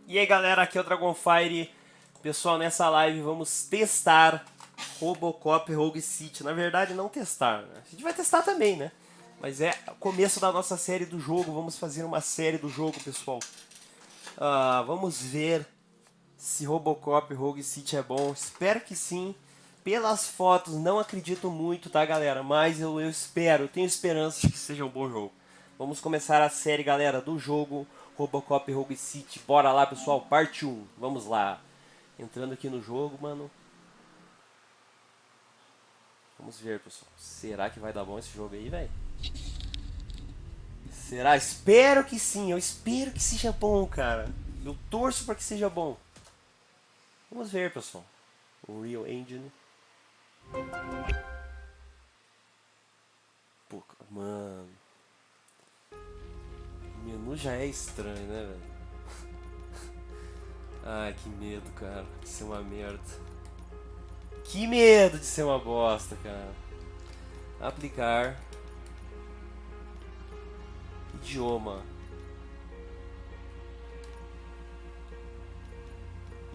E aí galera, aqui é o Dragonfire. Pessoal, nessa live vamos testar Robocop Rogue City. Na verdade não testar, né? A gente vai testar também, né? Mas é o começo da nossa série do jogo. Vamos fazer uma série do jogo, pessoal. Vamos ver se Robocop Rogue City é bom. Espero que sim. Pelas fotos, não acredito muito, tá galera? Mas eu espero, eu tenho esperança de que seja um bom jogo. Vamos começar a série, galera, do jogo Robocop Rogue City. Bora lá, pessoal, parte 1. Vamos lá. Entrando aqui no jogo, mano. Vamos ver, pessoal. Será que vai dar bom esse jogo aí, velho? Será? Espero que sim. Eu espero que seja bom, cara. Eu torço para que seja bom. Vamos ver, pessoal. O Real Engine. Pô, mano. O menu já é estranho, né, velho? Ai, que medo, cara. De ser uma merda. Que medo de ser uma bosta, cara. Aplicar. Idioma.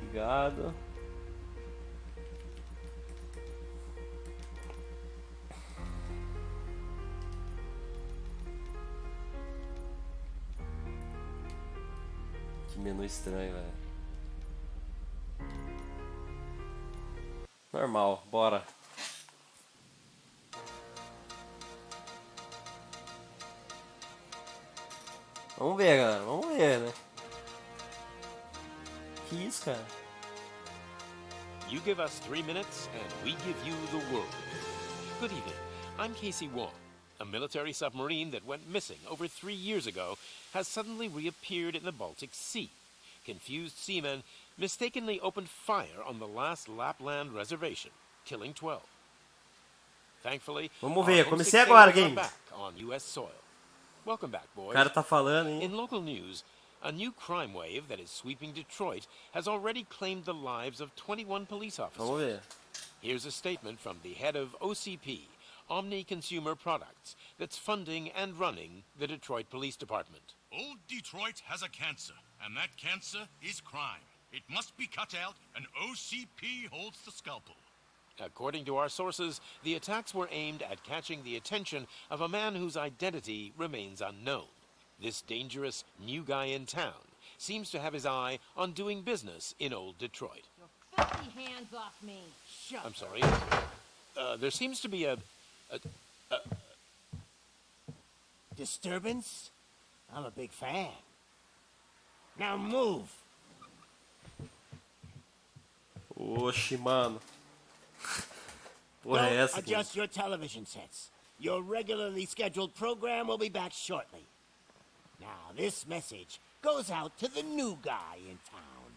Ligado. Que menu estranho, velho. Normal, bora. Vamos ver, galera. Vamos ver, né? Que isso, cara? You give us 3 minutes, and we give you the world. Good evening. I'm Casey Wong. A military submarine that went missing over 3 years ago has suddenly reappeared in the Baltic Sea. Confused seamen mistakenly opened fire on the last Lapland reservation, killing 12. Thankfully, Vamos ver, our comecei homesick agora, sailors are game. back on U.S. soil. Welcome back, O boys. cara tá falando, hein? In local news, a new crime wave that is sweeping Detroit has already claimed the lives of 21 police officers. Vamos ver. Here's a statement from the head of OCP, Omni Consumer Products, that's funding and running the Detroit Police Department. Old Detroit has a cancer, and that cancer is crime. It must be cut out, and OCP holds the scalpel. According to our sources, the attacks were aimed at catching the attention of a man whose identity remains unknown. This dangerous new guy in town seems to have his eye on doing business in old Detroit. Your filthy hands off me. Shut I'm sorry. There seems to be a Disturbance? I'm a big fan. Now move. Oxi, mano. Porra, é essa aqui? Adjust your television sets. Your regularly scheduled program will be back shortly. Now, this message goes out to the new guy in town.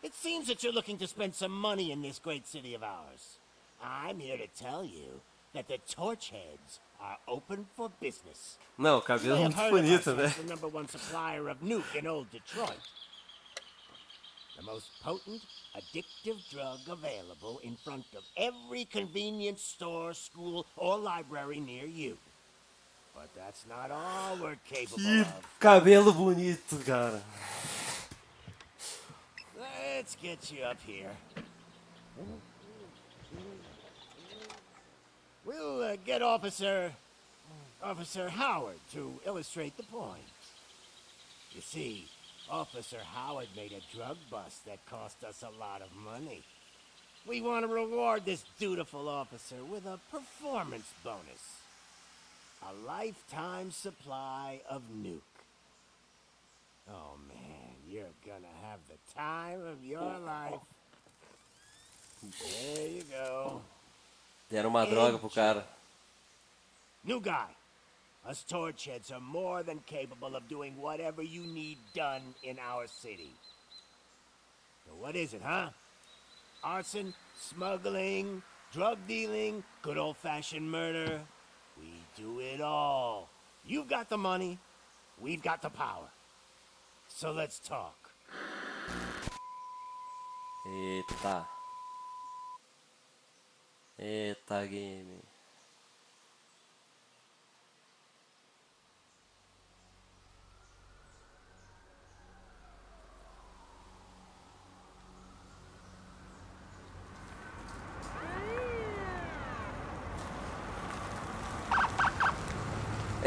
It seems that you're looking to spend some money in this great city of ours. I'm here to tell you that the Torchheads are open for business. Não, o cabelo é muito bonito, né? The number one supplier of nuke in old Detroit. The most potent, addictive drug available in front of every convenience store, school, or library near you. But that's not all we're capable Que of. cabelo bonito, cara. Let's get you up here. We'll get Officer Howard to illustrate the point. You see, Officer Howard made a drug bust that cost us a lot of money. We want to reward this dutiful officer with a performance bonus. A lifetime supply of nuke. Oh man, you're gonna have the time of your life. There you go. Deram uma droga pro cara. New guy. Us Torchheads are more than capable of doing whatever you need done in our city. So what is it, huh? Arson, smuggling, drug dealing, good old-fashioned murder. We do it all. You've got the money, we've got the power. So let's talk. Eita. Eita, game.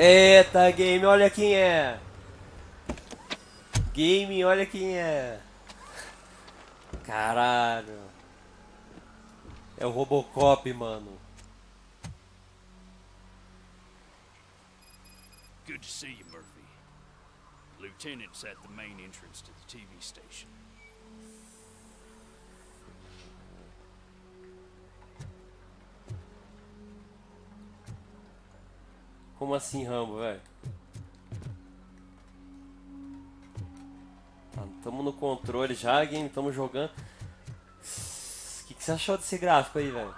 Eita, game, olha quem é. Game, olha quem é. Caralho. É o Robocop, mano. Good to see you, Murphy. Lieutenant's at the main entrance to the TV station. Como assim, Rambo, velho? Tamo no controle já, game, tamo jogando. O que você achou desse gráfico aí, velho?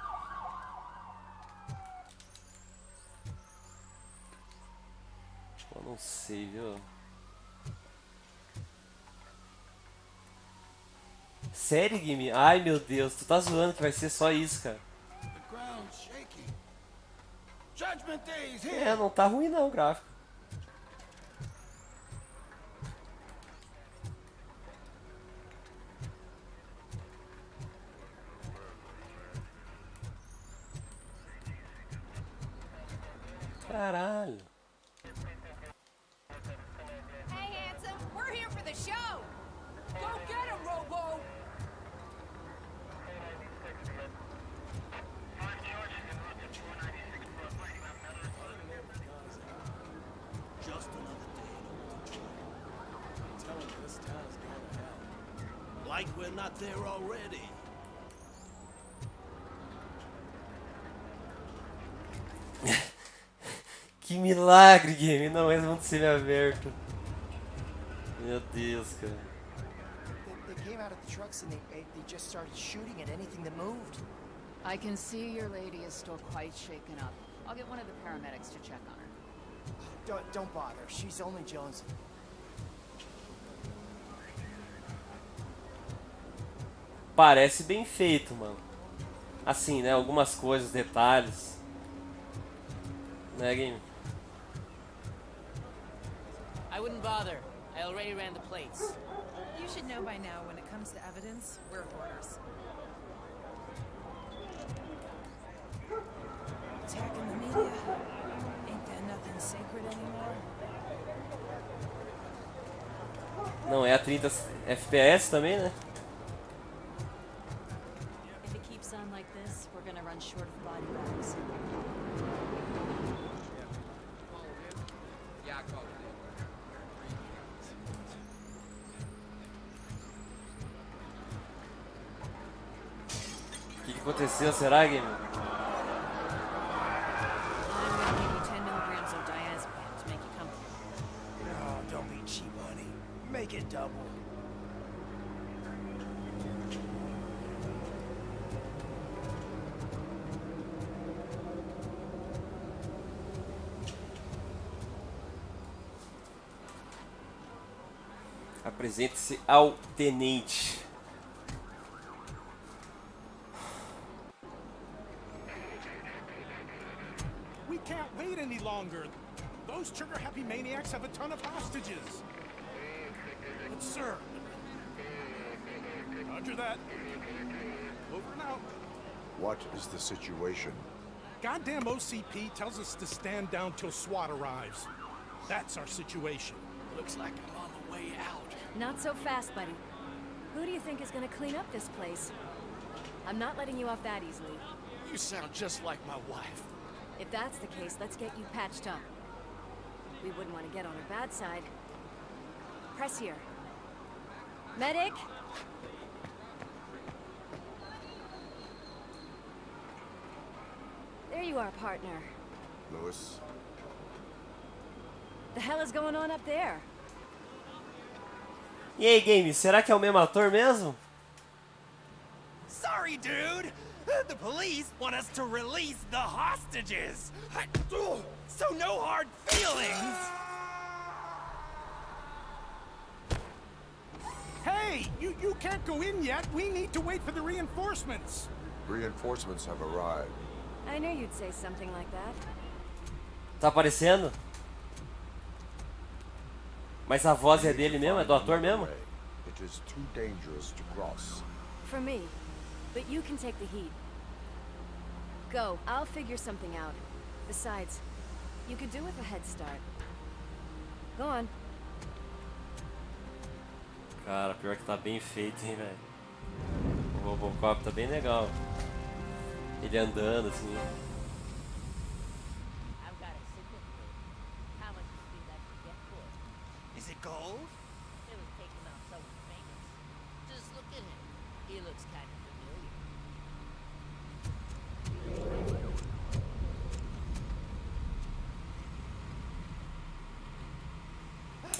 Eu não sei, viu? Sério, game? Ai, meu Deus, tu tá zoando que vai ser só isso, cara. É, não tá ruim não o gráfico. Caralho. Hey, handsome, we're here for the show. Go get him, Robo. Just another day in old Detroit. I'm telling you, this town's going to hell. Like we're not there already. Que milagre, game. Não é mundo semi-aberto. Meu Deus, cara. They came out of the trucks and they just started shooting at anything that moved. I can see your lady is still quite shaken up. I'll get one of the paramedics to check on her. Don't bother. She's only Jones. Parece bem feito, mano. Assim, né? Algumas coisas, detalhes. Né, game? I wouldn't bother. I already ran the plates. You should know by now when it comes to evidence, we're hoarders. Attacking the media. Ain't there nothing sacred anymore? Não, é a 30 FPS também, né? If it keeps on like this, we're gonna run short of body bags. O que aconteceu? Será, game? I'm gonna give you 10 milligrams of diazepam to make you comfortable. Oh, don't be cheap, honey. Make it double. Apresente-se ao tenente. We can't wait any longer. Those trigger-happy maniacs have a ton of hostages. But sir... Roger that. Over and out. What is the situation? Goddamn OCP tells us to stand down till SWAT arrives. That's our situation. Looks like I'm on the way out. Not so fast, buddy. Who do you think is gonna clean up this place? I'm not letting you off that easily. You sound just like my wife. If that's the case, let's get you patched up. We wouldn't want to get on her bad side. Press here. Medic? There you are, partner. Lewis? The hell is going on up there? E aí, game? Será que é o mesmo ator mesmo? Sorry, dude. The police want us to release the hostages. So no hard feelings. Hey, you can't go in yet. We need to wait for the reinforcements. Reinforcements have arrived. I knew you'd say something like that. Tá aparecendo? Mas a voz é dele mesmo? É do ator mesmo? It is too dangerous to cross. For me. But you can take the heat. Go. I'll figure something out. Besides, You could do with a head start. Go on. Cara, pior que tá bem feito, hein, velho. O Robocop tá bem legal. Ele andando assim. Is it gold? It was taken off someone famous. Just look at him. He looks kind of familiar.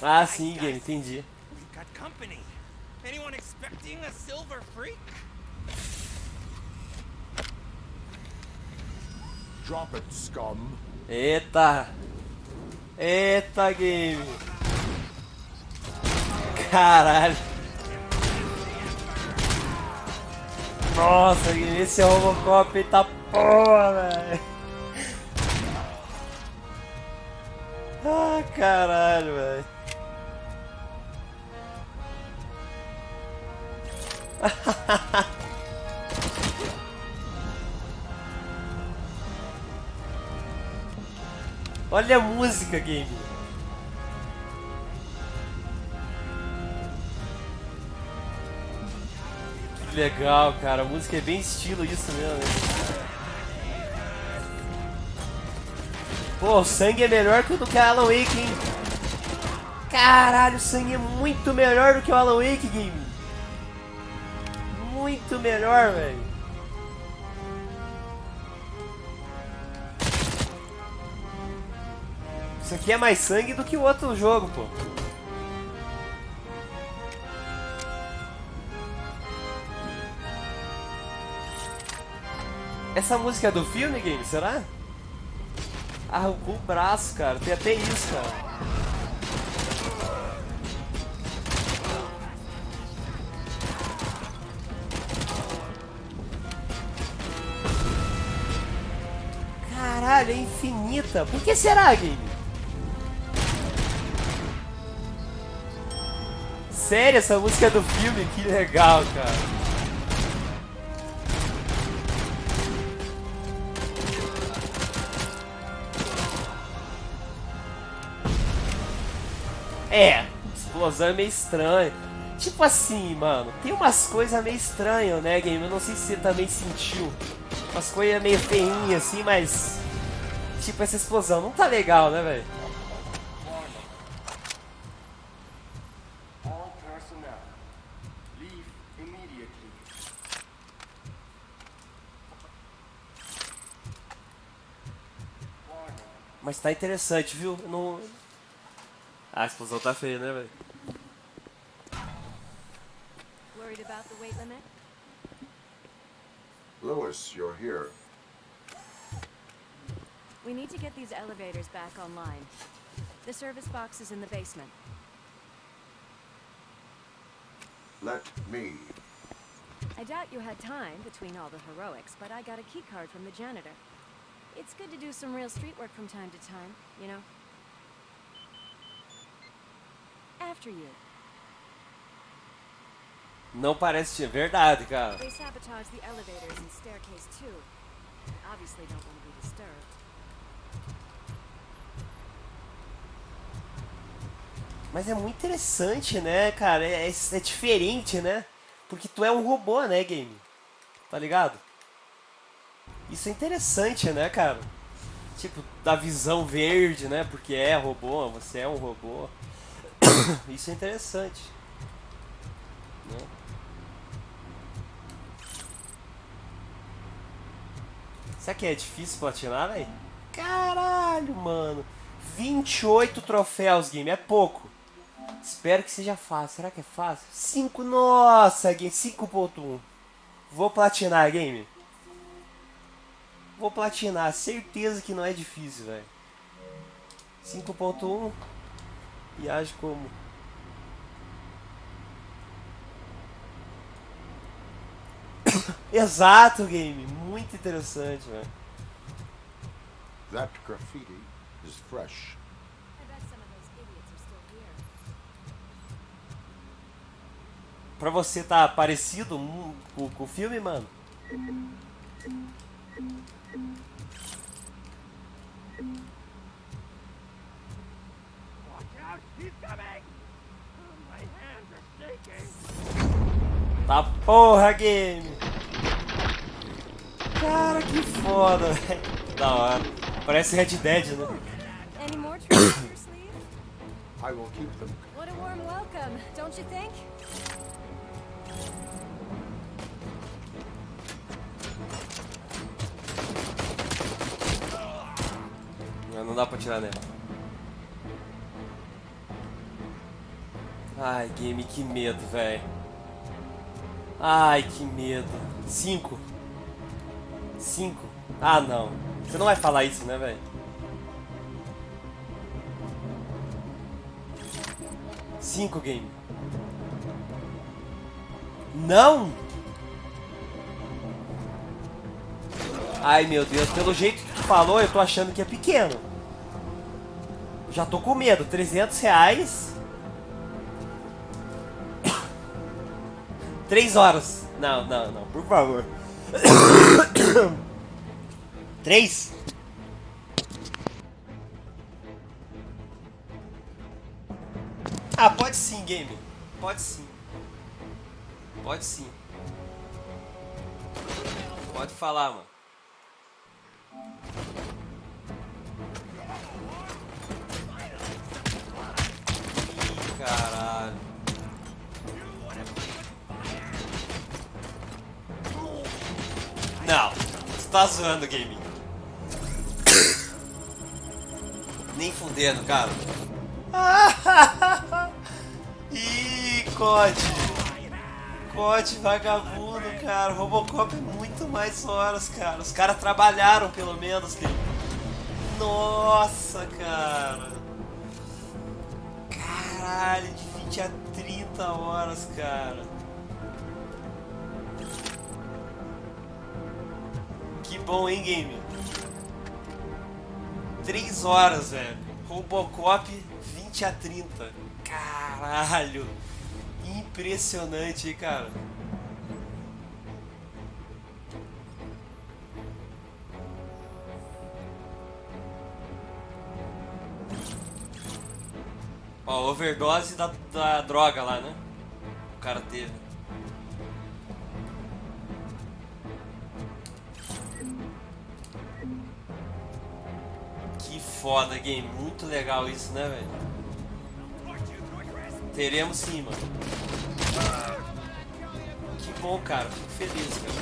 Ah, sim, game, entendi. We've got company. Anyone expecting a silver freak? Drop it, scum. Eita! Eita, game! Caralho! Nossa, game, esse é o Robocop, eita porra, velho! Ah, caralho, velho! Olha a música, game. Que legal, cara. A música é bem estilo isso mesmo, né? Pô, o sangue é melhor que o do que Alan Wake, hein? Caralho, o sangue é muito melhor do que o Alan Wake, game. Muito melhor, velho. Isso aqui é mais sangue do que o outro jogo, pô. Essa música é do filme, game? Será? Arrancou o braço, cara. Tem até isso, cara. Caralho, é infinita. Por que será, game? Sério, essa música é do filme? Que legal, cara. É, explosão é meio estranho. Tipo assim, mano, tem umas coisas meio estranhas, né, game? Eu não sei se você também sentiu. Umas coisas meio feinhas assim, mas... Tipo, essa explosão não tá legal, né, velho? Mas tá interessante, viu? Não... Ah, a explosão tá feia, né, velho? Worried about the weight limit? Lewis, you're here. We need to get these elevators back online. The service box is in the basement. Let me. I doubt you had time between all the heroics, but I got a key card from the janitor. It's good to do some real street work from time to time, you know? After you. Não parece ser verdade, cara. They sabotage the elevators and staircase too. Obviously don't want to be disturbed. Mas é muito interessante, né, cara? É diferente, né? Porque tu é um robô, né, game? Tá ligado? Isso é interessante, né, cara? Tipo, da visão verde, né? Porque é robô, você é um robô. Isso é interessante. Né? Será que é difícil platinar, velho? Caralho, mano. 28 troféus, game. É pouco. Espero que seja fácil. Será que é fácil? 5. Nossa, game. 5.1. Vou platinar, game. Vou platinar. Certeza que não é difícil, velho. 5.1. E age como... Exato, game. Muito interessante, velho. That graffiti is fresh. I bet some of those idiots are still here. Pra você tá parecido com o filme, mano? Tá porra, game! Cara, que foda, velho. Da hora. Parece Red Dead, né? Any more tricks up your sleeve? I will keep them. What a warm welcome, don't you think? Não dá pra tirar nela. Ai, game, que medo, velho. Ai, que medo. 5. 5. Ah, não. Você não vai falar isso, né, velho? 5, game. Não! Ai, meu Deus. Pelo jeito que tu falou, eu tô achando que é pequeno. Já tô com medo. 300 reais. 3 horas. Não, não, não. Por favor. 3? Ah, pode sim, game. Pode sim. Pode sim. Pode falar, mano. Ih, caralho. Não, você tá zoando, game. Nem fudendo, cara. Ih, COD vagabundo, cara. Robocop é muito mais horas, cara. Os caras trabalharam pelo menos, game. Nossa, cara. Caralho, de 20 a 30 horas, cara. Que bom, hein, game? 3 horas, velho. Robocop 20 a 30. Caralho. Impressionante, hein, cara. Ó, overdose da droga lá, né? O cara teve. Que foda, game. Muito legal isso, né, velho? Teremos sim, mano. Que bom, cara. Fico feliz, cara.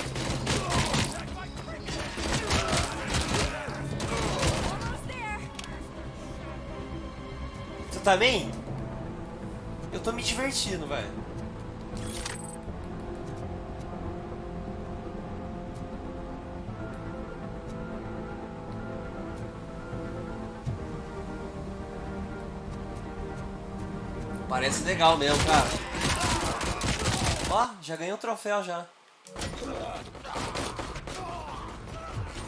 Tu também? Eu tô me divertindo, velho. Parece legal mesmo, cara. Ó, já ganhei um troféu já.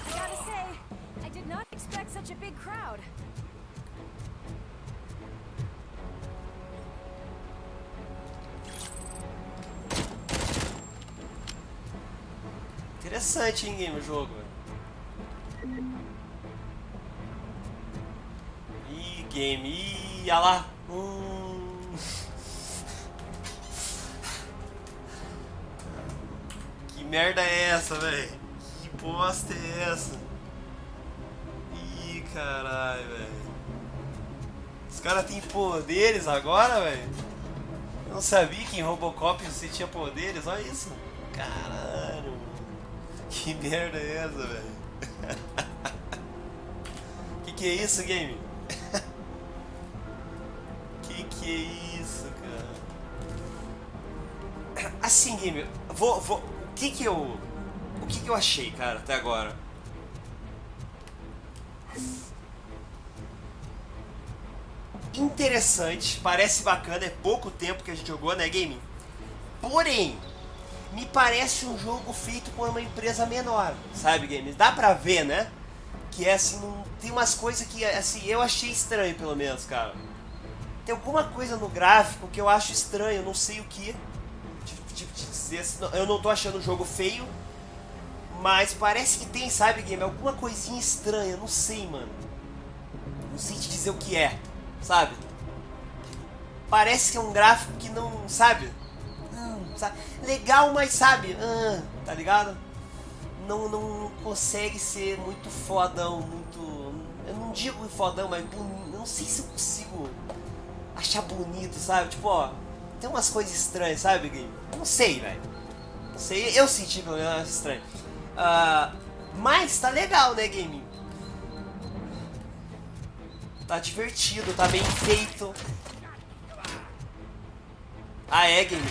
Gotta say, I did not expect such a big crowd. Interessante, hein, game, o jogo, velho. Ih, game, ih, olha lá. Que merda é essa, velho? Que bosta é essa? Ih, caralho, velho. Os caras têm poderes agora, velho? Eu não sabia que em Robocop você tinha poderes, olha isso. Caralho. Que merda é essa, velho? Que é isso, game? Que é isso, cara? Assim, game, o que eu achei, cara, até agora? Interessante, parece bacana, é pouco tempo que a gente jogou, né, game? Porém, me parece um jogo feito por uma empresa menor, sabe, game? Dá pra ver, né? Que é assim, tem umas coisas que, assim, eu achei estranho, pelo menos, cara. Tem alguma coisa no gráfico que eu acho estranho, eu não sei o que. Tipo, dizer assim, eu não tô achando o jogo feio, mas parece que tem, sabe, game? Alguma coisinha estranha, eu não sei, mano. Não sei te dizer o que é, sabe? parece que é um gráfico que não, sabe? Sabe? Legal, mas sabe? Tá ligado? Não consegue ser muito fodão, muito... Eu não digo fodão, mas bonito. Eu não sei se eu consigo achar bonito, sabe? Tipo, ó, tem umas coisas estranhas, sabe, game? Não sei, velho. Não sei, eu senti pelo menos estranho. Mas tá legal, né, game? Tá divertido, tá bem feito. Ah, é, game?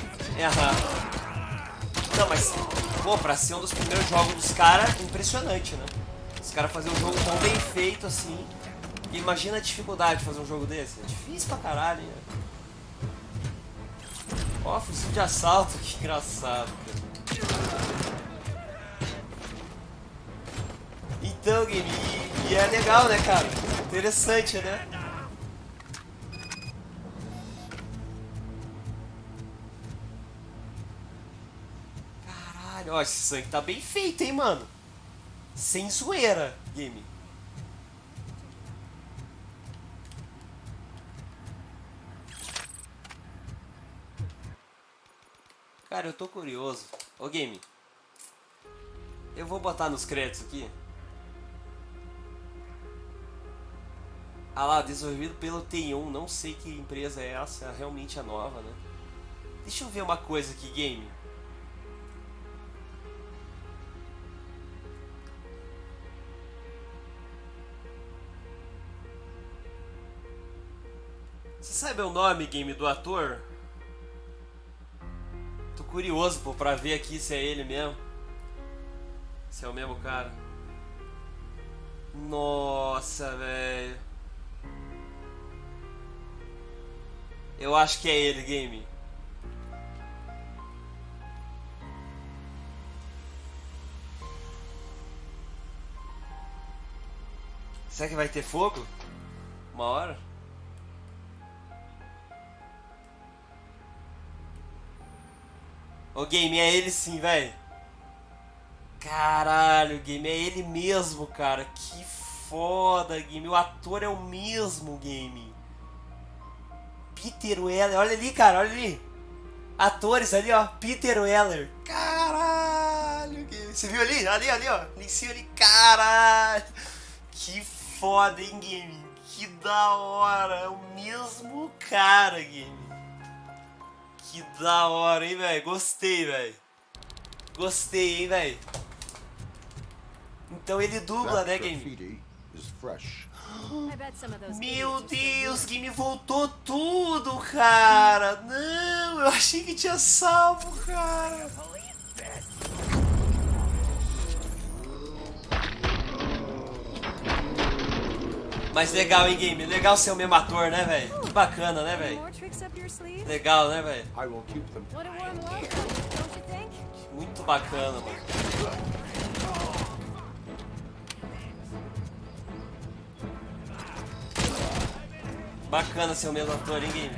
Não, mas, pô, pra ser um dos primeiros jogos dos caras, impressionante, né? Os caras fazerem um jogo tão bem feito assim. E imagina a dificuldade de fazer um jogo desse. É difícil pra caralho, hein? Ó, fuzil de assalto, que engraçado, cara. Então, game, e é legal, né, cara? Interessante, né? Caralho, ó, esse sangue tá bem feito, hein, mano? Sem zoeira, game. Cara, eu tô curioso. Ô, game, eu vou botar nos créditos aqui. Ah lá, desenvolvido pelo T1. Não sei que empresa é essa, realmente é nova, né? Deixa eu ver uma coisa aqui, game. Você sabe o nome, game, do ator? Tô curioso, pô, pra ver aqui se é ele mesmo. Se é o mesmo cara. Nossa, velho. Eu acho que é ele, game. Será que vai ter fogo? Uma hora? Ô, game, é ele sim, velho. Caralho, game, é ele mesmo, cara. Que foda, game. O ator é o mesmo, game. Peter Weller. Olha ali, cara, olha ali. Atores ali, ó. Peter Weller. Caralho, game. Você viu ali? Ali, ó. Ali em cima, ali. Caralho. Que foda, hein, game. Que da hora. É o mesmo cara, game. Que da hora, hein, velho. Gostei, velho. Gostei, hein, velho. Então ele dubla, né, game? Meu Deus, game, voltou tudo, cara. Não, eu achei que tinha salvo, cara. Mas legal, hein, game? Legal ser o mesmo ator, né, velho? Que bacana, né, velho? Legal, né, velho? Muito bacana, mano. Bacana ser o mesmo ator, hein, game?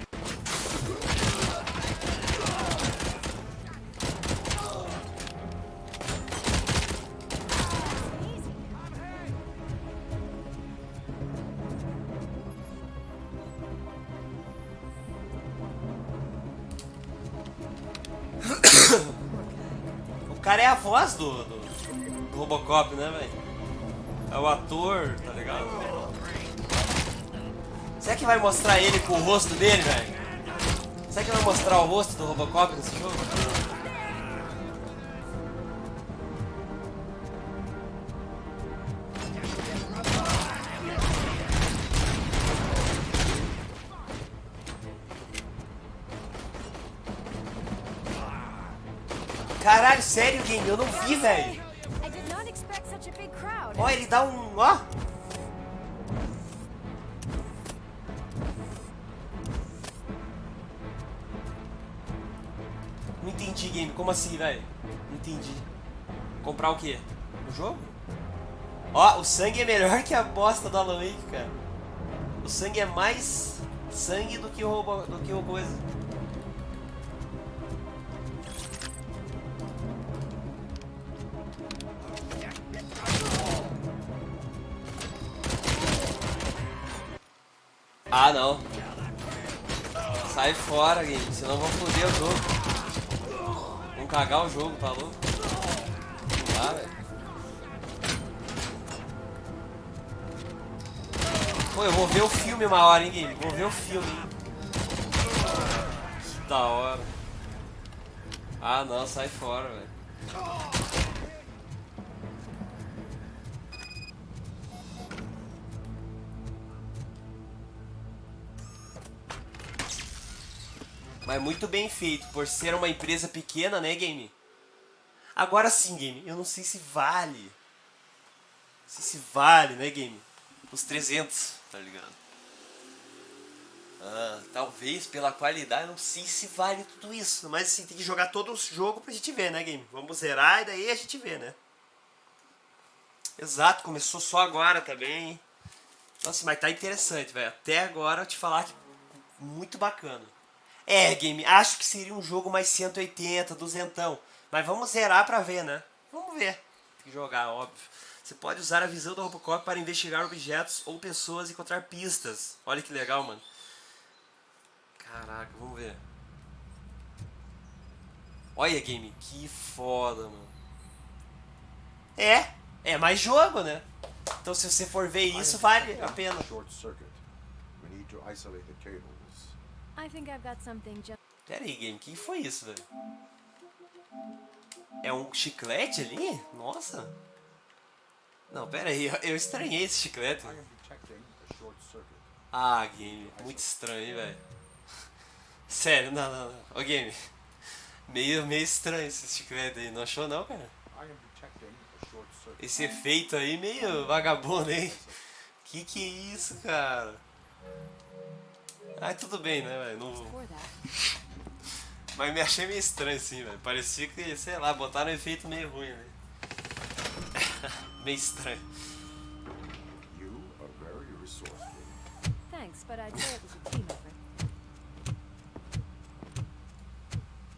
O cara é a voz do Robocop, né, velho? É o ator, tá ligado? Será que vai mostrar ele com o rosto dele, velho? Será que vai mostrar o rosto do Robocop nesse jogo? Caralho, sério, game? Eu não vi, velho. Ó, ele dá um... ó. Não entendi, game. Como assim, velho? Não entendi. Comprar o quê? O jogo? Ó, o sangue é melhor que a bosta do Alan Wake, cara. O sangue é mais sangue do que o coisa. Ah, não. Sai fora, game, senão vão foder o jogo. Vão cagar o jogo, tá louco? Não dá, velho. Pô, eu vou ver o filme uma hora, hein, game? Vou ver o filme, hein? Que da hora. Ah, não, sai fora, velho. Mas muito bem feito, por ser uma empresa pequena, né, game? Agora sim, game, eu não sei se vale. Não sei se vale, né, game? Os 300, tá ligado? Ah, talvez pela qualidade, não sei se vale tudo isso. Mas assim, tem que jogar todo o jogo pra gente ver, né, game? Vamos zerar e daí a gente vê, né? Exato, começou só agora também. Nossa, mas tá interessante, velho. Até agora eu te falar que muito bacana. É, game, acho que seria um jogo mais 180, 200. Mas vamos zerar pra ver, né? Vamos ver. Tem que jogar, óbvio. Você pode usar a visão do Robocop para investigar objetos ou pessoas e encontrar pistas. Olha que legal, mano. Caraca, vamos ver. Olha, game, que foda, mano. É mais jogo, né? Então se você for ver isso, vale a pena. Pera aí, game, que foi isso, velho? É um chiclete ali? Nossa. Não, pera aí, eu estranhei esse chiclete. Ah, game, muito estranho, hein, velho. Sério, não. Ô, game, meio estranho esse chiclete aí, não achou não, cara? Esse efeito aí meio vagabundo, hein? Que é isso, cara? Ah, tudo bem, né, velho? Não... Mas me achei meio estranho assim, velho. Parecia que, sei lá, botaram um efeito meio ruim, né? Meio estranho. Thanks, but I'd say it was a team effort.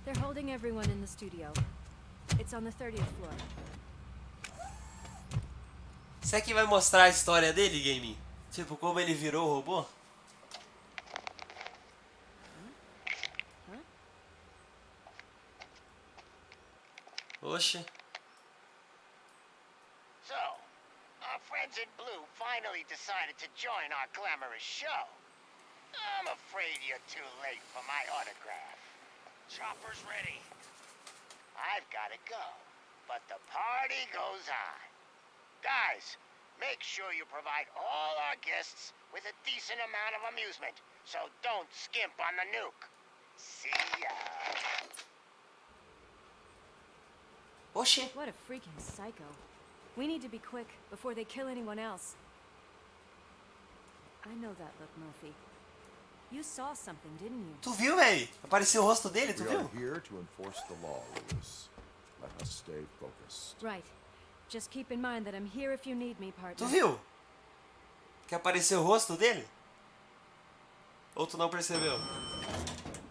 They're holding everyone in the studio. It's on the 30th floor. Será que vai mostrar a história dele, game? Tipo, como ele virou o robô? Oxe. So, our friends in blue finally decided to join our glamorous show. I'm afraid you're too late for my autograph. Chopper's ready. I've got to go, but the party goes on. Guys, make sure you provide all our guests with a decent amount of amusement, so don't skimp on the nuke. See ya. Oxê. What a freaking psycho. We need to be quick before they kill anyone else. I know that look, Murphy. You saw something, didn't you? Tu viu, véi? Apareceu o rosto dele, tu viu? We are here to enforce the law, Lewis. Let us stay focused. Right. Just keep in mind that I'm here if you need me, partner. Tu viu? Que apareceu o rosto dele? Ou tu não percebeu?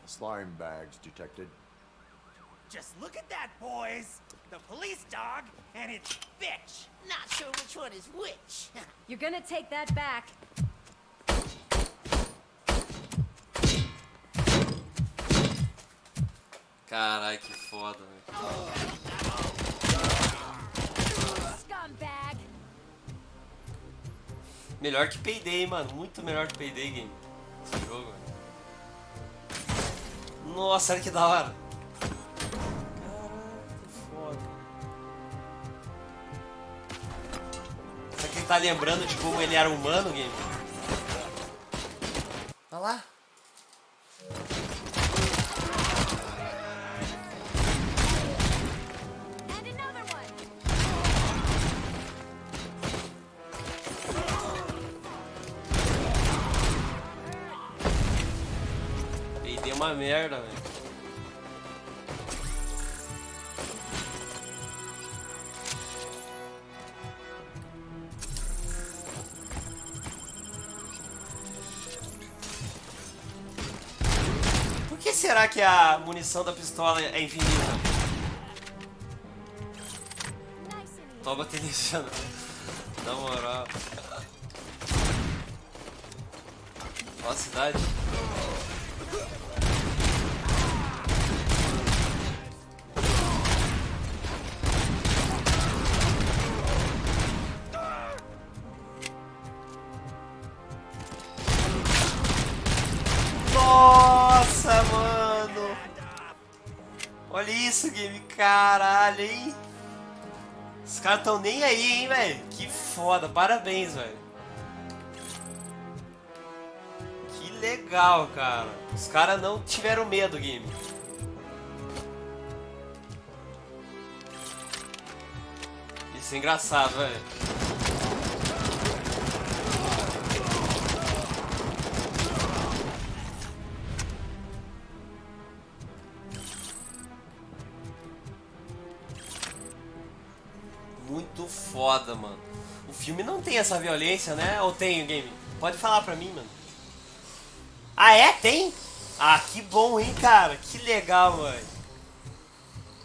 Slime bags detected. Just look at that, boys! The police dog and its bitch! Not sure which one is which. You're gonna take that back. Carai, que foda, velho. Scumbag. Melhor que Payday, mano. Muito melhor que Payday, game. Esse jogo, velho. Nossa, olha que da hora. Será que ele tá lembrando de como ele era humano, game? Olha lá. E deu uma merda, velho. Por que será que a munição da pistola é infinita? Toma televisão, na moral. Ó a cidade. isso, game. Caralho, hein? Os caras tão nem aí, hein, velho? Que foda. Parabéns, velho. Que legal, cara. Os caras não tiveram medo, game. Isso é engraçado, velho. Muito foda, mano. O filme não tem essa violência, né? Ou tem, game? Pode falar pra mim, mano. Ah, é? Tem? Ah, que bom, hein, cara? Que legal, mano.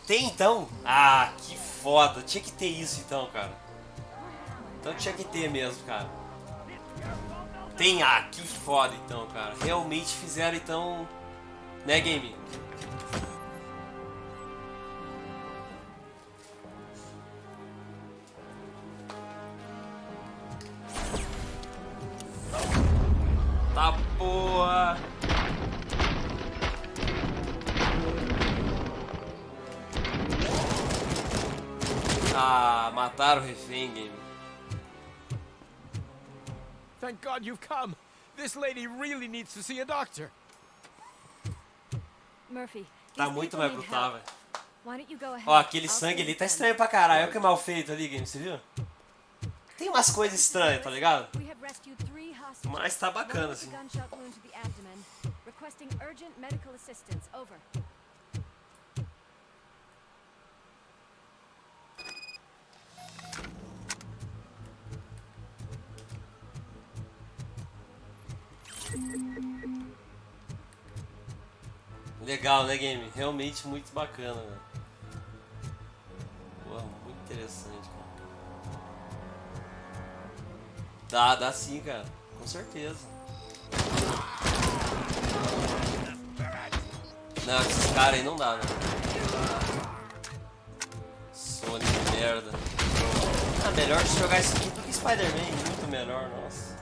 Tem, então? Ah, que foda. Tinha que ter isso, então, cara. Então tinha que ter mesmo, cara. Tem, ah, que foda, então, cara. Realmente fizeram, então... Né, game? Tá boa. Ah, mataram o refém, game. Thank God you've come. This lady really needs to see a doctor. Murphy, Tá muito mais brutal, velho. why don't you go ahead? Ó, aquele sangue ali tá estranho pra caralho. Olha que mal feito ali, game, você viu? Tem umas coisas estranhas, tá ligado? We have rescued 3 hostages. Mas tá bacana, One with assim. a gunshot wound to the abdomen. Requesting urgent medical assistance. Over. Legal, né, game? Realmente muito bacana, velho. Porra, muito interessante, cara. Dá sim, cara. Com certeza. Não, esses caras aí não dá, né? Sonic de merda. Ah, melhor jogar isso aqui do que Spider-Man. Muito melhor, nossa.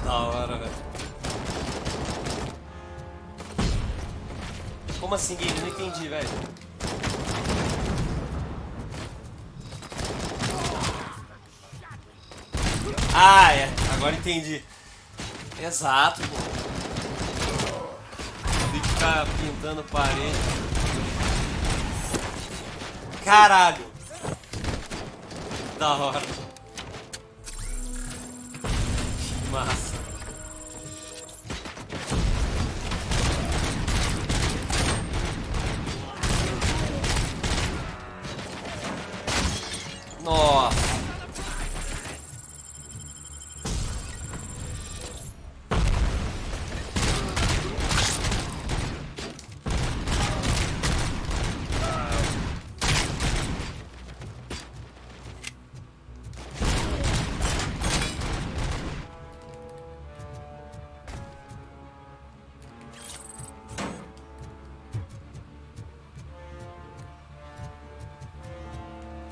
Da hora, velho. Como assim, game? Não entendi, velho. Ah, é. Agora entendi. Exato, pô. Tem que ficar pintando parede. Caralho. Da hora. Que massa. Nossa.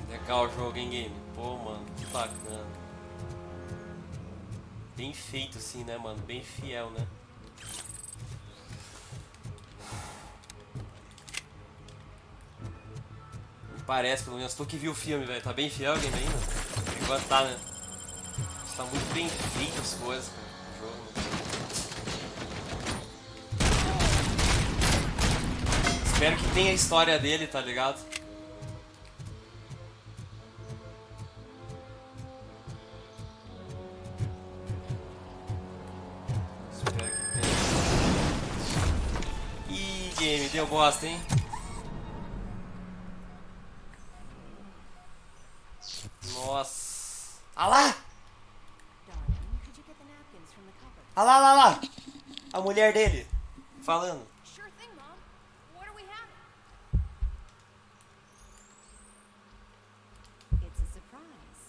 Legal o jogo, hein, game? Pô, mano, que bacana. Bem feito assim, né, mano? Bem fiel, né? Me parece, pelo menos. Tu que viu o filme, velho. Tá bem fiel o game ainda? Enquanto tá, né? Tá muito bem feito as coisas, cara. O jogo, né? Espero que tenha a história dele, tá ligado? Game, deu bosta, hein? Nossa. Ah lá! Ah lá, lá, lá! A mulher dele falando. Sure thing, Mom. What are we having? It's a surprise.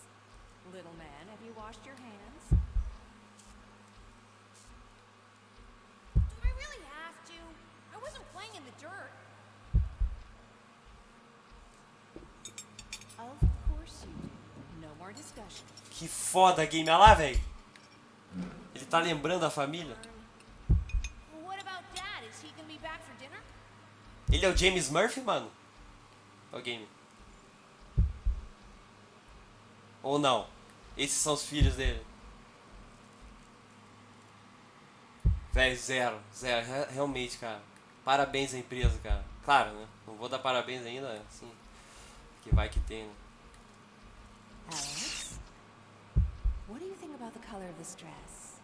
Que foda, game. Olha lá, velho. Ele tá lembrando a família. Ele é o James Murphy, mano? É o game. Ou não? Esses são os filhos dele. Velho, zero. Realmente, cara. Parabéns à empresa, cara. Claro, né? Não vou dar parabéns ainda, assim. Que vai que tem, né? Alex, what do you think about the color of this dress?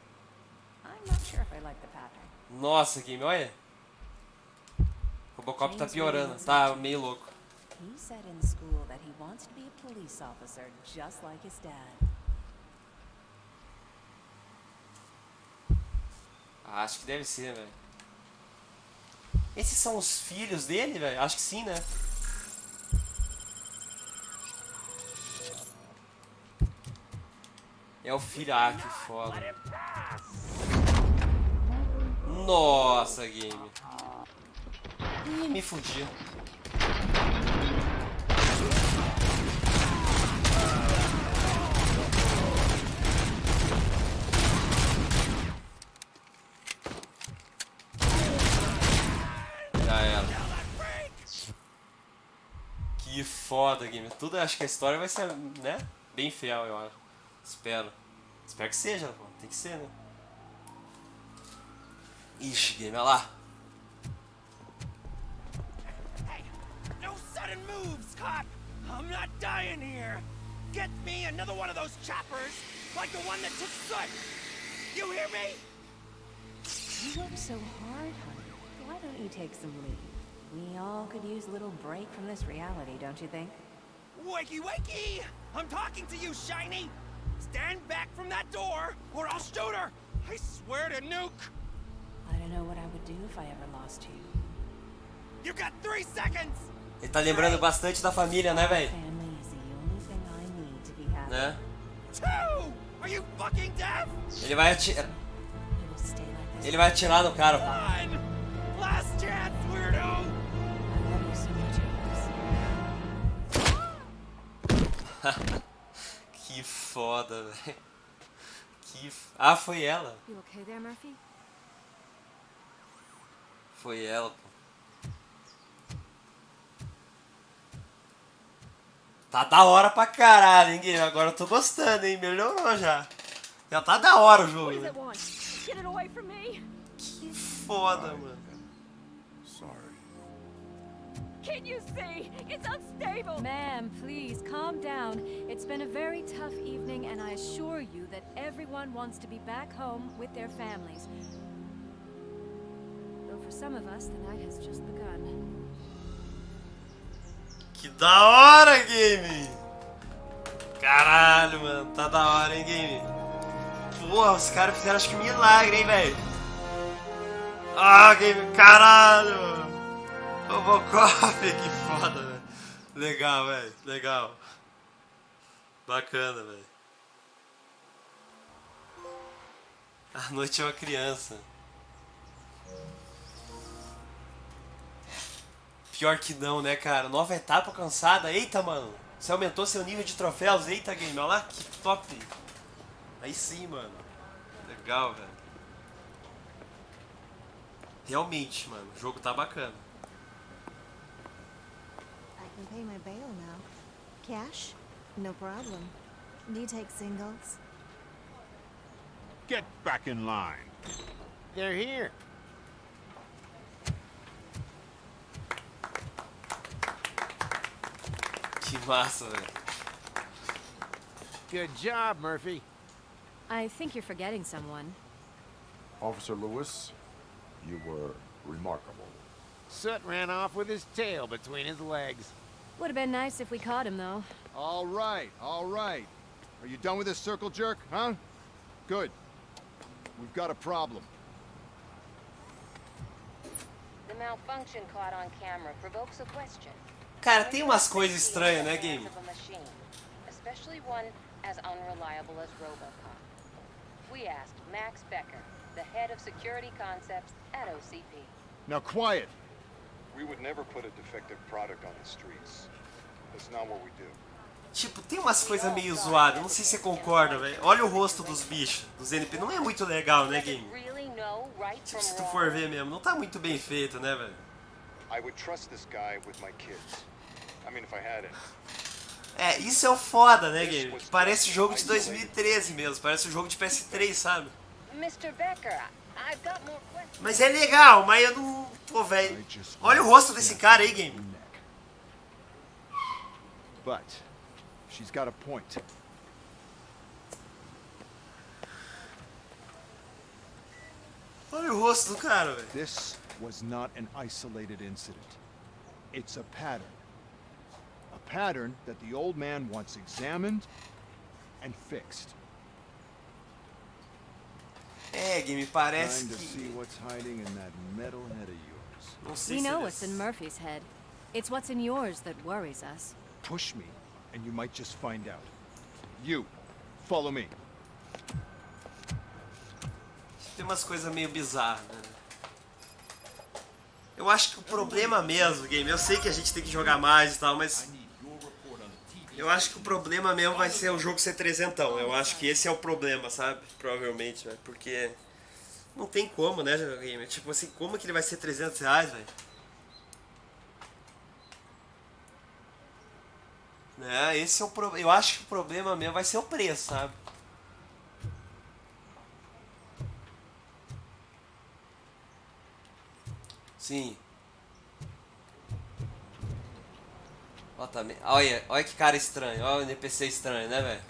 I'm not sure if I like the pattern. Nossa, game, olha. Robocop tá piorando, tá meio louco. He said in school that he wants to be a police officer just like his dad. Acho que deve ser, velho. Esses são os filhos dele, velho? Acho que sim, né? É o filho. Ah, que foda. Nossa, game. Ih, me fudi. Já era. Que foda, game. Tudo, acho que a história vai ser, né? Bem fiel, eu acho. Espero. Espero que seja, pô. Tem que ser, né? Ixi, game, olha lá. No sudden moves, cop! I'm not dying here! Get me another one of those choppers, like the one that took Soot! You hear me? You work so hard, honey. Why don't you take some leave? We all could use a little break from this reality, don't you think? Wakey, wakey! I'm talking to you, Shiny! Stand back from that door, or I'll shoot her! I swear to nuke! I don't know what I would do if I ever lost you. You got 3 seconds! Ele tá lembrando bastante da família, né, velho? Né? Are you fucking deaf? Ele vai atirar. Ele vai atirar no cara, pô. Last chance, weirdo! Que foda, velho. Ah, foi ela. You okay there, Murphy? Foi ela, pô. Tá da hora pra caralho, hein, Guilherme? Agora eu tô gostando, hein? Melhorou já. Já tá da hora o jogo, né? Que foda, mano. Can you see? It's unstable! Ma'am, please, calm down. It's been a very tough evening, and I assure you that everyone wants to be back home with their families. Though for some of us, the night has just begun. Que da hora, game! Caralho, mano. Tá da hora, hein, game? Porra, os caras fizeram acho que milagre, hein, velho? Ah, game, caralho! Robocop, que foda, velho. Legal, velho. Legal. Bacana, velho. A noite é uma criança. Pior que não, né, cara? Nova etapa alcançada. Eita, mano. Você aumentou seu nível de troféus. Eita, game. Olha lá, que top. Aí sim, mano. Legal, velho. Realmente, mano. O jogo tá bacana. I can pay my bail now. Cash? No problem. Do you take singles? Get back in line. They're here. Que massa, velho. Good job, Murphy. I think you're forgetting someone. Officer Lewis, you were remarkable. Soot ran off with his tail between his legs. Would have been nice if we caught him, though. All right, all right. Are you done with this circle jerk, huh? Good. We've got a problem. The malfunction caught on camera provokes a question. Cara, tem umas coisas estranhas, né, game? Especially one as unreliable as Robocop. We asked Max Becker, the head of security concepts at OCP. Now quiet. We would never put a defective product on the streets. That's not what we do. Tipo, tem umas coisas meio zoadas, não sei se você concorda, velho. Olha o rosto dos bichos, dos NP, não é muito legal, né, game? Tipo, se tu for ver mesmo, não tá muito bem feito, né, velho? I would trust this guy with my kids. I mean, if I had it. É, isso é o foda, né, game? Que parece jogo de 2013 mesmo, parece um jogo de PS3, sabe? Mas é legal, mas eu não... Pô, velho, olha o rosto desse cara aí, game. But she's got a point. Olha o rosto do cara, velho. This was not an isolated incident. It's a pattern. A pattern that the old man wants examined and fixed. É, game, parece Time to see que... what's hiding in that metal head of yours. Não sei We se know eles- what's in Murphy's head. It's what's in yours that worries us. Push me, and you might just find out. You, follow me. Tem umas coisas meio bizarras, né? Eu acho que o problema mesmo, game, eu sei que a gente tem que jogar mais e tal, mas... Eu acho que o problema mesmo vai ser o jogo ser trezentão. Eu acho que esse é o problema, sabe? Provavelmente, velho. Porque... Não tem como, né, game? Tipo assim, como que ele vai ser R$300, velho? Né, esse é o problema. Eu acho que o problema mesmo vai ser o preço, sabe? Sim. Ó, também. Olha que cara estranho. Olha o NPC estranho, né, velho?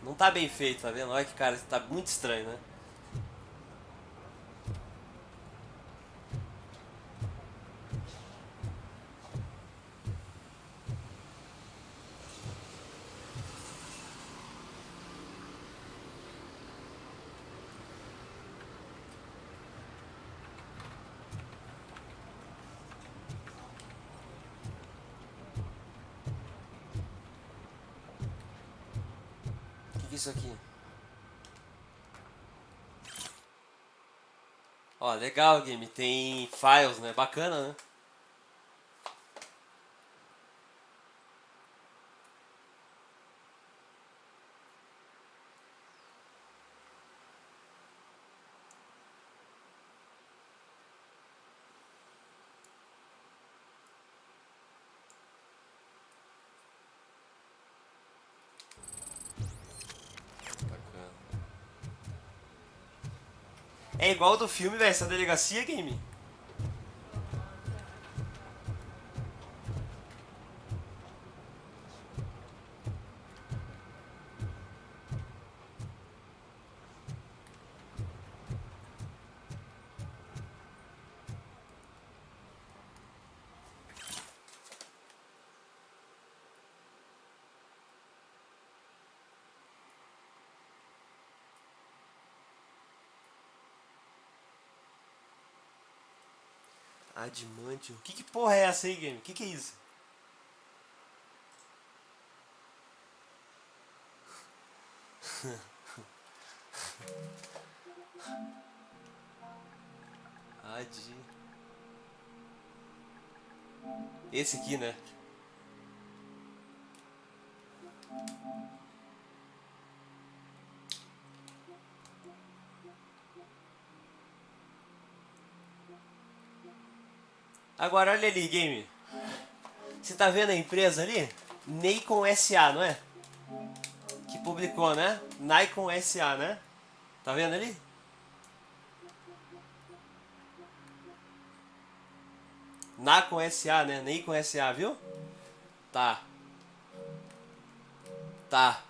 Não tá bem feito, tá vendo? Olha que cara, tá muito estranho, né? O que é isso aqui? Ó, legal, game. Tem files, né? Bacana, né? É igual do filme, velho, essa delegacia, game. Adimantio. Que porra é essa aí, game? Que é isso? Esse aqui, né? Agora olha ali, game. Você tá vendo a empresa ali? Nikon SA, não é? Que publicou, né? Nikon SA, né? Tá vendo ali? Nikon SA, né? Nikon SA, viu? Tá. Tá.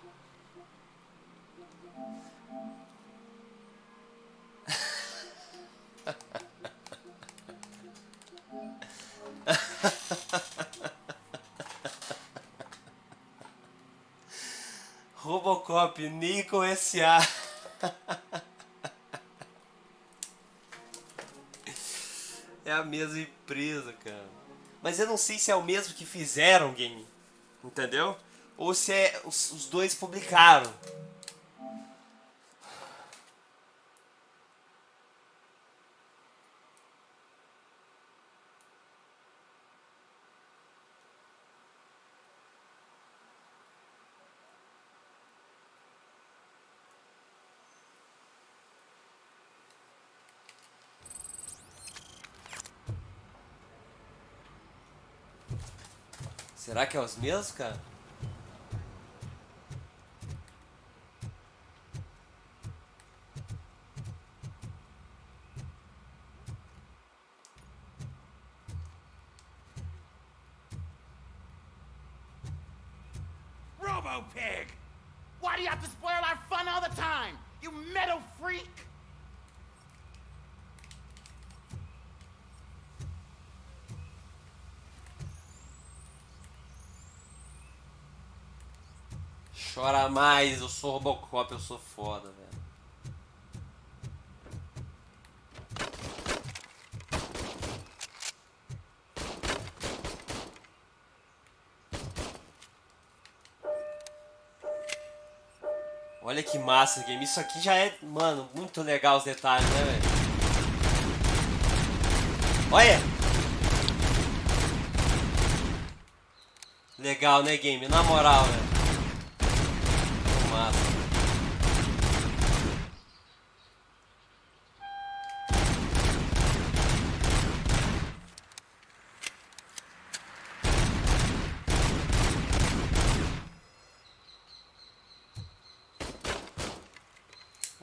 Robocop, Nikon SA. É a mesma empresa, cara. Mas eu não sei se é o mesmo que fizeram game, entendeu? Ou se é os dois publicaram. Será que é os mesmos, cara? Robo-Pig! Why do you have to spoil our fun all the time? You metal freak! Chora mais, eu sou Robocop, eu sou foda, velho. Olha que massa, game. Isso aqui já é, mano, muito legal os detalhes, né, velho? Olha! Legal, né, game? Na moral, velho. Massa.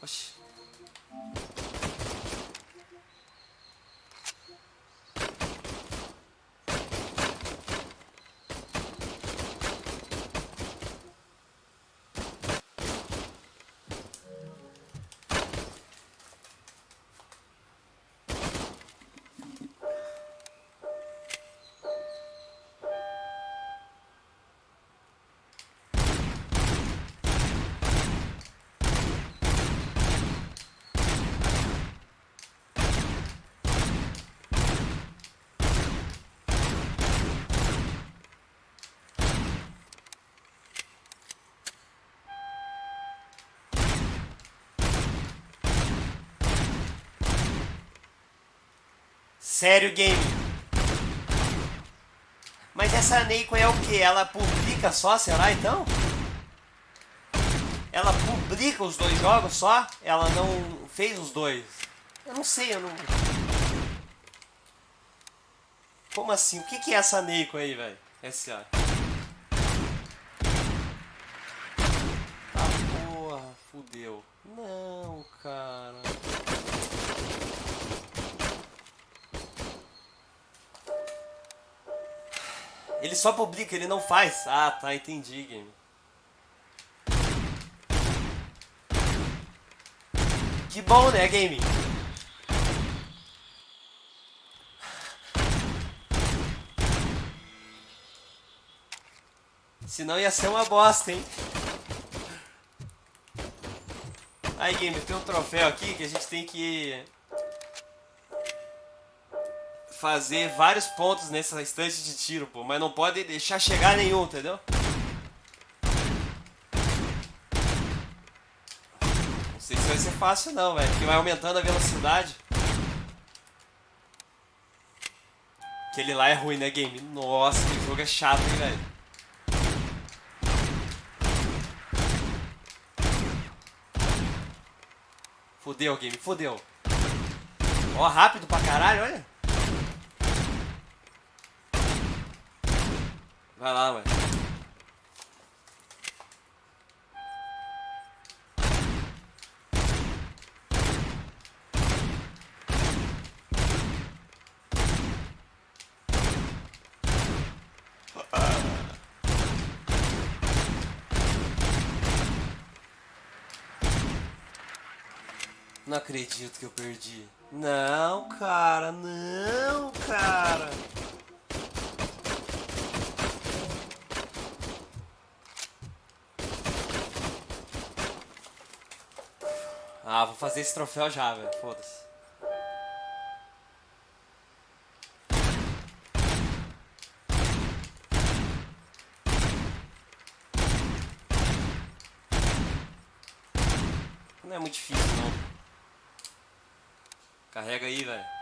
Oxi. Sério, game? Mas essa Neiko é o que? Ela publica só, será então? Ela publica os dois jogos só? Ela não fez os dois? Eu não sei, eu não... Como assim? O que é essa Neiko aí, velho? S.A. Ah, porra, fudeu. Não, cara... Ele só publica, ele não faz. Ah, tá, entendi, game. Que bom, né, game? Senão ia ser uma bosta, hein? Aí, game, tem um troféu aqui que a gente tem que... fazer vários pontos nessa estante de tiro, pô, mas não pode deixar chegar nenhum, entendeu? Não sei se vai ser fácil não, velho, porque vai aumentando a velocidade. Aquele lá é ruim, né, game? Nossa, esse jogo é chato, hein, velho? Fudeu, game, fudeu. Ó, rápido pra caralho, olha. Vai lá, ué. Não acredito que eu perdi. Não, cara, não, cara. Ah, vou fazer esse troféu já, velho. Foda-se. Não é muito difícil, não. Carrega aí, velho.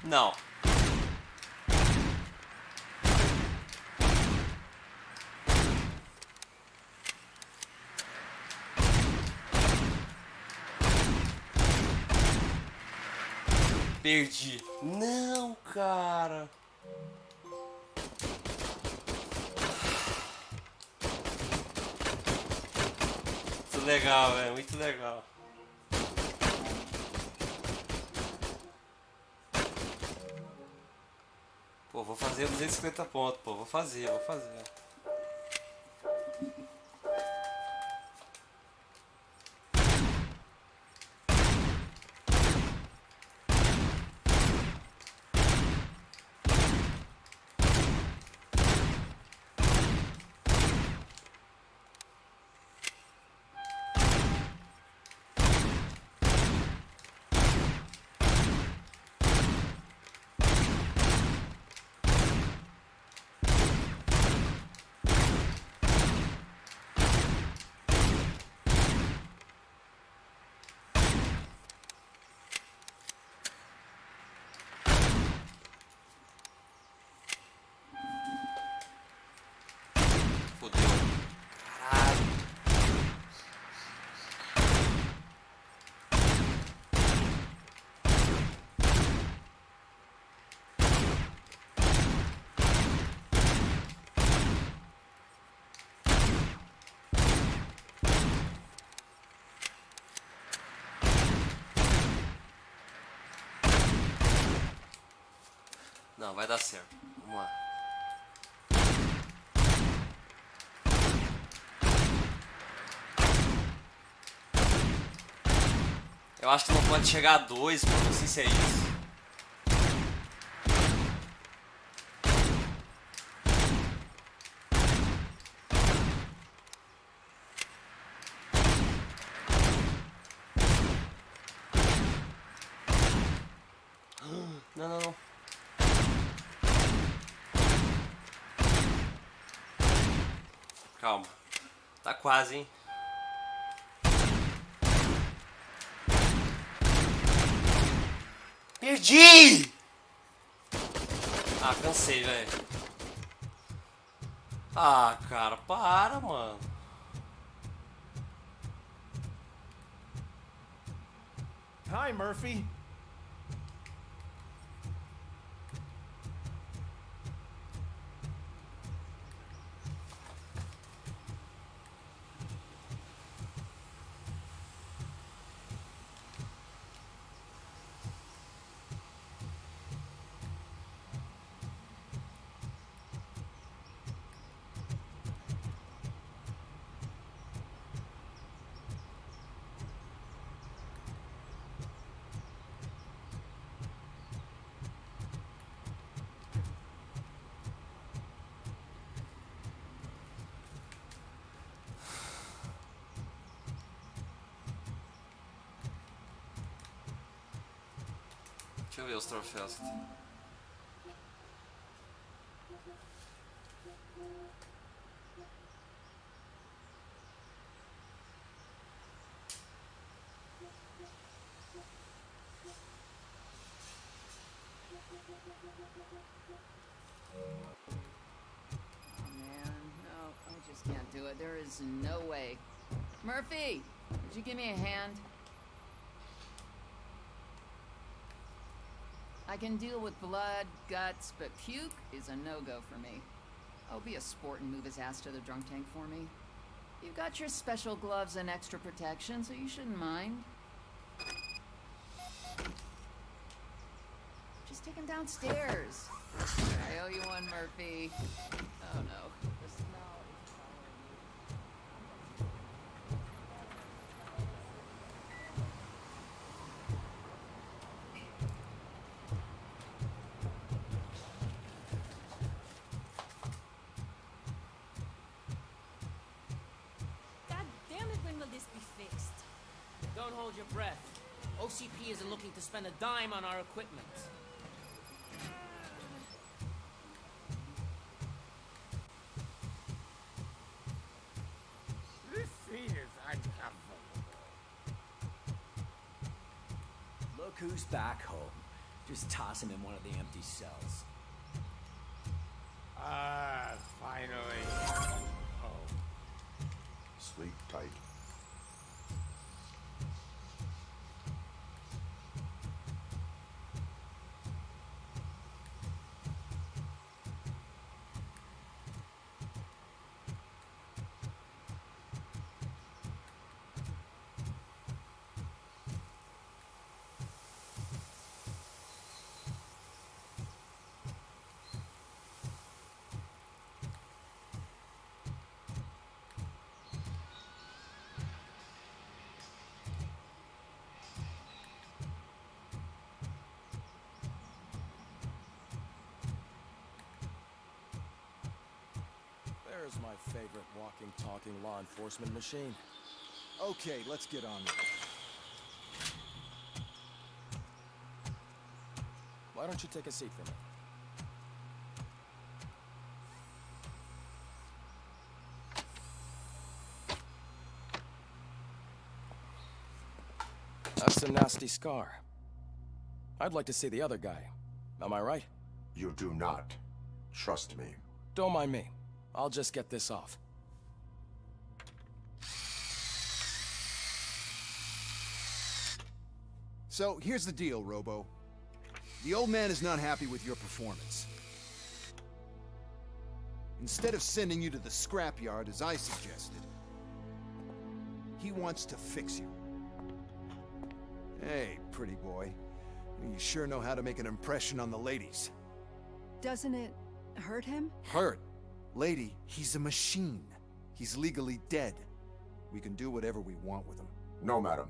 Não. Perdi. Não, cara. Muito legal, velho. Muito legal. Pô, vou fazer 250 pontos, pô. Vou fazer. Não, vai dar certo. Vamos lá. Eu acho que não pode chegar a 2, mano. Não sei se é isso. Não. Calma. Tá quase, hein? Perdi! Ah, cansei, velho. Ah, cara, para, mano. Hi, Murphy. Deixa eu ver os troféus que tem. Can't do it. There is no way. Murphy, would you give me a hand? I can deal with blood, guts, but puke is a no-go for me. Oh, be a sport and move his ass to the drunk tank for me. You've got your special gloves and extra protection, so you shouldn't mind. Just take him downstairs. I owe you one, Murphy. Oh no. The smell is God damn it, when will this be fixed? Don't hold your breath. OCP isn't looking to spend a dime on our equipment. This seat is uncomfortable. Look who's back home. Just toss him in one of the empty cells. Ah, finally. Oh. Sleep tight. There's my favorite walking, talking law enforcement machine. Okay, let's get on with it. Why don't you take a seat for me? That's a nasty scar. I'd like to see the other guy. Am I right? You do not. Trust me. Don't mind me. I'll just get this off. So, here's the deal, Robo. The old man is not happy with your performance. Instead of sending you to the scrapyard, as I suggested, he wants to fix you. Hey, pretty boy. You sure know how to make an impression on the ladies. Doesn't it hurt him? Hurt? Lady, he's a machine. He's legally dead. We can do whatever we want with him. No, madam.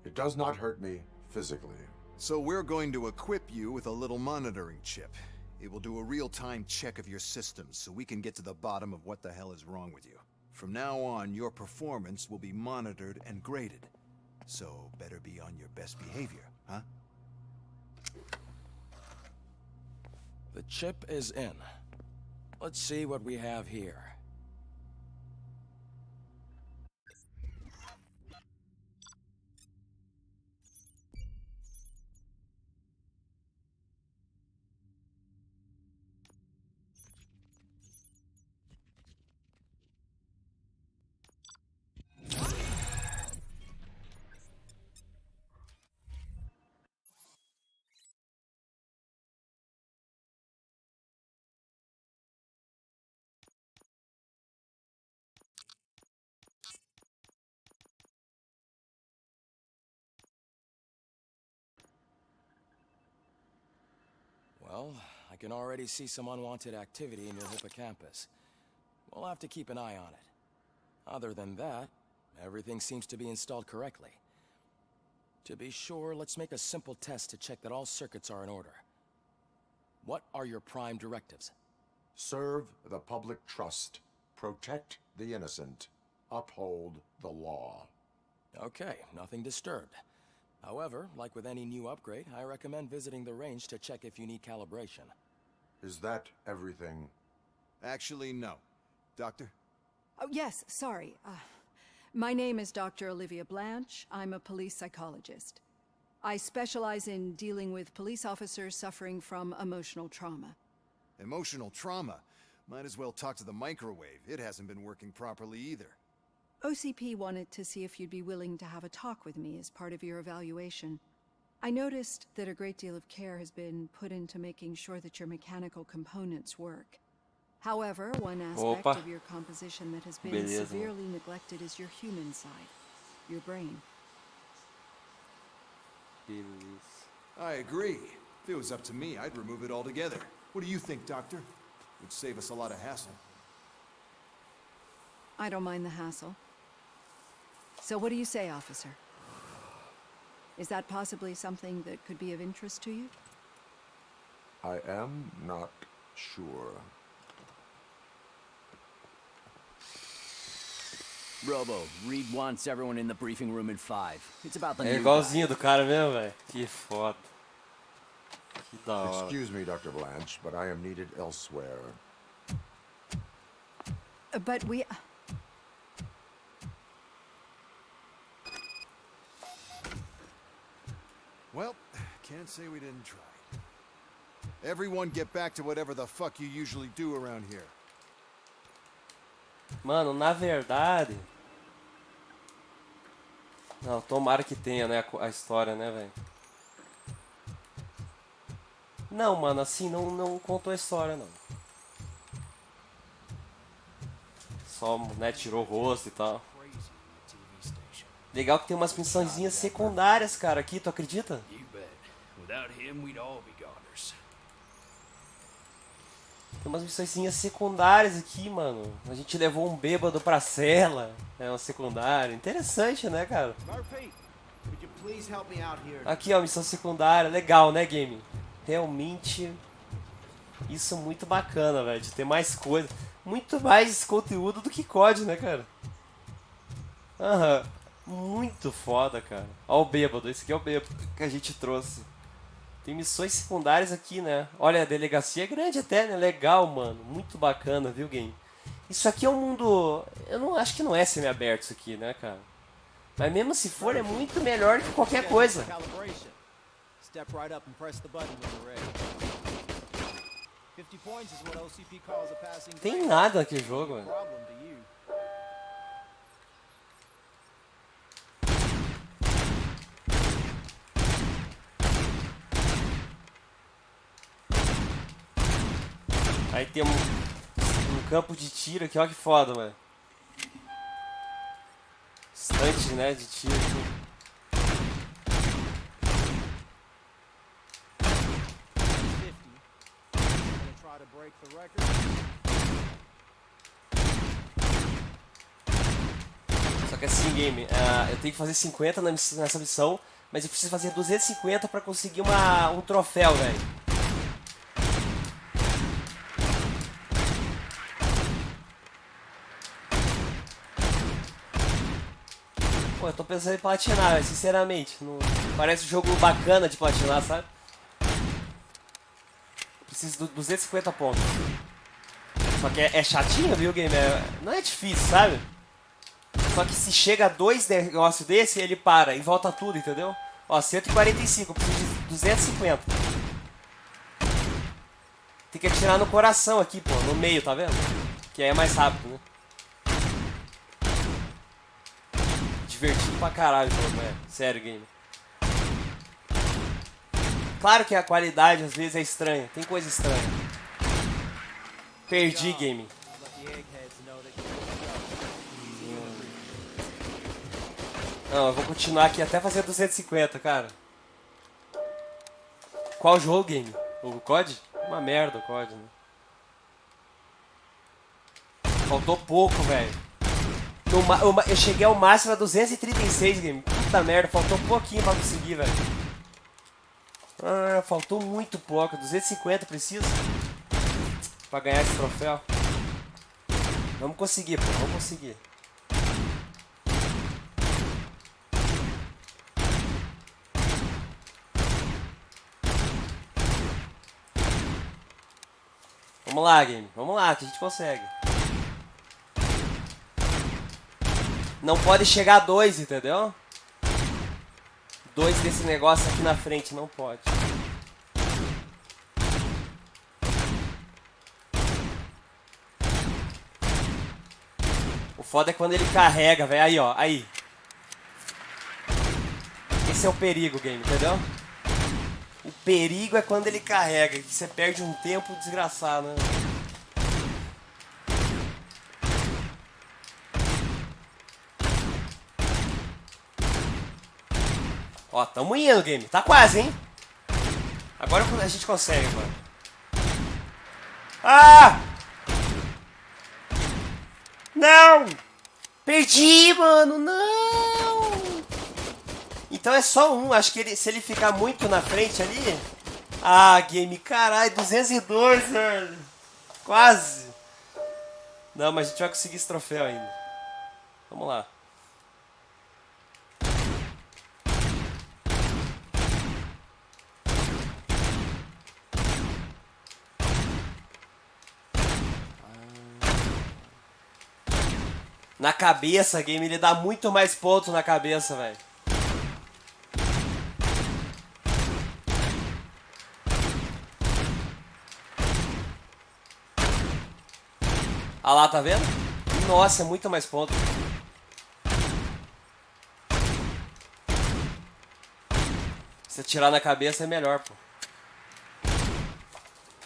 It does not hurt me physically. So we're going to equip you with a little monitoring chip. It will do a real-time check of your systems so we can get to the bottom of what the hell is wrong with you. From now on, your performance will be monitored and graded. So better be on your best behavior, huh? The chip is in. Let's see what we have here. Well, I can already see some unwanted activity in your hippocampus. We'll have to keep an eye on it. Other than that, everything seems to be installed correctly. To be sure, let's make a simple test to check that all circuits are in order. What are your prime directives? Serve the public trust. Protect the innocent. Uphold the law. Okay, nothing disturbed. However, like with any new upgrade, I recommend visiting the range to check if you need calibration. Is that everything? Actually, no. Doctor? Oh, yes, sorry. My name is Dr. Olivia Blanche. I'm a police psychologist. I specialize in dealing with police officers suffering from emotional trauma. Emotional trauma? Might as well talk to the microwave. It hasn't been working properly either. OCP wanted to see if you'd be willing to have a talk with me as part of your evaluation. I noticed that a great deal of care has been put into making sure that your mechanical components work. However, one aspect of your composition that has been severely neglected is your human side, your brain. I agree. If it was up to me, I'd remove it altogether. What do you think, Doctor? Would save us a lot of hassle. I don't mind the hassle. So what do you say, officer? Is that possibly something that could be of interest to you? I am not sure. Robo, Reed wants everyone in the briefing room in 5. It's about the É new igualzinho do cara mesmo, velho. Que foda. Que da hora. Excuse me, Dr. Blanche, but I am needed elsewhere. But we... Well, can't say we didn't try. Everyone get back to whatever the fuck you usually do around here. Mano, na verdade... Não, tomara que tenha, né, a história, né, velho? Não, mano, assim, não contou a história, não. Só, né, tirou o rosto e tal. Legal que tem umas missõezinhas secundárias, cara, aqui, tu acredita? Tem umas missõezinhas secundárias aqui, mano. A gente levou um bêbado pra cela. É uma secundária. Interessante, né, cara? Aqui, ó, missão secundária. Legal, né, game? Realmente... Isso é muito bacana, velho. De ter mais coisa. Muito mais conteúdo do que COD, né, cara? Aham. Muito foda, cara. Ó o bêbado. Esse aqui é o bêbado que a gente trouxe. Tem missões secundárias aqui, né? Olha, a delegacia é grande até, né? Legal, mano. Muito bacana, viu, game? Isso aqui é um mundo... Eu não acho que não é semi-aberto isso aqui, né, cara? Mas mesmo se for, é muito melhor que qualquer coisa. Tem nada naquele jogo, mano. Aí tem um campo de tiro aqui, ó que foda, mano. Estante, né, de tiro aqui. Só que assim, game, eu tenho que fazer 50 nessa missão, mas eu preciso fazer 250 pra conseguir um troféu, velho. Pô, eu tô pensando em platinar, véio, sinceramente. Não... Parece um jogo bacana de platinar, sabe? Preciso de 250 pontos. Só que é chatinho, viu, game? Não é difícil, sabe? Só que se chega a 2 negócios desse, ele para e volta tudo, entendeu? Ó, 145, eu preciso de 250. Tem que atirar no coração aqui, pô, no meio, tá vendo? Que aí é mais rápido, né? Divertido pra caralho o jogo, sério, game. Claro que a qualidade às vezes é estranha, tem coisa estranha. Perdi, game. Não, eu vou continuar aqui até fazer 250, cara. Qual jogo, game? O COD? Uma merda o COD, né? Faltou pouco, velho. Eu cheguei ao máximo a 236, game. Puta merda, faltou um pouquinho pra conseguir, velho. Ah, faltou muito pouco. 250 preciso pra ganhar esse troféu. Vamos conseguir, pô, vamos conseguir. Vamos lá, game. Vamos lá, que a gente consegue. Não pode chegar a 2, entendeu? 2 desse negócio aqui na frente, não pode. O foda é quando ele carrega, velho. Aí, ó, aí. Esse é o perigo, game, entendeu? O perigo é quando ele carrega, que você perde um tempo desgraçado, né? Ó, tamo indo, game. Tá quase, hein? Agora a gente consegue, mano. Ah! Não! Perdi, mano! Não! Então é só um. Acho que se ele ficar muito na frente ali... Ah, game, caralho. 202, velho. Quase. Não, mas a gente vai conseguir esse troféu ainda. Vamos lá. Na cabeça, game, ele dá muito mais pontos na cabeça, velho. Ah lá, tá vendo? Nossa, é muito mais ponto. Se atirar na cabeça é melhor, pô.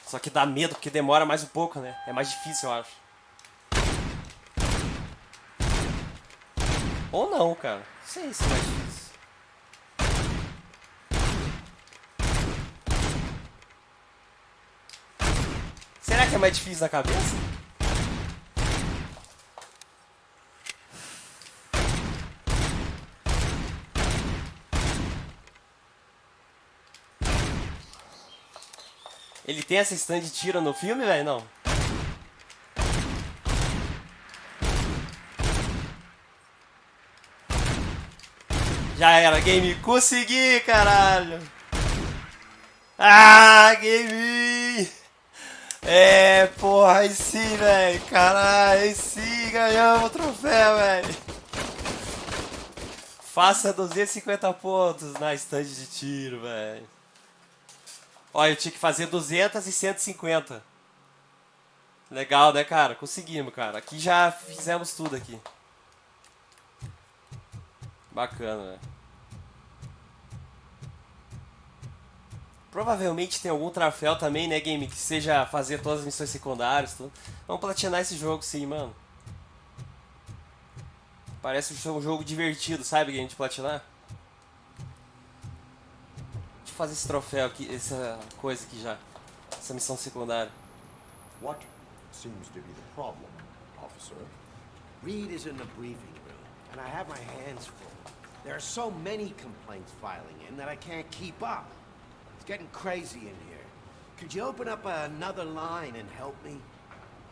Só que dá medo, porque demora mais um pouco, né? É mais difícil, eu acho. Ou não, cara. Não sei se é mais difícil. Será que é mais difícil na cabeça? Ele tem essa stand de tiro no filme, velho? Não. Já era, game. Consegui, caralho. Ah, game. É, porra, aí sim, velho. Caralho, aí sim, ganhamos o troféu, velho. Faça 250 pontos na stand de tiro, velho. Olha, eu tinha que fazer 200 e 150. Legal, né, cara? Conseguimos, cara. Aqui já fizemos tudo aqui. Bacana, né? Provavelmente tem algum troféu também, né, game? Que seja fazer todas as missões secundárias, tudo. Vamos platinar esse jogo, sim, mano. Parece um jogo divertido, sabe, game, de platinar? Fazer esse troféu aqui, essa coisa aqui já, essa missão secundária. What seems to be the problem, officer? Reed is in the briefing room, and I have my hands full. There are so many complaints filing in that I can't keep up. It's getting crazy in here. Could you open up another line and help me?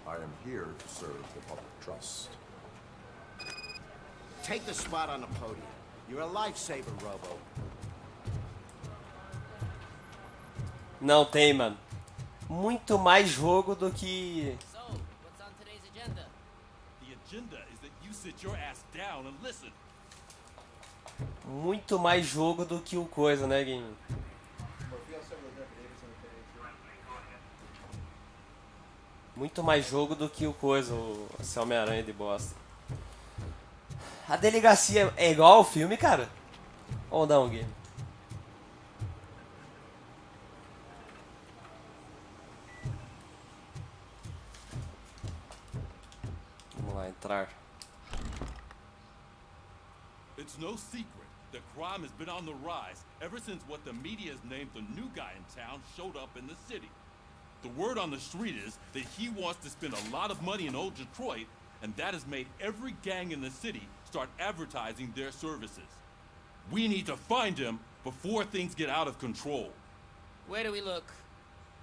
I am here to serve the public trust. Take the spot on the podium. You're a lifesaver, Robo. Não tem, mano. Muito mais jogo do que... So, what's on today's agenda? The agenda is that you sit your ass down and listen. Muito mais jogo do que o coisa, né, game? Muito mais jogo do que o coisa, esse Homem-Aranha de bosta. A delegacia é igual ao filme, cara? Ou não, game? Vamos lá, entrar. It's no secret that crime has been on the rise ever since what the media has named the new guy in town showed up in the city. The word on the street is that he wants to spend a lot of money in old Detroit, and that has made every gang in the city start advertising their services. We need to find him before things get out of control. Where do we look?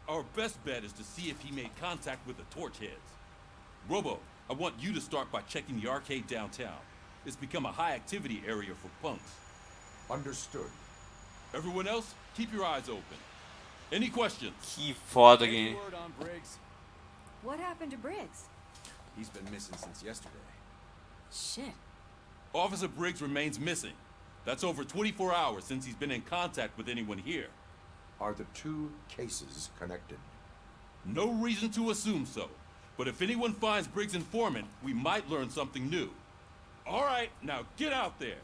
Our best bet is to see if he made contact with the Torchheads. Robo, I want you to start by checking the arcade downtown. It's become a high-activity area for punks. Understood. Everyone else, keep your eyes open. Any questions? Que foda, game. Word on Briggs? What happened to Briggs? He's been missing since yesterday. Shit. Officer Briggs remains missing. That's over 24 hours since he's been in contact with anyone here. Are the two cases connected? No reason to assume so. But if anyone finds Briggs' informant, we might learn something new. All right, now get out there.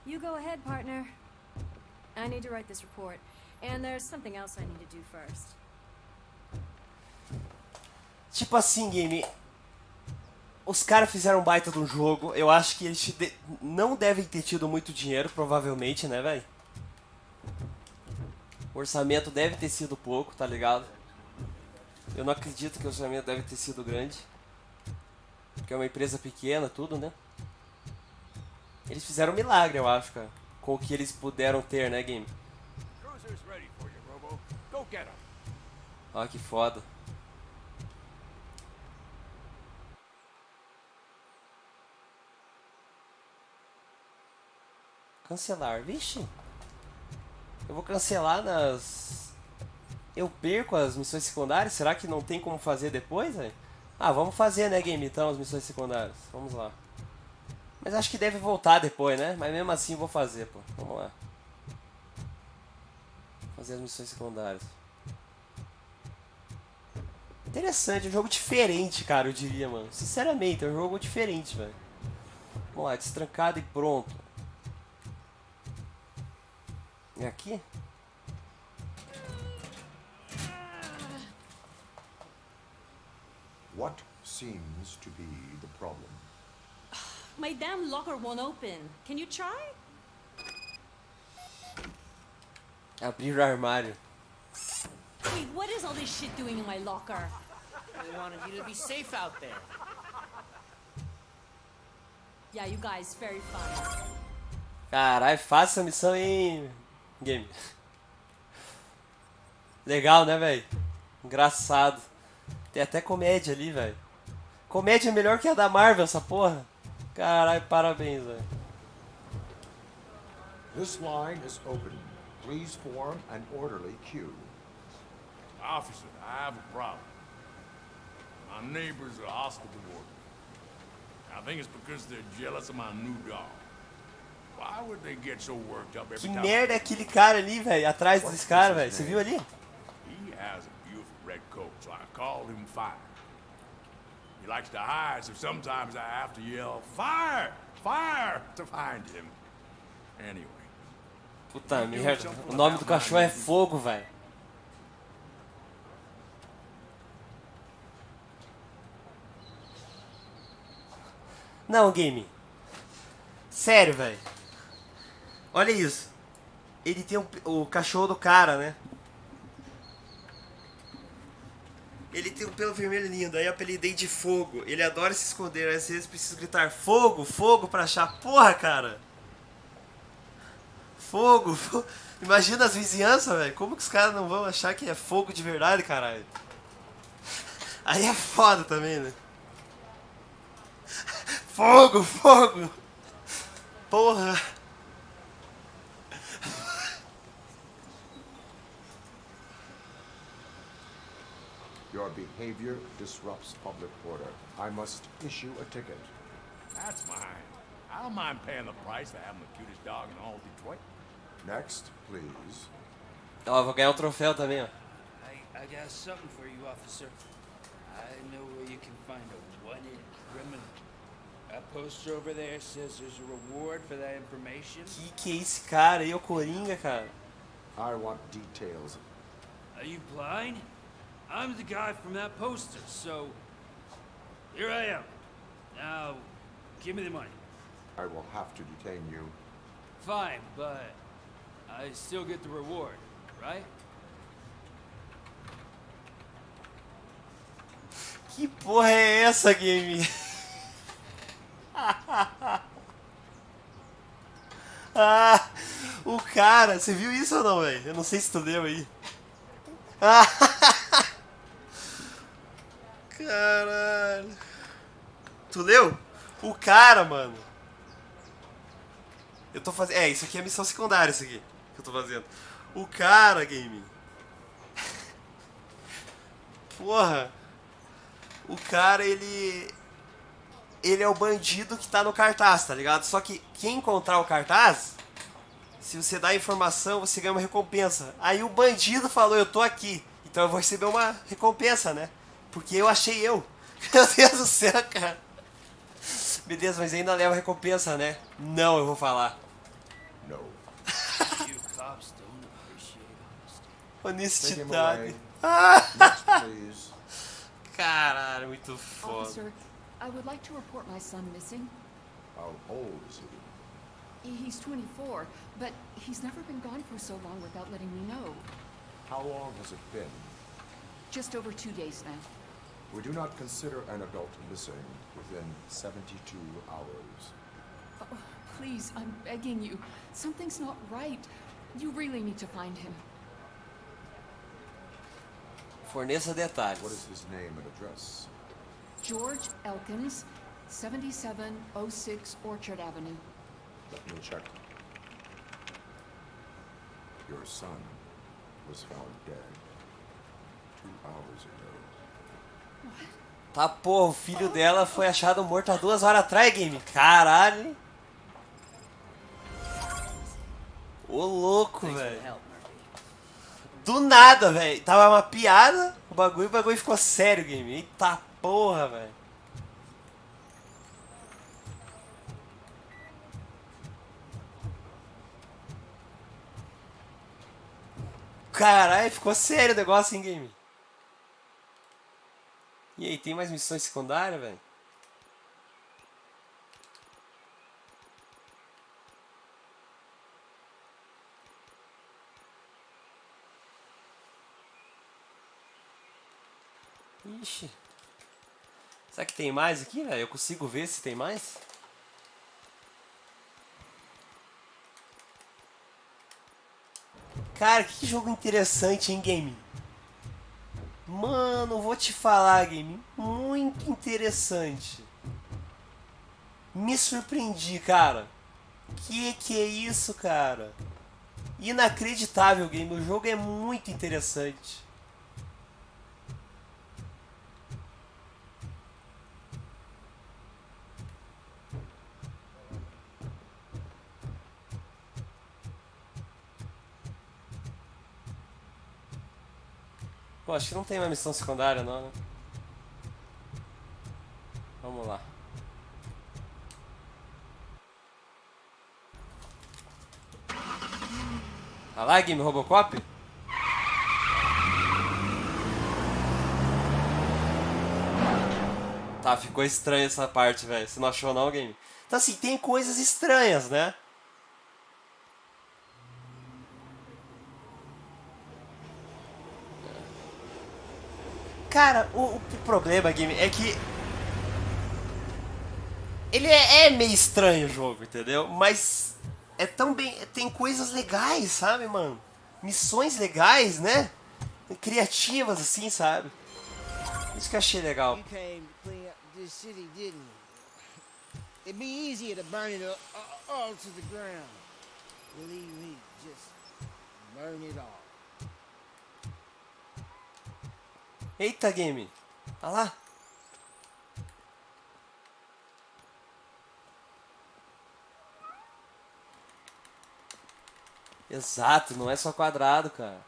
You go ahead, partner. I need to write this report, and there's something else I need to do first. Tipo assim, game. Os caras fizeram um baita de um jogo. Eu acho que eles não devem ter tido muito dinheiro, provavelmente, né, velho? O orçamento deve ter sido pouco, tá ligado? Eu não acredito que o orçamento deve ter sido grande. Porque é uma empresa pequena, tudo, né? Eles fizeram um milagre, eu acho, cara. Com o que eles puderam ter, né, game? Olha que foda. Cancelar, vixe. Eu vou cancelar nas... Eu perco as missões secundárias? Será que não tem como fazer depois, velho? Ah, vamos fazer, né, game, então, as missões secundárias. Vamos lá. Mas acho que deve voltar depois, né? Mas mesmo assim eu vou fazer, pô. Vamos lá. Fazer as missões secundárias. Interessante, é um jogo diferente, cara, eu diria, mano. Sinceramente, é um jogo diferente, velho. Vamos lá, destrancado e pronto. É aqui? What seems to be the problem? My damn locker won't open. Can you try? Abrir o armário. Wait, what is all this shit doing in my locker? We wanted you to be safe out there. Yeah, you guys, very fun. Caralho, fácil essa missão, hein, game. Legal, né, velho? Engraçado. Tem até comédia ali, velho. Comédia é melhor que a da Marvel, essa porra. Caralho, parabéns, velho. This line is open. Please form an orderly queue. Officer, I have a problem. My neighbors are hostile toward me. I think it's because they're jealous of my new dog. Why would they get so worked up every Que time? merda é aquele cara ali, velho? Atrás desse cara, velho. Você viu ali? He has a beautiful red coat, so I called him Fire. He likes to hide, so sometimes I have to yell, Fire! Fire! to find him. Anyway. Puta merda. O nome do cachorro é Fogo, velho. Não, game. Sério, velho. Olha isso. Ele tem o cachorro do cara, né? Ele tem um pelo vermelho lindo, aí eu apelidei de Fogo. Ele adora se esconder, às vezes precisa gritar Fogo, Fogo pra achar. Porra, cara. Fogo, fogo. Imagina as vizinhanças, velho. Como que os caras não vão achar que é fogo de verdade, caralho? Aí é foda também, né? Fogo, fogo. Porra. Your behavior disrupts public order. I must issue a ticket. That's mine. I don't mind paying the price for having the cutest dog in all of Detroit. Next, please. Ó, vou ganhar um troféu também, ó. I got something for you, officer. I know where you can find a wanted criminal. That poster over there says there's a reward for that information. Que é esse cara aí, o Coringa, cara? I want details. Are you blind? I'm the guy from that poster, so here I am. Now, give me the money. I will have to detain you. Fine, but I still get the reward, right? Que porra é essa, game? Ah, o cara, você viu isso ou não, velho? Eu não sei se tu leu aí. Caralho. Tu leu? O cara, mano. Eu tô fazendo... É, isso aqui é missão secundária, isso aqui. Que eu tô fazendo. O cara, game. Porra. O cara, ele é o bandido que tá no cartaz, tá ligado? Só que quem encontrar o cartaz, se você dá a informação, você ganha uma recompensa. Aí o bandido falou, eu tô aqui. Então eu vou receber uma recompensa, né? Porque eu achei eu. Meu Deus do céu, cara. Beleza, mas ainda leva recompensa, né? Não, eu vou falar. No. You cops don't appreciate honesty. Honestidade. Next, please. Caralho, muito foda. Officer, I would like to report my son missing. How old is he? He's 24, but he's never been gone for so long without letting me know. How long has it been? Just over 2 days now. We do not consider an adult missing within 72 hours. Oh, please, I'm begging you. Something's not right. You really need to find him. Forneça detalhes. What is his name and address? George Elkins, 7706 Orchard Avenue. Let me check. Your son was found dead 2 hours ago. Tá, porra, o filho dela foi achado morto há 2 horas atrás, game. Caralho. Ô, louco, velho. Do nada, velho. Tava uma piada, o O bagulho ficou sério, game. Eita porra, velho. Caralho, ficou sério o negócio, hein, game? E aí, tem mais missões secundárias, velho? Ixi. Será que tem mais aqui, velho? Eu consigo ver se tem mais? Cara, que jogo interessante, hein, game? Mano, vou te falar, game. Muito interessante. Me surpreendi, cara. Que é isso, cara? Inacreditável, game. O jogo é muito interessante. Pô, acho que não tem uma missão secundária, não, né? Vamos lá. Ah lá, game Robocop? Tá, ficou estranha essa parte, velho. Você não achou não, game? Então assim, tem coisas estranhas, né? Cara, o problema, game, é que ele é meio estranho o jogo, entendeu? Mas é tão bem... Tem coisas legais, sabe, mano? Missões legais, né? Criativas, assim, sabe? Isso que eu achei legal. It'd be easier to burn it all to the ground. Believe me, just burn it all. Eita, game. Olha lá. Exato, não é só quadrado, cara.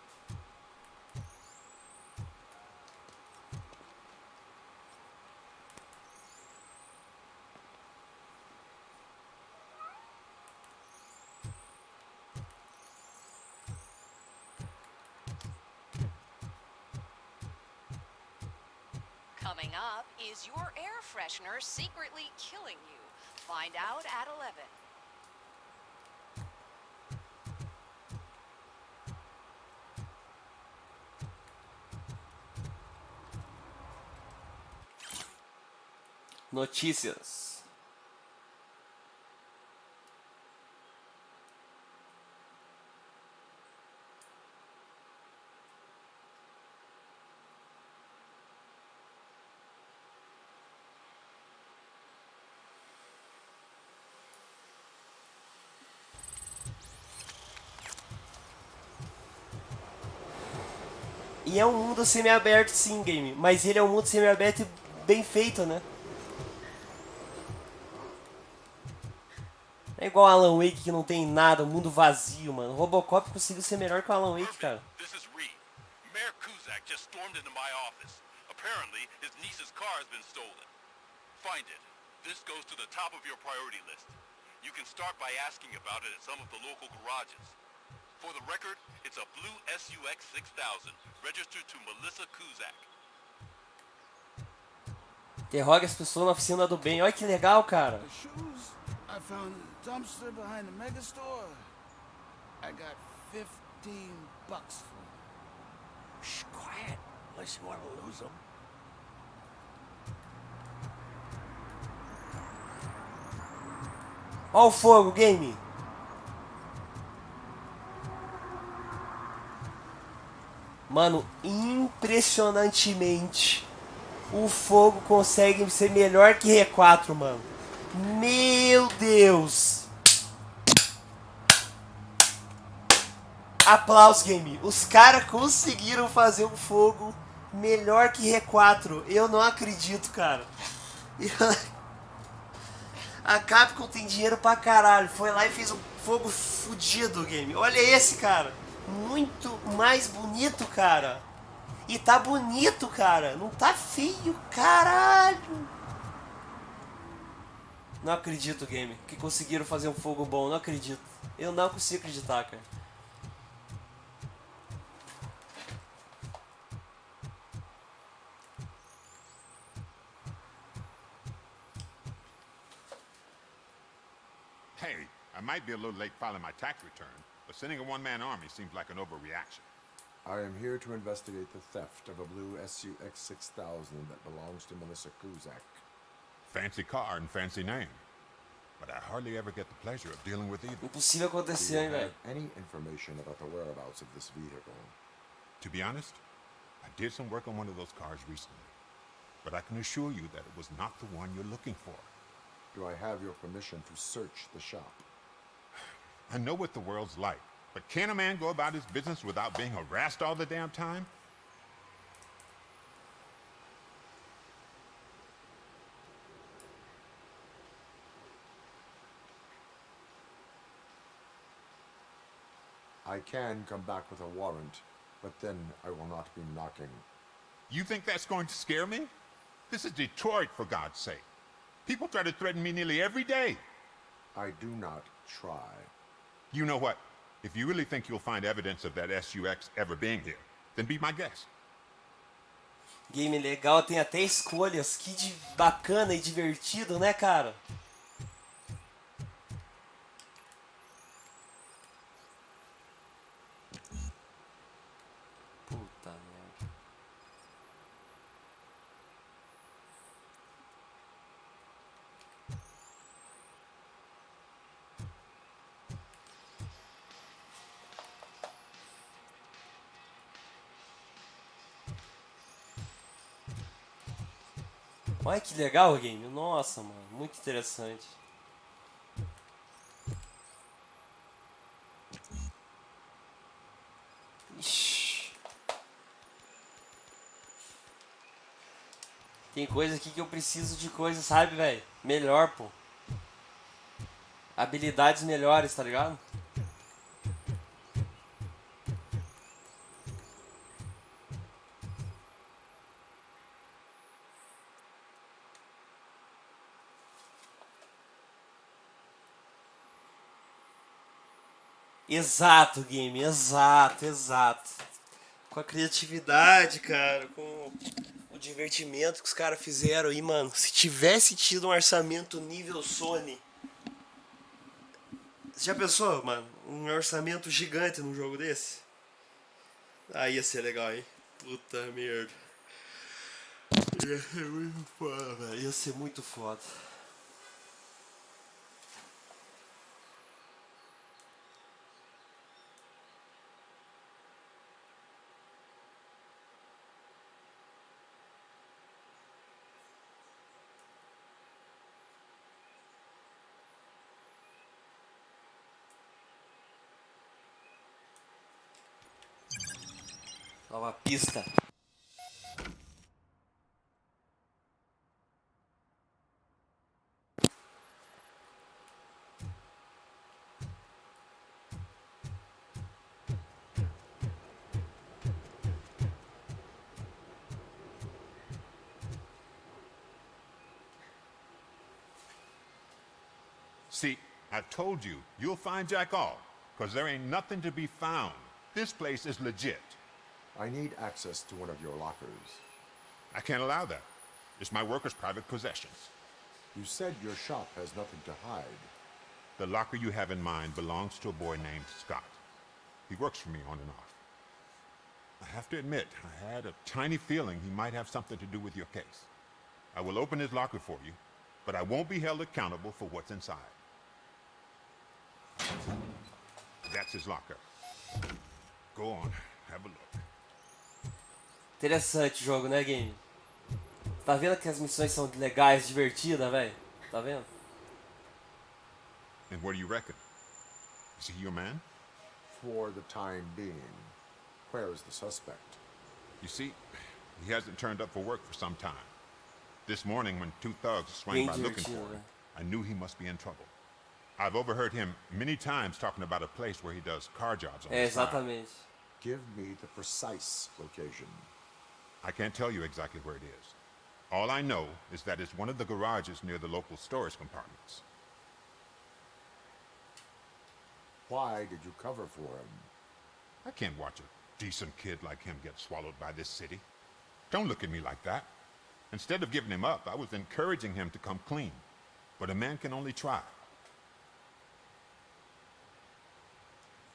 Coming up, is your air freshener secretly killing you? Find out at 11. Notícias. E é um mundo semi-aberto, sim, game. Mas ele é um mundo semi-aberto bem feito, né? É igual Alan Wake, que não tem nada, um mundo vazio, mano. Robocop conseguiu ser melhor que o Alan Wake, cara. This is Reed. Mayor Kuzak just stormed into my office. Apparently, his niece's car has been stolen. Find it. This goes to the top of your priority list. You can start by asking about it at some of the local garages. For the record, it's a blue SUX 6000, registered to Melissa Kuzak. Interrogue as pessoas na oficina do bem. Olha que legal, cara. I found a dumpster behind the mega store. I got $15 for them. Shh, quiet, unless you want to lose them. Olha o fogo, game. Mano, impressionantemente, o fogo consegue ser melhor que R4, mano. Meu Deus. Aplausos, game. Os caras conseguiram fazer um fogo melhor que R4. Eu não acredito, cara. A Capcom tem dinheiro pra caralho. Foi lá e fez um fogo fudido, game. Olha esse, cara. Muito mais bonito, cara. E tá bonito, cara. Não tá feio, caralho. Não acredito, game. Que conseguiram fazer um fogo bom. Não acredito. Eu não consigo acreditar, cara. Hey, I might be a little late filing my tax return, but sending a one-man army seems like an overreaction. I am here to investigate the theft of a blue SUX 6000 that belongs to Melissa Kuzak. Fancy car and fancy name. But I hardly ever get the pleasure of dealing with either. Impossível acontecer, Do hein, you velho? have any information about the whereabouts of this vehicle? To be honest, I did some work on one of those cars recently. But I can assure you that it was not the one you're looking for. Do I have your permission to search the shop? I know what the world's like, but can a man go about his business without being harassed all the damn time? I can come back with a warrant, but then I will not be knocking. You think that's going to scare me? This is Detroit, for God's sake. People try to threaten me nearly every day. I do not try. You know what? If you really think you'll find evidence of that SUX ever being here, then be my guest. Game legal, tem até escolhas. Que bacana e divertido, né, cara? Puta merda. Olha que legal o game. Nossa, mano. Muito interessante. Ixi. Tem coisa aqui que eu preciso de coisa, sabe, velho? Melhor, pô. Habilidades melhores, tá ligado? Exato, game, exato. Com a criatividade, cara, com o divertimento que os caras fizeram aí, mano. Se tivesse tido um orçamento nível Sony. Você já pensou, mano? Um orçamento gigante num jogo desse? Aí ia ser legal, hein? Puta merda. Ia ser muito foda, velho. Ia ser muito foda. Nova pista. See, I told you, you'll find Jack all, because there ain't nothing to be found. This place is legit. I need access to one of your lockers. I can't allow that. It's my workers' private possessions. You said your shop has nothing to hide. The locker you have in mind belongs to a boy named Scott. He works for me on and off. I have to admit, I had a tiny feeling he might have something to do with your case. I will open his locker for you, but I won't be held accountable for what's inside. That's his locker. Go on, have a look. Interessante o jogo, né, game? Tá vendo que as missões são legais, divertidas, velho? Tá vendo? And what do you reckon? Is he your man? For the time being. Where is the suspect? You see, he hasn't turned up for work for some time. This morning, when two thugs swang by looking for him, I knew he must be in trouble. I've overheard him many times talking about a place where he does car jobs on the side. Exatamente. Give me the precise location. I can't tell you exactly where it is. All I know is that it's one of the garages near the local storage compartments. Why did you cover for him? I can't watch a decent kid like him get swallowed by this city. Don't look at me like that. Instead of giving him up, I was encouraging him to come clean. But a man can only try.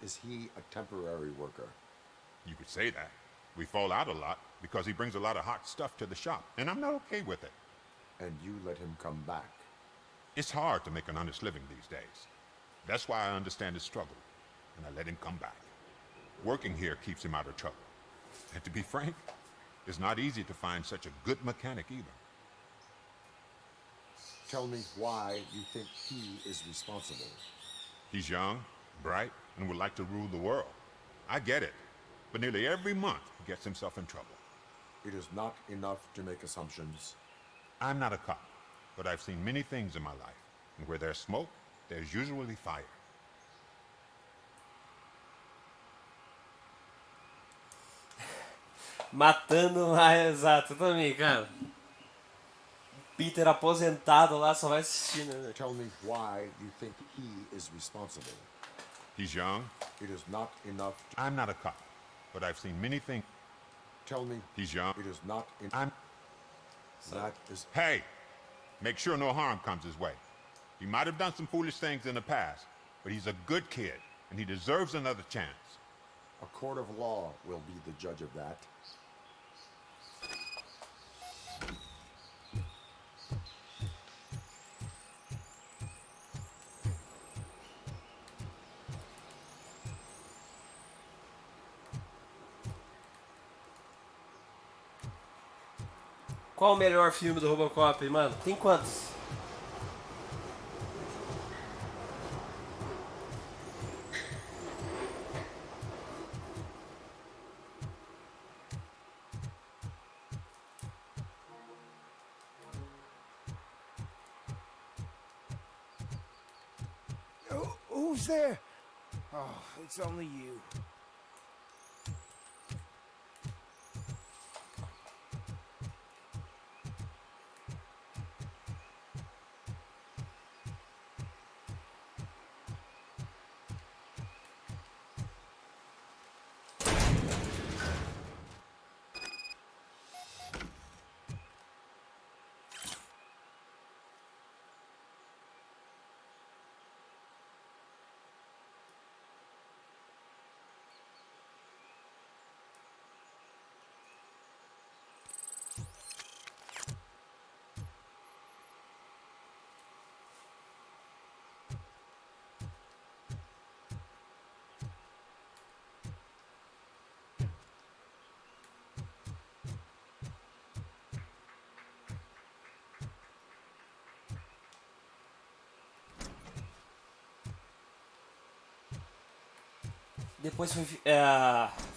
Is he a temporary worker? You could say that. We fall out a lot because he brings a lot of hot stuff to the shop, and I'm not okay with it. And you let him come back? It's hard to make an honest living these days. That's why I understand his struggle, and I let him come back. Working here keeps him out of trouble. And to be frank, it's not easy to find such a good mechanic either. Tell me why you think he is responsible. He's young, bright, and would like to rule the world. I get it, but nearly every month he gets himself in trouble. It is not enough to make assumptions. I'm not a cop, but I've seen many things in my life, and where there's smoke, there's usually fire. Matando mais, exato, também, cara. Peter aposentado lá só vai assistindo, né? Tell me why you think he is responsible. He's young. It is not enough. I'm not a cop, but I've seen many things. Tell me. He's young. It is not That is. Hey, make sure no harm comes his way. He might have done some foolish things in the past, but he's a good kid, and he deserves another chance. A court of law will be the judge of that. Qual o melhor filme do Robocop, mano? Tem quantos? Who's there? Oh, it's only you. Depois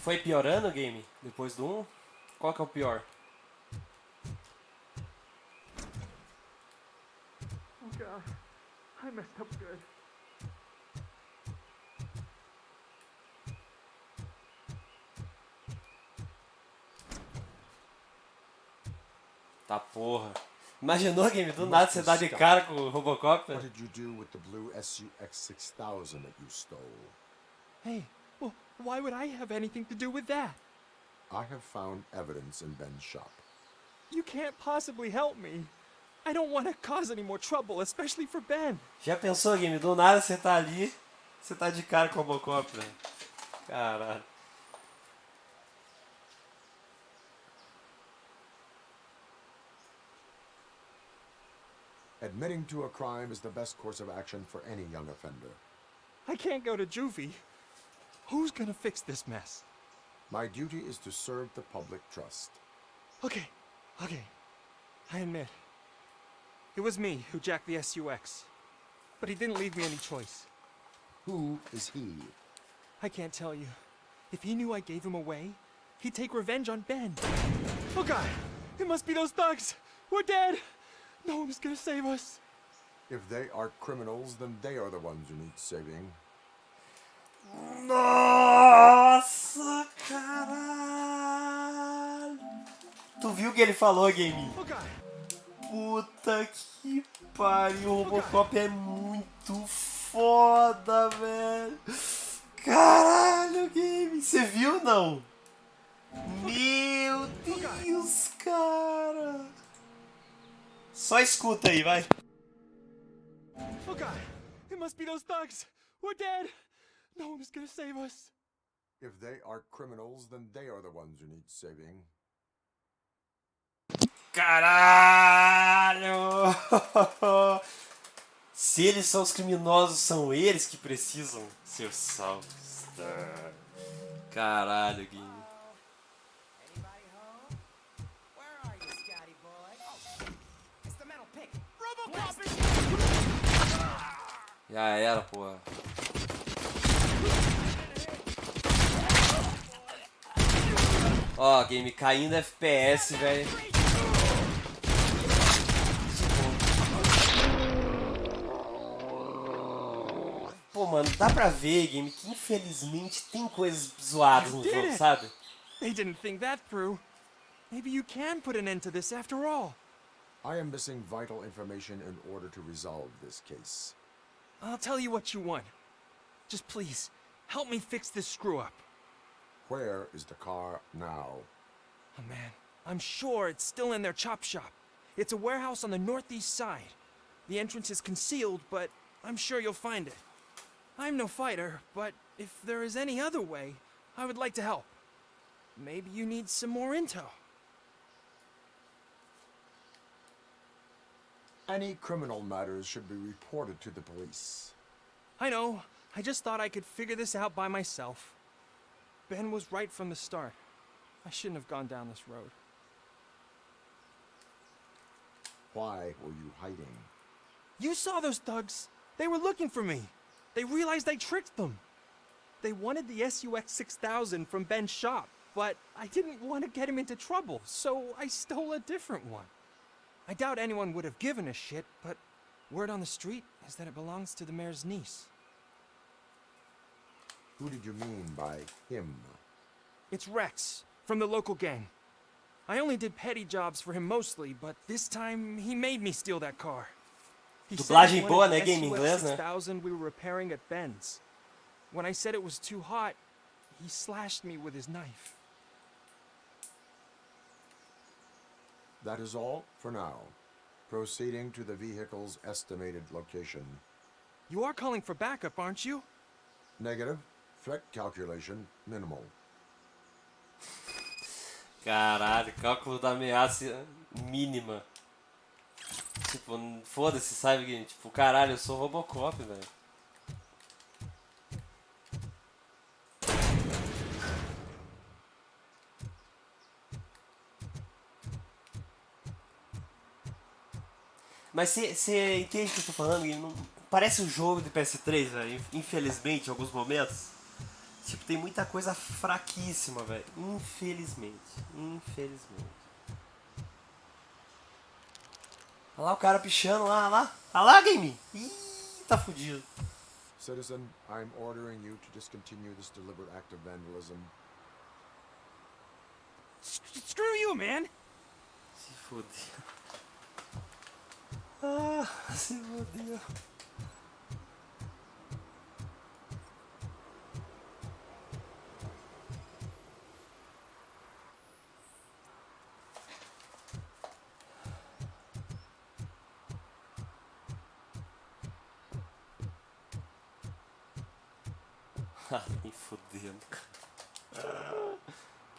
foi piorando o game? Depois do 1? Qual que é o pior? Oh god, I messed up good. Tá porra. Imaginou, game? Do nada você dá de cara com o Robocop? What did you do with the blue SUX 6000 that you stole? Hey, well, why would I have anything to do with that? I have found evidence in Ben's shop. You can't possibly help me. I don't want to cause any more trouble, especially for Ben. Já pensou, game? Do nada você tá ali, você tá de cara com o Robocop, velho. Caralho. Admitting to a crime is the best course of action for any young offender. I can't go to juvie. Who's gonna fix this mess? My duty is to serve the public trust. Okay. I admit. It was me who jacked the SUX. But he didn't leave me any choice. Who is he? I can't tell you. If he knew I gave him away, he'd take revenge on Ben. Oh god! It must be those thugs! We're dead! No one's gonna save us. If they are criminals, then they are the ones who need saving. Nossa, caralho! que ele falou, Game? Puta que pariu, o Robocop é muito foda, velho. Caralho, Game, você viu não? Meu Deus, cara. Só escuta aí, vai. Oh God, it must be those thugs. We're dead. No one is gonna save us. If they are criminals, then they are the ones who need saving. Caralho! Se eles são os criminosos, são eles que precisam ser salvos. Caralho, Gui. Já era, porra. Ó, game caindo FPS, velho. Pô, mano, dá pra ver, game, que infelizmente tem coisas zoadas no jogo, sabe? They didn't think that through. Maybe you can put an end to this after all. I am missing vital information in order to resolve this case. I'll tell you what you want. Just please, help me fix this screw-up. Where is the car now? Oh man, I'm sure it's still in their chop shop. It's a warehouse on the northeast side. The entrance is concealed, but I'm sure you'll find it. I'm no fighter, but if there is any other way, I would like to help. Maybe you need some more intel. Any criminal matters should be reported to the police. I know. I just thought I could figure this out by myself. Ben was right from the start. I shouldn't have gone down this road. Why were you hiding? You saw those thugs. They were looking for me. They realized I tricked them. They wanted the SUX 6000 from Ben's shop, but I didn't want to get him into trouble, so I stole a different one. I doubt anyone would have given a shit, but word on the street is that it belongs to the mayor's niece. Who did you mean by him? It's Rex, from the local gang. I only did petty jobs for him mostly, but this time he made me steal that car. He Dublagem boa, né? Game inglês, né? 6000 we were repairing at Ben's. When I said it was too hot, he slashed me with his knife. That is all for now. Proceeding to the vehicle's estimated location. You are calling for backup, aren't you? Negative. Threat calculation minimal. Caralho, cálculo da ameaça mínima. Tipo, foda-se, sabe? Tipo, caralho, eu sou Robocop, velho. Mas você entende o que eu tô falando? Não, parece um jogo de PS3, velho. Infelizmente, em alguns momentos. Tipo, tem muita coisa fraquíssima, velho. Infelizmente. Infelizmente. Olha lá o cara pichando, lá, lá. Olha lá, game. Ih, tá fudido. Citizen, I'm ordering you to discontinue this deliberate act of vandalism. Screw you, man! Se fudeu. Ah, se fudeu. Ah, nem fudendo, cara.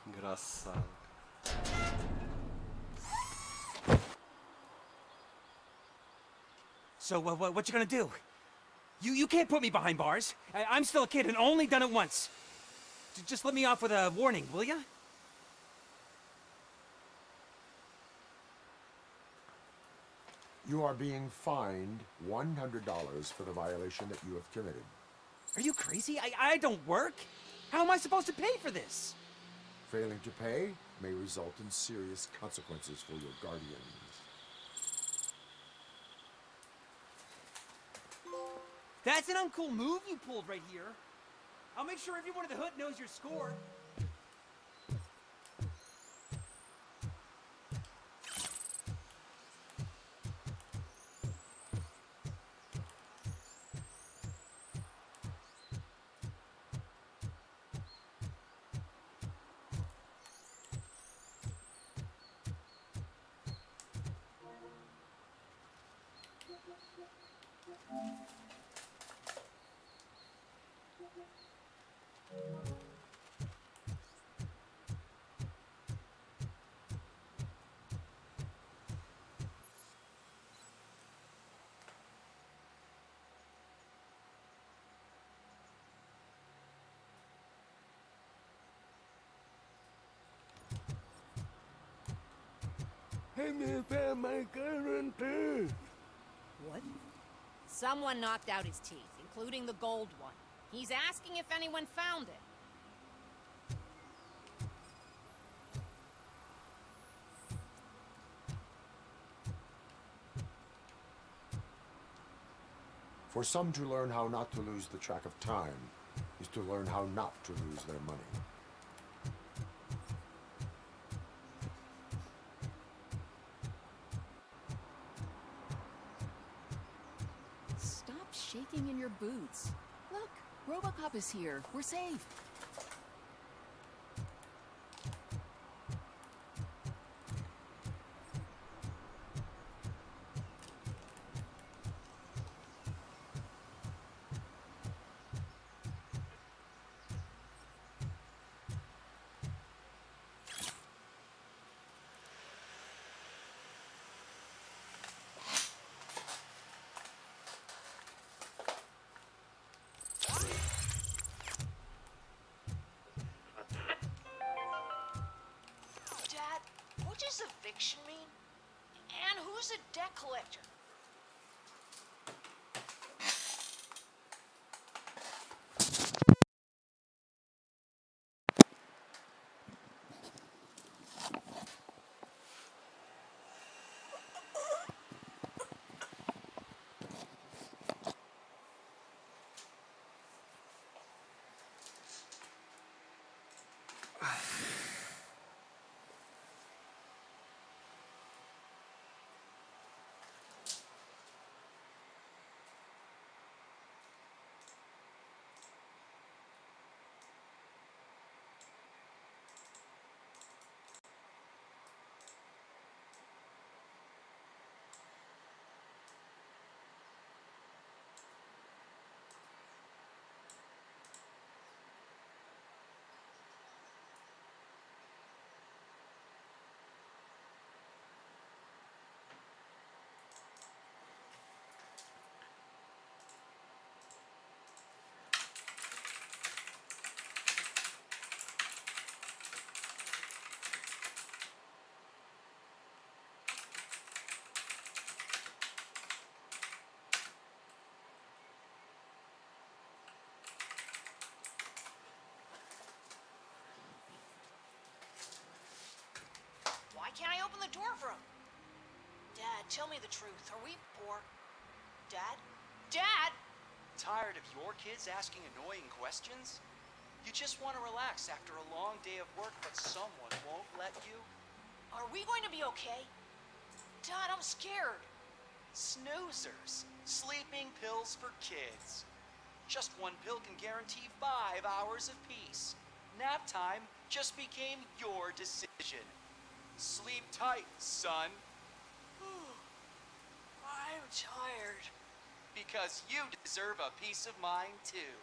Engraçado. So, what you gonna do? You can't put me behind bars. I'm still a kid and only done it once. Just let me off with a warning, will ya? You are being fined $100 for the violation that you have committed. Are you crazy? I don't work. How am I supposed to pay for this? Failing to pay may result in serious consequences for your guardians. That's an uncool move you pulled right here. I'll make sure everyone in the hood knows your score. my guarantee. What? Someone knocked out his teeth, including the gold one. He's asking if anyone found it. For some to learn how not to lose the track of time is to learn how not to lose their money. Stop shaking in your boots. Look, Robocop is here. We're safe. What does eviction mean? And who's a debt collector? Why can't I open the door for him? Dad, tell me the truth. Are we poor? Dad? Dad! Tired of your kids asking annoying questions? You just want to relax after a long day of work, but someone won't let you? Are we going to be okay? Dad, I'm scared. Snoozers. Sleeping pills for kids. Just one pill can guarantee 5 hours of peace. Nap time just became your decision. Sleep tight, son. I'm tired. Because you deserve a peace of mind, too.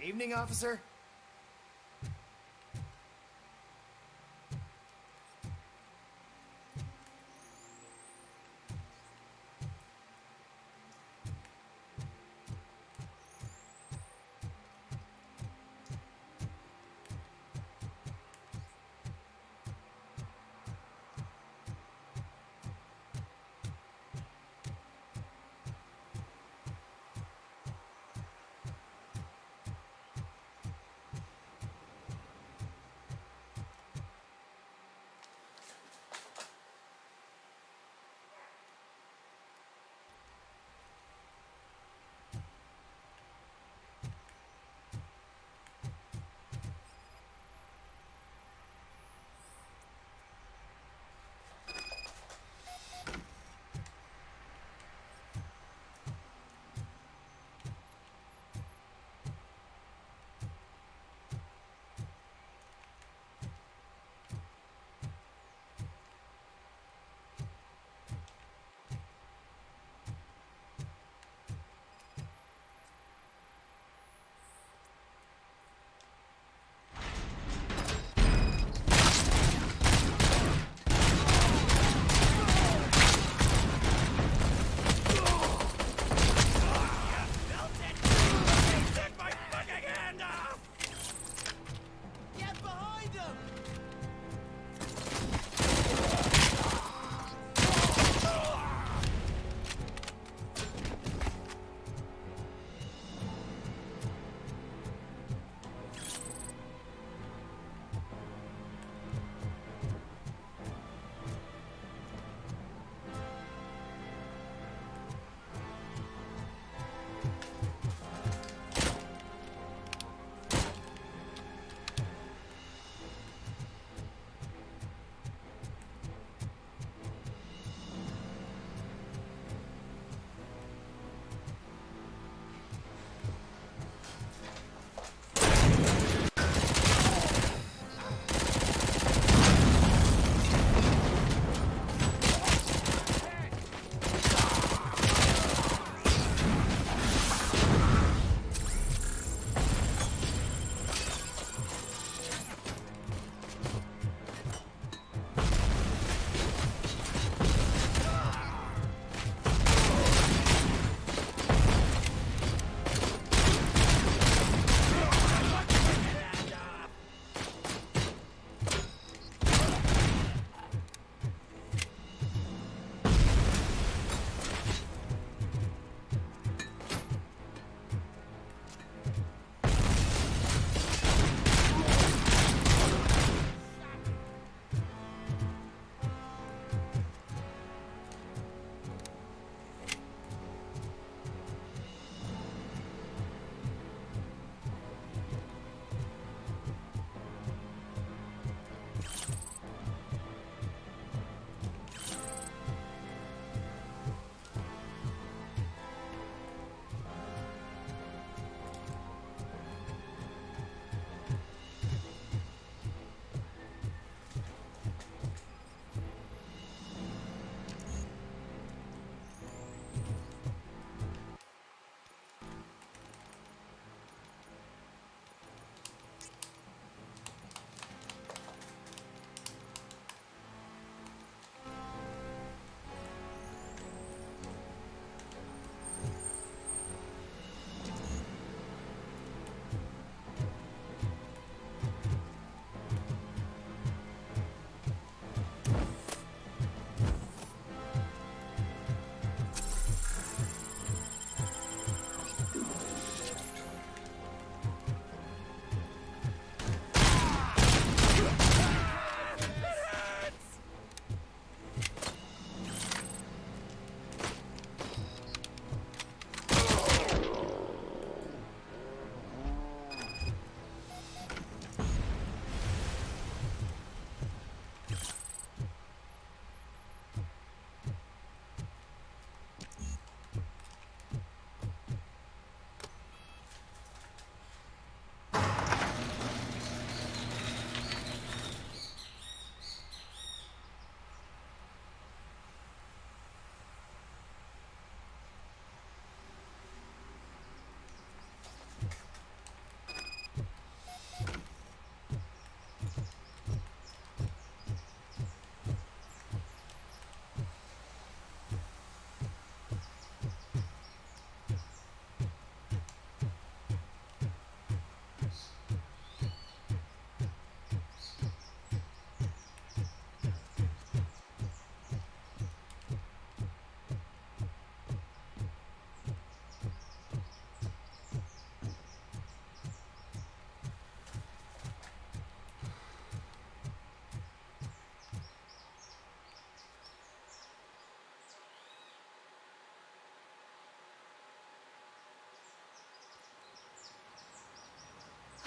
Evening, officer. Find him!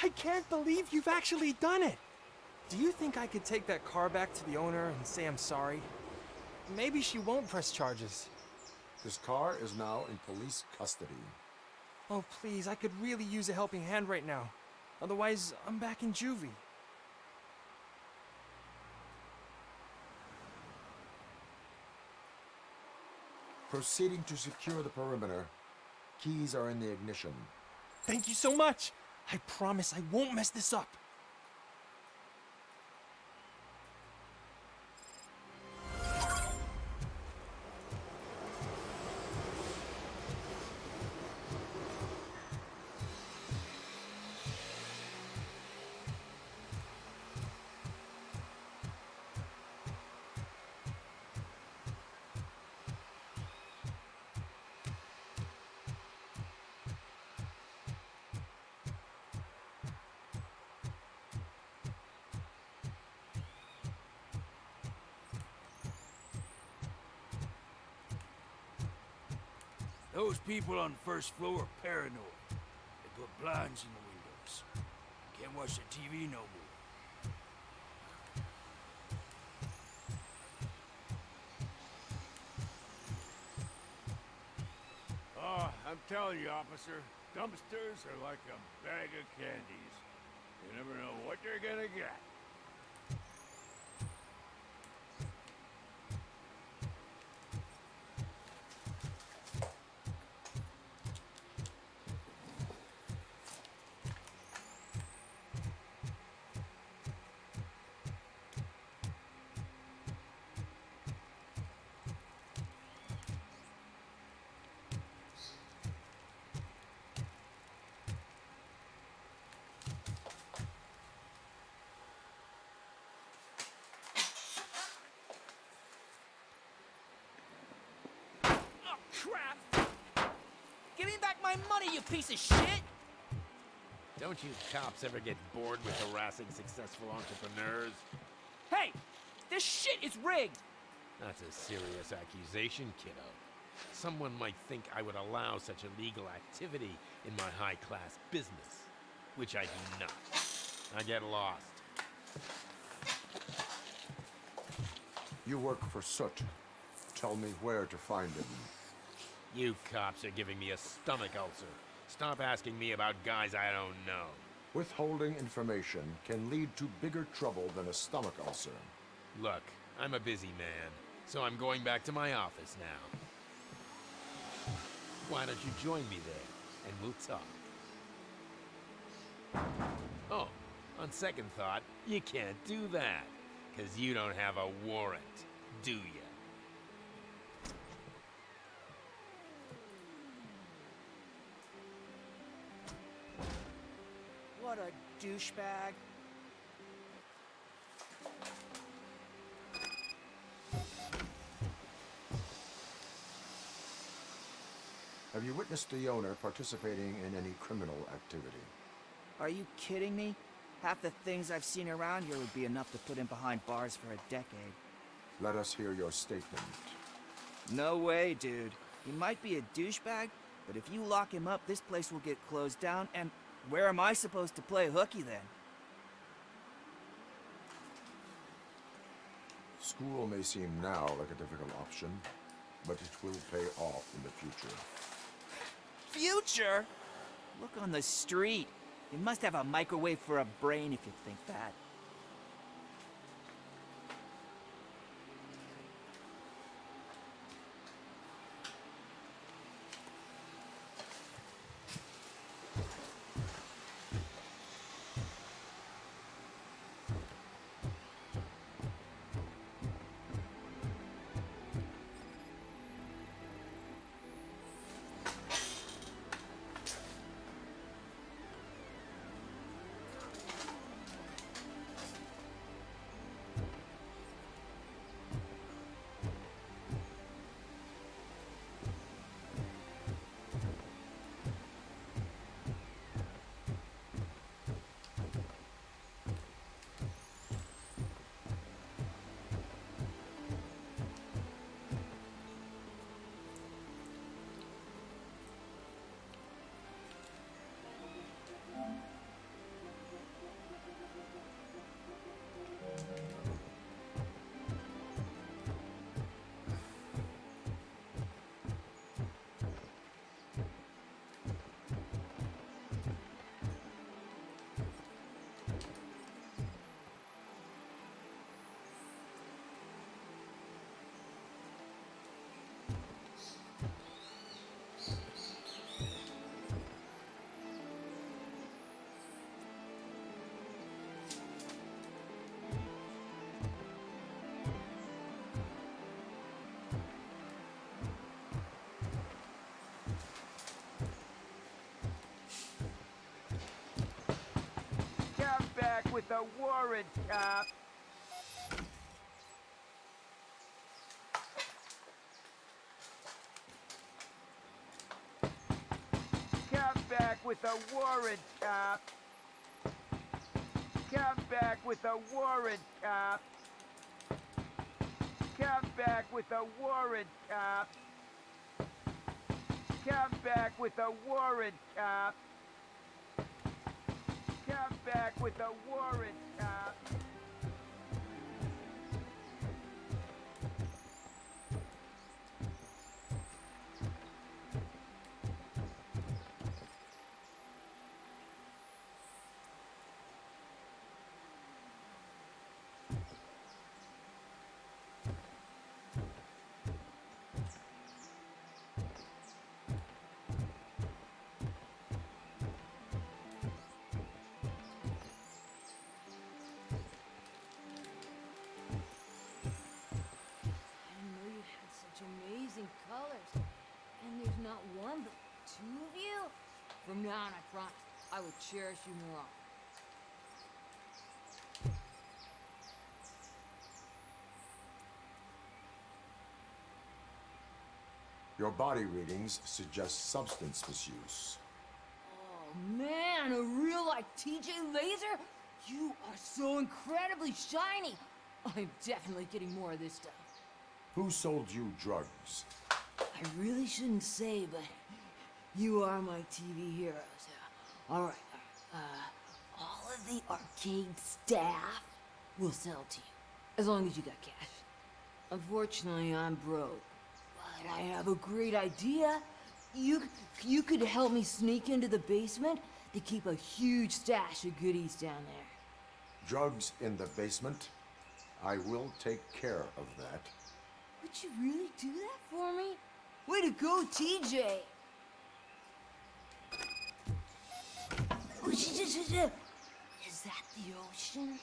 I can't believe you've actually done it! Do you think I could take that car back to the owner and say I'm sorry? Maybe she won't press charges. This car is now in police custody. Oh, please, I could really use a helping hand right now. Otherwise, I'm back in juvie. Proceeding to secure the perimeter. Keys are in the ignition. Thank you so much! I promise I won't mess this up. Those people on the first floor are paranoid. They put blinds in the windows. Can't watch the TV no more. Oh, I'm telling you, officer, dumpsters are like a bag of candies. You never know what you're gonna get. Crap! Give me back my money, you piece of shit! Don't you cops ever get bored with harassing successful entrepreneurs? Hey! This shit is rigged! That's a serious accusation, kiddo. Someone might think I would allow such illegal activity in my high-class business, which I do not. I get lost. You work for Soot. Tell me where to find him. You cops are giving me a stomach ulcer. Stop asking me about guys I don't know. Withholding information can lead to bigger trouble than a stomach ulcer. Look, I'm a busy man, so I'm going back to my office now. Why don't you join me there, and we'll talk. Oh, on second thought, you can't do that, 'cause you don't have a warrant, do you? What a douchebag. Have you witnessed the owner participating in any criminal activity? Are you kidding me? Half the things I've seen around here would be enough to put him behind bars for a decade. Let us hear your statement. No way, dude. He might be a douchebag, but if you lock him up, this place will get closed down, and where am I supposed to play hooky then? School may seem now like a difficult option, but it will pay off in the future. Future? Look on the street. You must have a microwave for a brain if you think that. With a warrant, cop. Come back with a warrant, cop. Come back with a warrant, cop. Come back with a warrant, cop. Come back with a warrant, cop. Come back with a warrant, cop. Amazing colors. And there's not one, but two of you? From now on, I promise, I will cherish you more. Your body readings suggest substance misuse. Oh man, a real like TJ Laser? You are so incredibly shiny. I'm definitely getting more of this stuff. Who sold you drugs? I really shouldn't say, but you are my TV heroes. All right. All of the arcade staff will sell to you, as long as you got cash. Unfortunately, I'm broke, but I have a great idea. You could help me sneak into the basement. They keep a huge stash of goodies down there. Drugs in the basement? I will take care of that. Would you really do that for me? Way to go, TJ! Is that the ocean?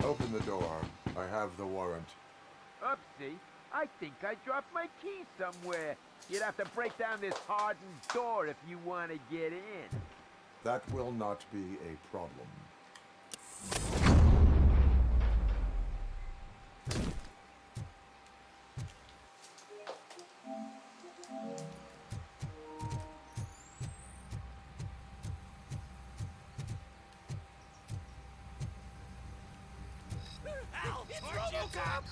Open the door. I have the warrant. Oopsie, I think I dropped my key somewhere. You'd have to break down this hardened door if you want to get in. That will not be a problem. It's Robocop!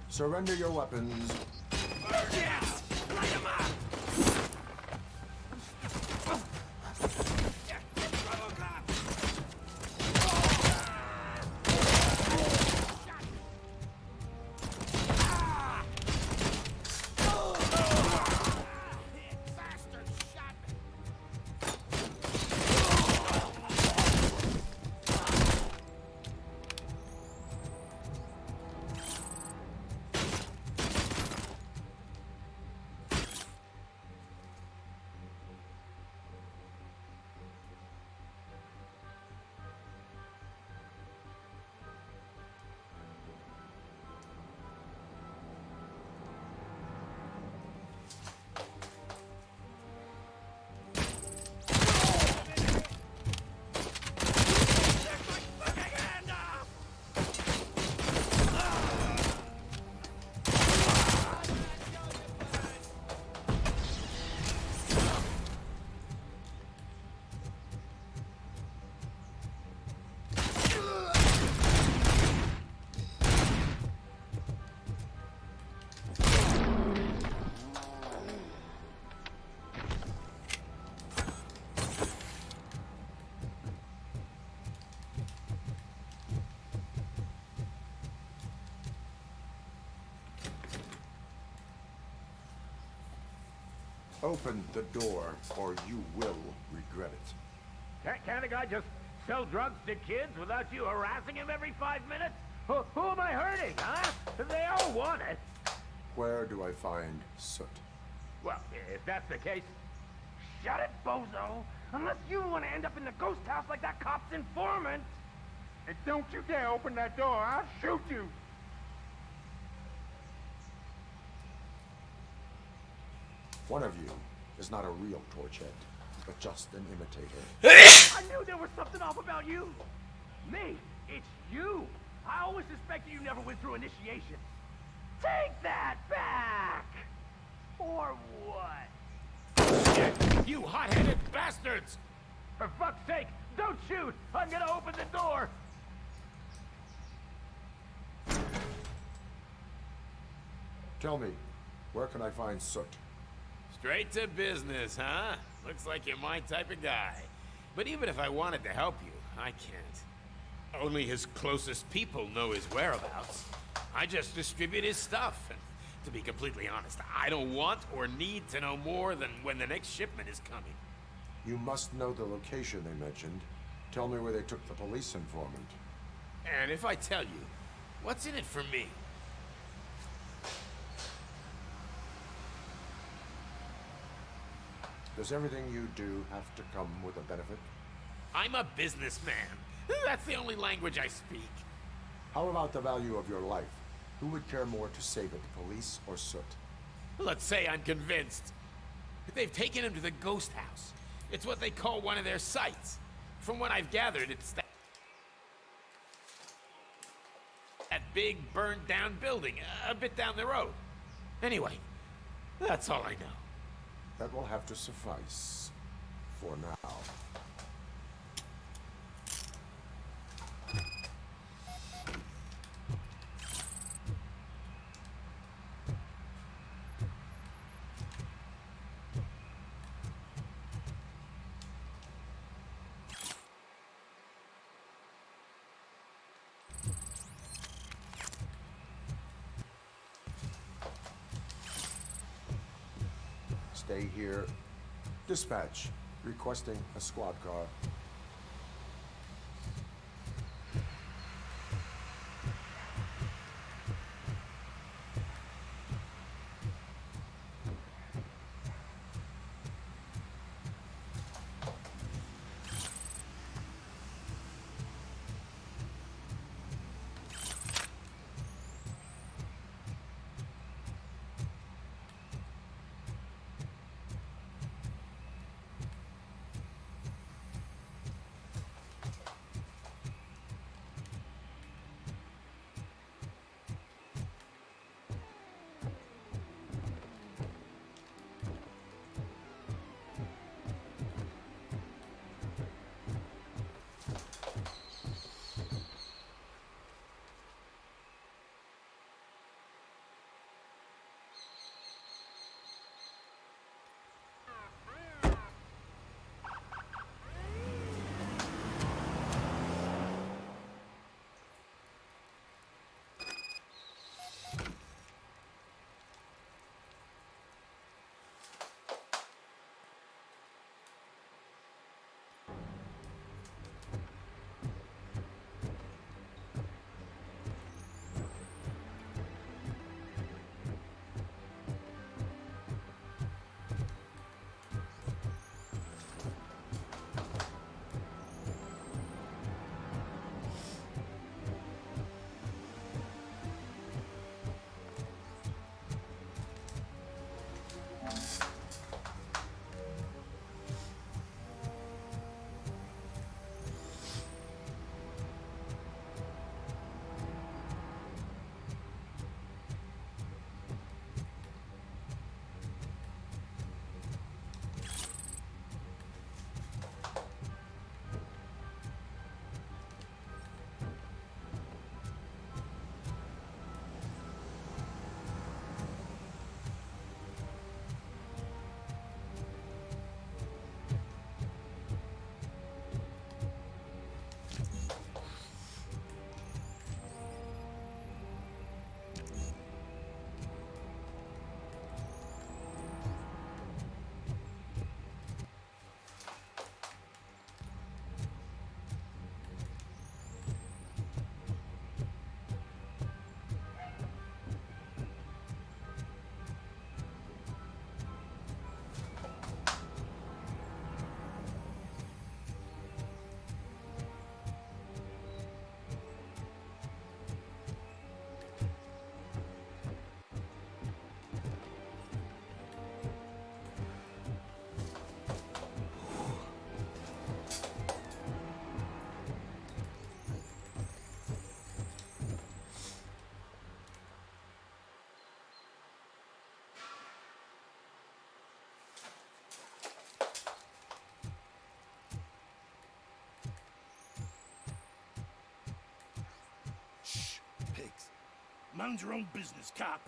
Surrender your weapons. Yes! Light him up! It's Robocop! Bastard shot me! Open the door, or you will regret it. Can't a guy just sell drugs to kids without you harassing him every 5 minutes? Who am I hurting, huh? They all want it. Where do I find Soot? Well, if that's the case, shut it, bozo! Unless you want to end up in the ghost house like that cop's informant! And don't you dare open that door, I'll shoot you! One of you is not a real Torchhead, but just an imitator. I knew there was something off about you! Me? It's you! I always suspected you never went through initiation. Take that back! Or what? You hot-headed bastards! For fuck's sake, don't shoot! I'm gonna open the door! Tell me, where can I find Soot? Straight to business, huh? Looks like you're my type of guy. But even if I wanted to help you, I can't. Only his closest people know his whereabouts. I just distribute his stuff, and to be completely honest, I don't want or need to know more than when the next shipment is coming. You must know the location they mentioned. Tell me where they took the police informant. And if I tell you, what's in it for me? Does everything you do have to come with a benefit? I'm a businessman. That's the only language I speak. How about the value of your life? Who would care more to save it, the police or Soot? Let's say I'm convinced. They've taken him to the ghost house. It's what they call one of their sites. From what I've gathered, it's that big burned down building a bit down the road. Anyway, that's all I know. That will have to suffice for now. Stay here. Dispatch. Requesting a squad car. Mind your own business, cop.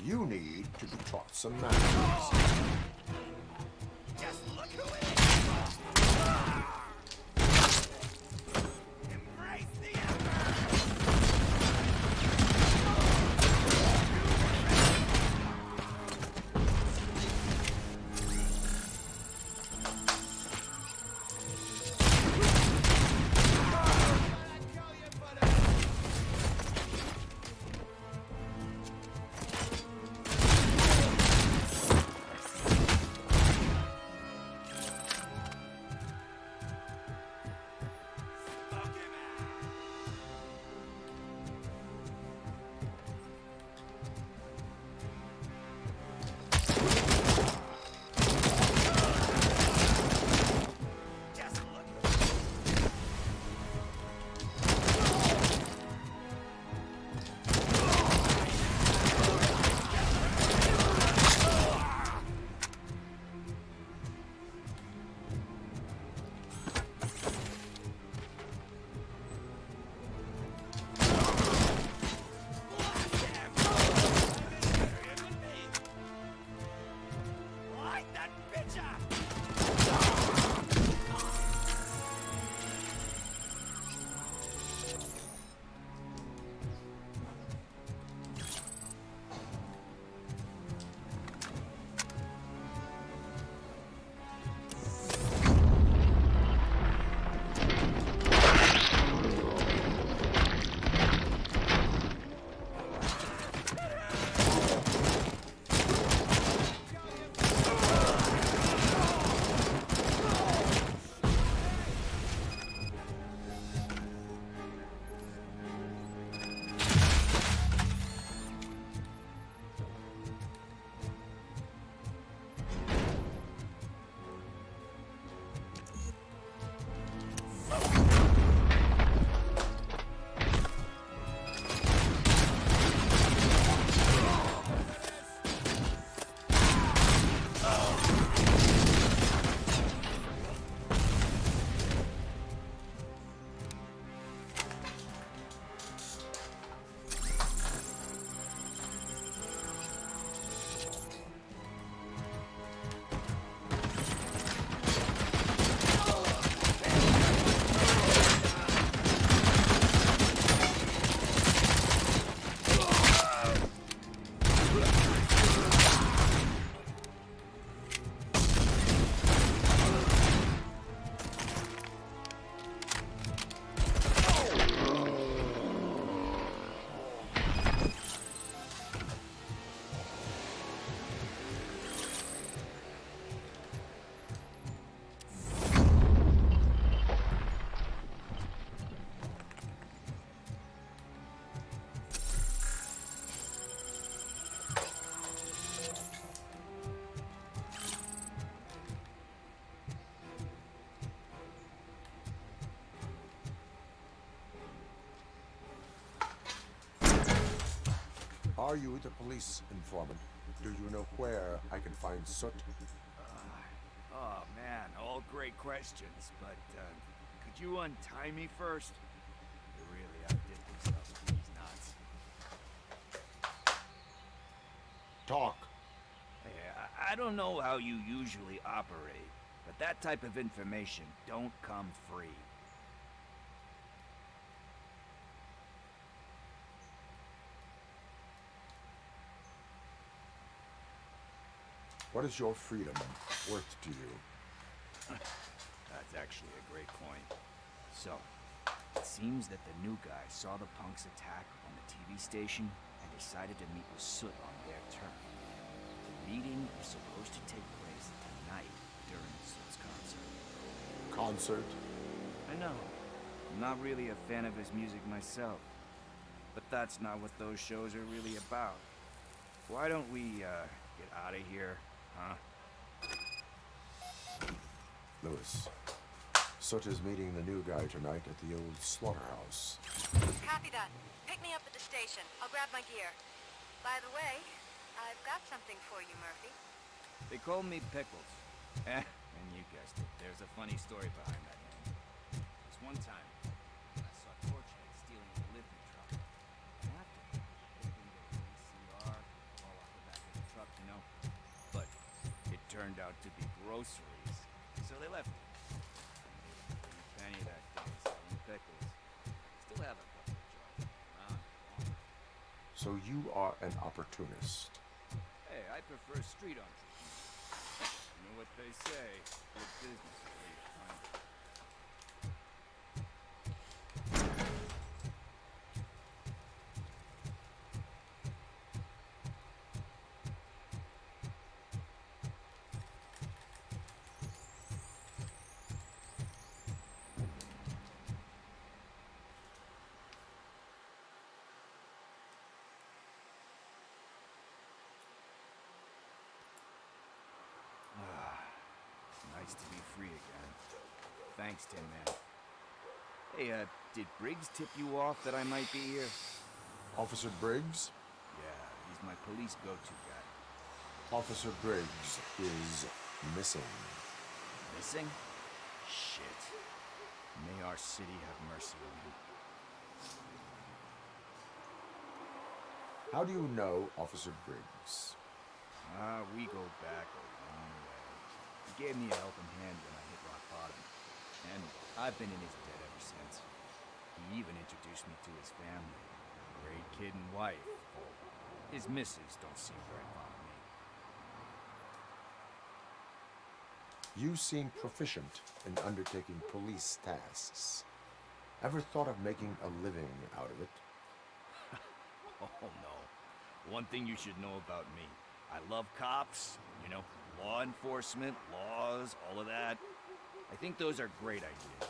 You need to be taught some manners. Just look who it is! Embrace the Are you the police informant? Do you know where I can find Soot? Oh man, all great questions, but could you untie me first? don't know how you usually operate, but that type of information don't come free. What is your freedom worth to you? That's actually a great point. So, it seems that the new guy saw the punks attack on the TV station and decided to meet with Soot on their turn. The meeting is supposed to take place tonight during Soot's concert. Concert? I know. I'm not really a fan of his music myself. But that's not what those shows are really about. Why don't we, get out of here, huh? Lewis, Soot is meeting the new guy tonight at the old slaughterhouse. Copy that. Pick me up at the station. I'll grab my gear. By the way, I've got something for you, Murphy. They call me Pickles. And you guessed it. There's a funny story behind that name. This one time, I saw Torchhead stealing a delivery truck. And after, hoping there was a VCR, fall off the back of the truck, you know? But it turned out to be groceries, so they left it. Penny that day selling pickles. Still have a couple of jobs. So you are an opportunist. Hey, I prefer street entrepreneurs. You know what they say, good business is where you find it. Nice to be free again. Thanks, Tin Man. Hey, did Briggs tip you off that I might be here? Officer Briggs? Yeah, he's my police go-to guy. Officer Briggs is missing. Missing? Shit. May our city have mercy on him. How do you know Officer Briggs? We go back a long way. He gave me a helping hand when I hit rock bottom. And I've been in his debt ever since. He even introduced me to his family. Great kid and wife. His missus don't seem very fond of me. You seem proficient in undertaking police tasks. Ever thought of making a living out of it? Oh no. One thing you should know about me. I love cops, you know, law enforcement, laws, all of that. I think those are great ideas.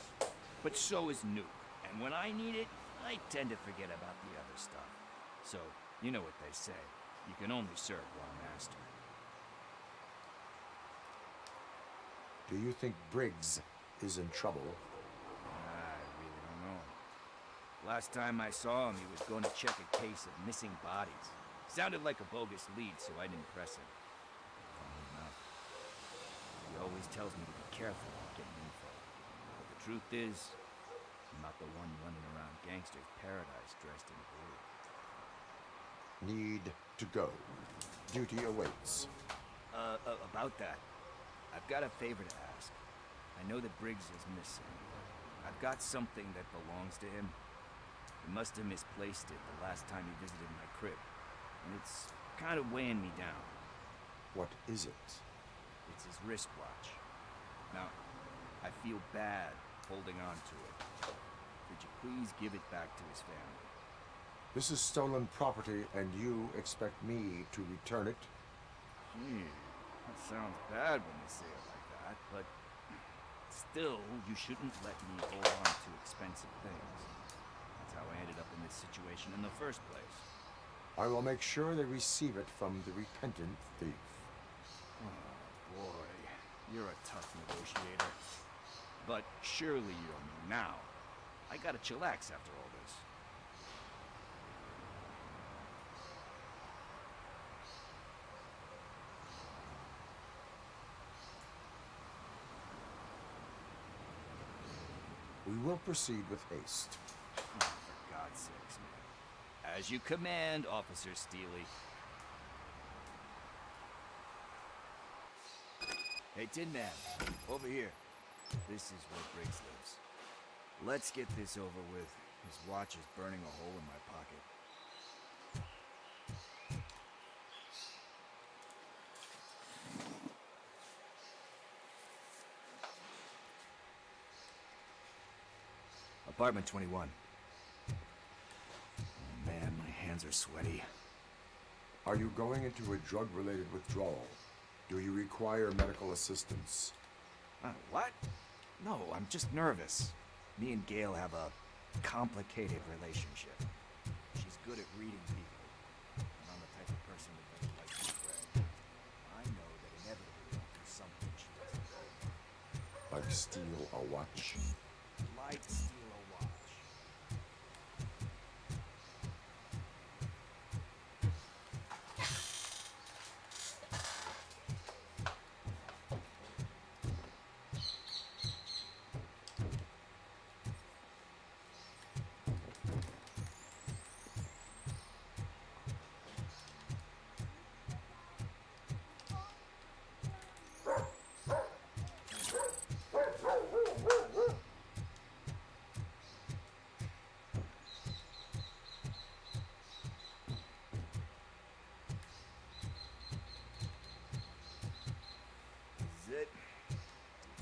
But so is Nuke. And when I need it, I tend to forget about the other stuff. So, you know what they say. You can only serve one master. Do you think Briggs is in trouble? I really don't know. Last time I saw him, he was going to check a case of missing bodies. Sounded like a bogus lead, so I didn't press him. Funny enough. He always tells me to be careful about getting info. But the truth is, I'm not the one running around gangster's paradise dressed in blue. Need to go. Duty awaits. About that, I've got a favor to ask. I know that Briggs is missing. I've got something that belongs to him. He must have misplaced it the last time he visited my crib. And it's kind of weighing me down. What is it? It's his wristwatch. Now, I feel bad holding on to it. Could you please give it back to his family? This is stolen property, and you expect me to return it? That sounds bad when you say it like that, but still, you shouldn't let me hold on to expensive things. That's how I ended up in this situation in the first place. I will make sure they receive it from the repentant thief. Oh, boy. You're a tough negotiator. But surely you don't mean now. I gotta chillax after all this. We will proceed with haste. Oh, for God's sakes, man. As you command, Officer Steely. Hey, Tin Man, over here. This is where Briggs lives. Let's get this over with. His watch is burning a hole in my pocket. Apartment 21. Oh man, my hands are sweaty. Are you going into a drug-related withdrawal? Do you require medical assistance? What? No, I'm just nervous. Me and Gail have a complicated relationship. She's good at reading people, and I'm the type of person that doesn't like to spread. I know that inevitably I'll do something she doesn't know. Like steal a watch? Like steal a watch. It. Deep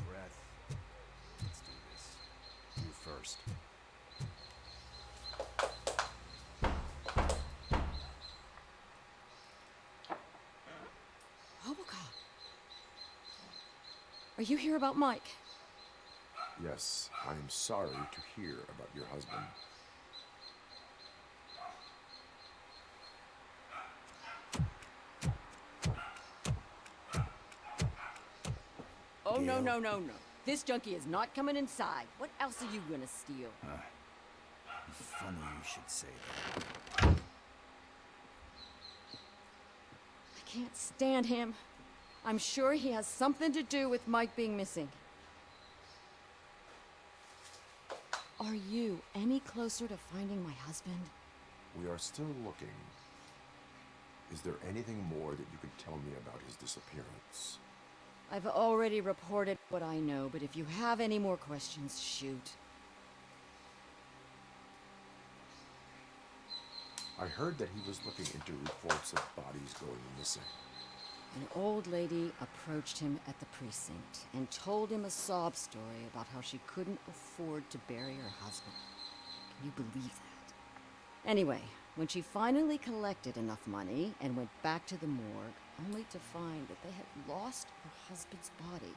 breath. Let's do this. You first. Robocop. Are you here about Mike? Yes, I am sorry to hear about your husband. Oh, no, no, no, no. This junkie is not coming inside. What else are you gonna steal? Funny you should say that. I can't stand him. I'm sure he has something to do with Mike being missing. Are you any closer to finding my husband? We are still looking. Is there anything more that you could tell me about his disappearance? I've already reported what I know, but if you have any more questions, shoot. I heard that he was looking into reports of bodies going missing. An old lady approached him at the precinct and told him a sob story about how she couldn't afford to bury her husband. Can you believe that? Anyway, when she finally collected enough money and went back to the morgue, only to find that they had lost her husband's body,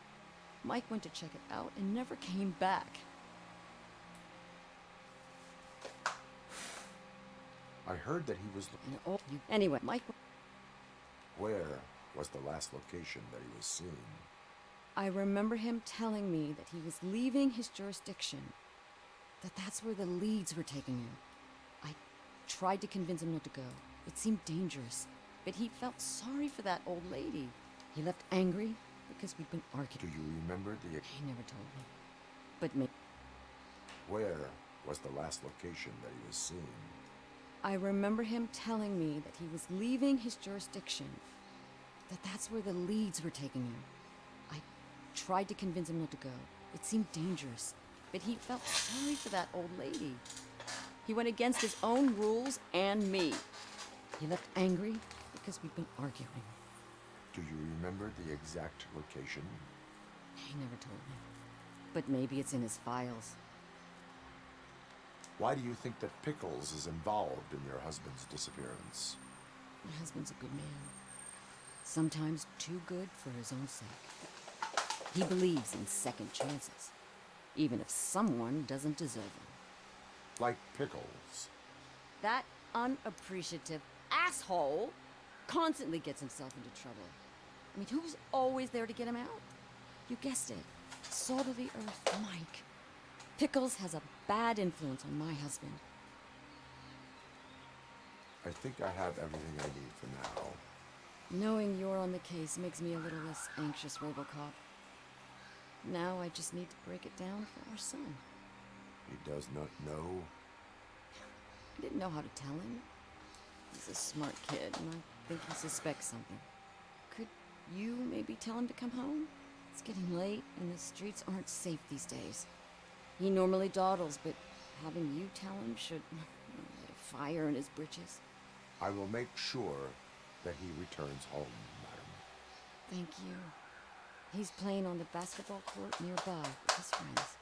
Mike went to check it out and never came back. I heard that he was looking... Anyway, Mike... Where was the last location that he was seen? I remember him telling me that he was leaving his jurisdiction, that that's where the leads were taking him. I tried to convince him not to go. It seemed dangerous, but he felt sorry for that old lady. He left angry because we'd been arguing. Do you remember the... He never told me. But me... Where was the last location that he was seen? I remember him telling me that he was leaving his jurisdiction, that that's where the leads were taking him. I tried to convince him not to go. It seemed dangerous, but he felt sorry for that old lady. He went against his own rules and me. He left angry because we'd been arguing. Do you remember the exact location? He never told me. But maybe it's in his files. Why do you think that Pickles is involved in your husband's disappearance? My husband's a good man. Sometimes too good for his own sake. He believes in second chances, even if someone doesn't deserve them. Like Pickles. That unappreciative asshole constantly gets himself into trouble. I mean, who's always there to get him out? You guessed it. Salt of the earth, Mike. Pickles has a bad influence on my husband. I think I have everything I need for now. Knowing you're on the case makes me a little less anxious, Robocop. Now I just need to break it down for our son. He does not know. I didn't know how to tell him. He's a smart kid, and I think he suspects something. Could you maybe tell him to come home? It's getting late, and the streets aren't safe these days. He normally dawdles, but having you tell him should light a fire in his britches. I will make sure that he returns home, madam. Thank you. He's playing on the basketball court nearby with his friends.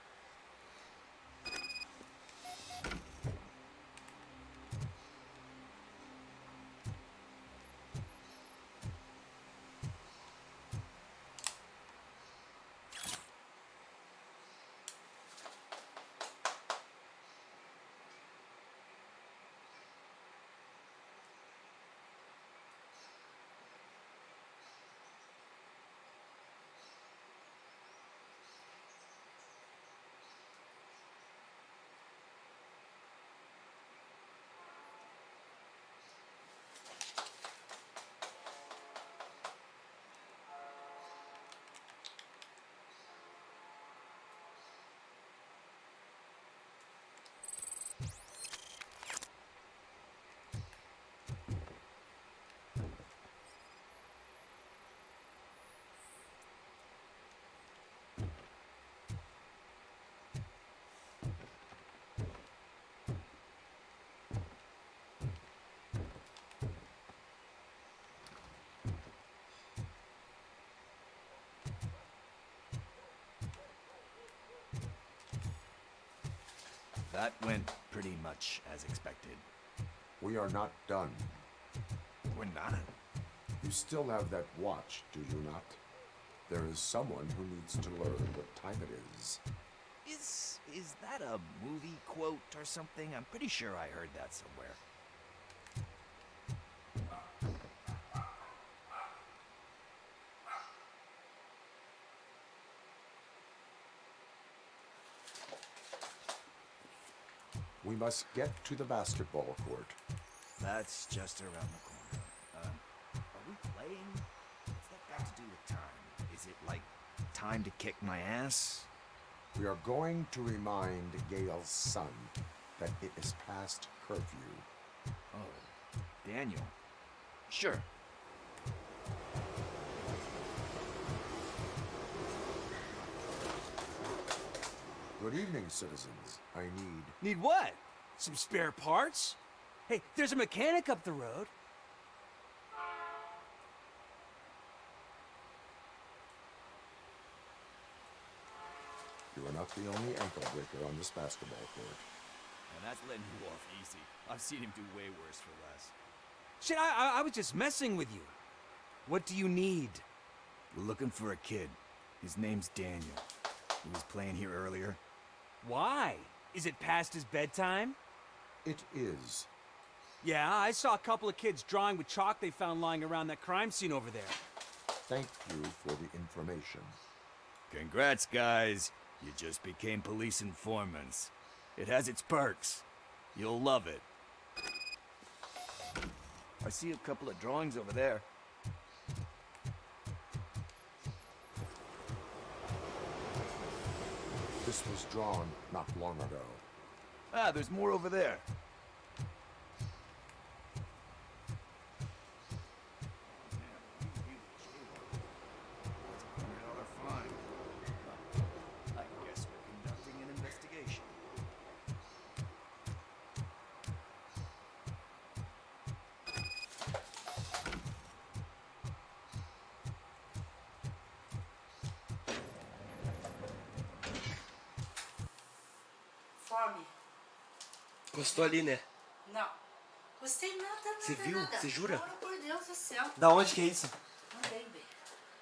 That went pretty much as expected. We are not done. We're not? You still have that watch, do you not? There is someone who needs to learn what time it is. Is that a movie quote or something? I'm pretty sure I heard that somewhere. We must get to the basketball court. That's just around the corner. Are we playing? What's that got to do with time? Is it like time to kick my ass? We are going to remind Gail's son that it is past curfew. Oh, Daniel. Sure. Good evening, citizens. I need... Need what? Some spare parts? Hey, there's a mechanic up the road. You are not the only ankle breaker on this basketball court. And that's letting you off easy. I've seen him do way worse for less. Shit, I was just messing with you. What do you need? We're looking for a kid. His name's Daniel. He was playing here earlier. Why? Is it past his bedtime? It is. Yeah, I saw a couple of kids drawing with chalk they found lying around that crime scene over there. Thank you for the information. Congrats, guys. You just became police informants. It has its perks. You'll love it. I see a couple of drawings over there. This was drawn not long ago. Ah, there's more over there. I guess we're conducting an investigation. Fome. Gostou ali, né? Não. Gostei nada, Você viu? nada. Você jura? Juro por Deus do céu. Da onde que é isso? Mandei ver.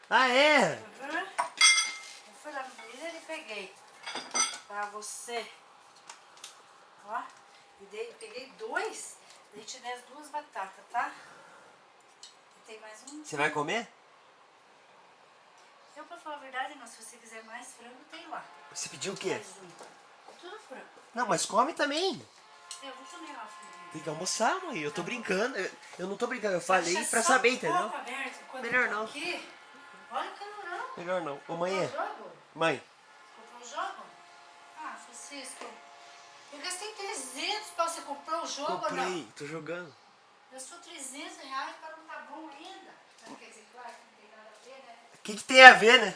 Ah, é? Uhum. Eu fui lá no freezer e peguei. Pra você. Ó. E peguei 2. Daí tirei as 2 batatas, tá? E tem mais um. Você vai comer? Eu, pra falar a verdade, não. Se você quiser mais frango, tem lá. Você pediu o quê? Mais um. Tudo frango. Não, mas come também. Eu vou comer lá, frango. Tem que almoçar, mãe. Eu tô brincando. Eu não tô brincando. Eu falei Deixa pra só saber, um entendeu? pouco aberto enquanto Melhor eu tô não. Aqui. Olha o calorão. Melhor não. Ô, Comprou mãe. o jogo? Mãe. Comprou o jogo? Ah, Francisco. Eu gastei 300 pra você comprar o jogo ou não? Comprei. Tô jogando. Gastou 300 reais para não tá bom ainda. Não quer dizer, claro que não tem nada a ver, né? O que tem a ver, né?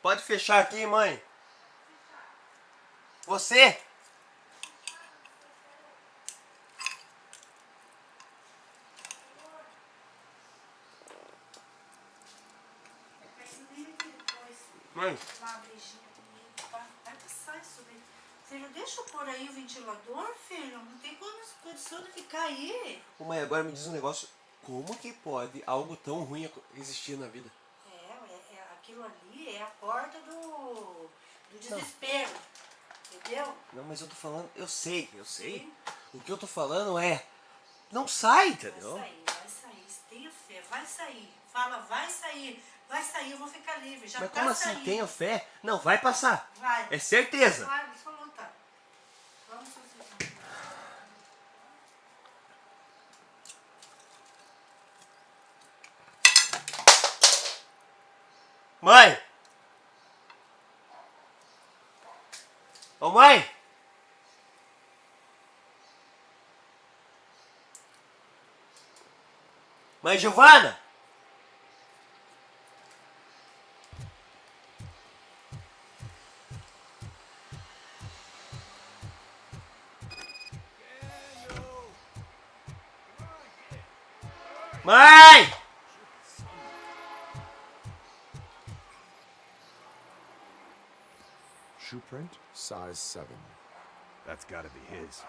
Pode fechar aqui, mãe. Você? Mãe. Vai passar isso aí. Filho, deixa eu pôr aí o ventilador, filho. Não tem condição de ficar aí. Ô, mãe, agora me diz um negócio. Como que pode algo tão ruim existir na vida? Aquilo ali é a porta do desespero. Entendeu? Não, mas eu tô falando... Eu sei. Sim. O que eu tô falando é... Não sai, entendeu? Vai sair. Tenha fé, vai sair. Fala, vai sair. Vai sair, eu vou ficar livre. Já Mas tá como saindo. assim? Tenha fé? Não, vai passar. Vai. É certeza. Vai, você falou, tá. Vamos fazer. Mãe! Ô, mãe! Mãe Giovana! Mãe! Shoe print, size 7. That's gotta be his.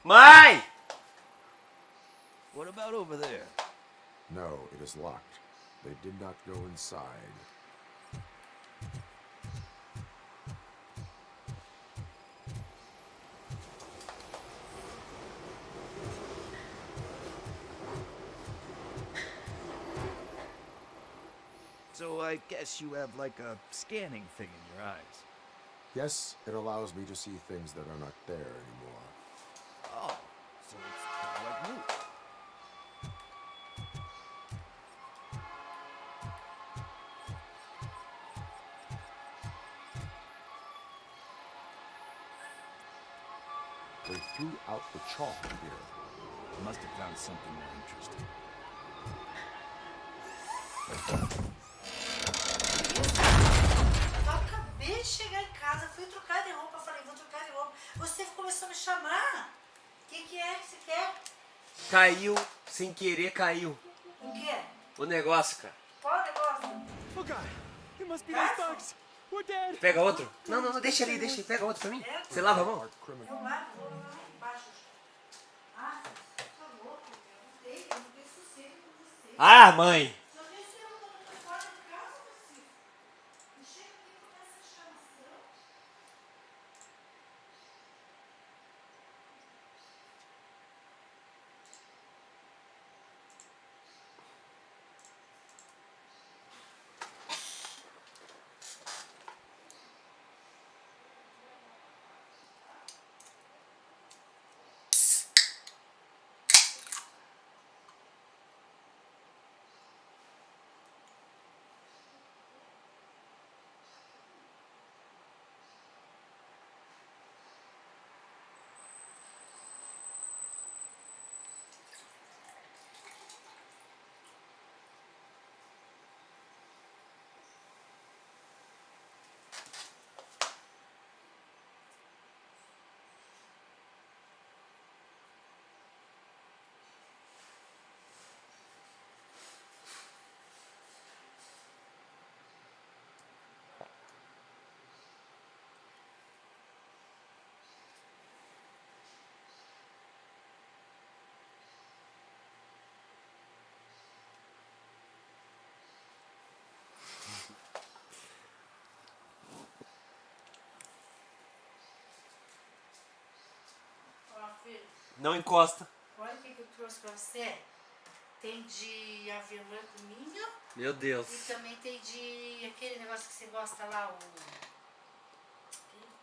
Mãe! What about over there? No, it is locked. They did not go inside. So I guess you have like a scanning thing in your eyes. Yes, it allows me to see things that are not there anymore. Oh, so it's kind of like me. They threw out the chalk here. Must have found something more interesting. Eu acabei de chegar em casa, fui trocar de roupa, falei, vou trocar de roupa. Você começou a me chamar. O que é que você quer? Caiu, sem querer caiu. O quê? O negócio, cara. Qual o negócio? Oh God, it must be those thugs. We're dead. Pega outro. Não, deixa ali, deixa. Pega outro pra mim. Você lava a mão? Eu lavo, vou lá embaixo. Ah, tá louco, meu. Eu não tenho sossego com você. Ah, mãe. Só tem esse ano quando eu tô fora de casa, Francisco. Não chega aqui com essa chamação. Não encosta. Olha o que eu trouxe pra você. Tem de avelã com ninho. Meu Deus. E também tem de aquele negócio que você gosta lá, o...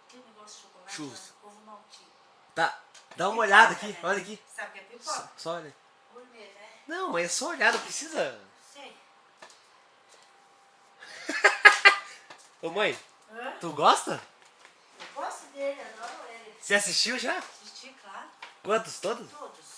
Aquele negócio de chocolate. Churros. Ovo maltine. Tá, dá uma olhada aqui, olha aqui. Sabe o que é pipoca? Só olha. Gourmet, né? Não, é só olhar, não precisa. Sei. Ô mãe, Hã? tu gosta? Eu gosto dele, adoro ele. Você assistiu já? Assisti, claro. Quantos? Todos? Todos.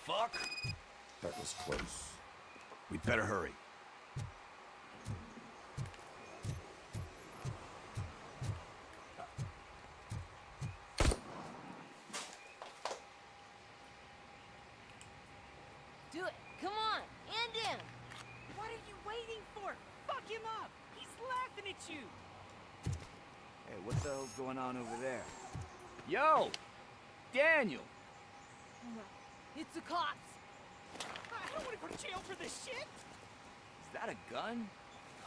Fuck? That was close. We'd better hurry. Do it. Come on. End him. What are you waiting for? Fuck him up. He's laughing at you. Hey, what the hell's going on over there? Yo! Daniel! It's the cops. I don't want to go to jail for this shit. Is that a gun?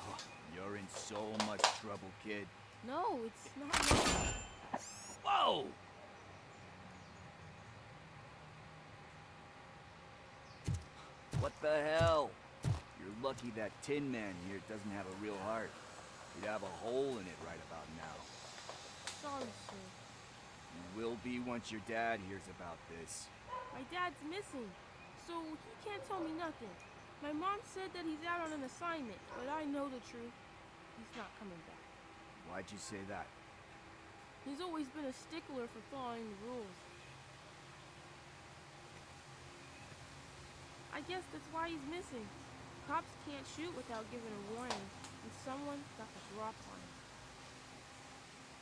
Oh, you're in so much trouble, kid. No, it's not. Whoa! What the hell? You're lucky that Tin Man here doesn't have a real heart. He'd have a hole in it right about now. Sorry, sir. You will be once your dad hears about this. My dad's missing, so he can't tell me nothing. My mom said that he's out on an assignment, but I know the truth. He's not coming back. Why'd you say that? He's always been a stickler for following the rules. I guess that's why he's missing. Cops can't shoot without giving a warning, and someone got the drop on him.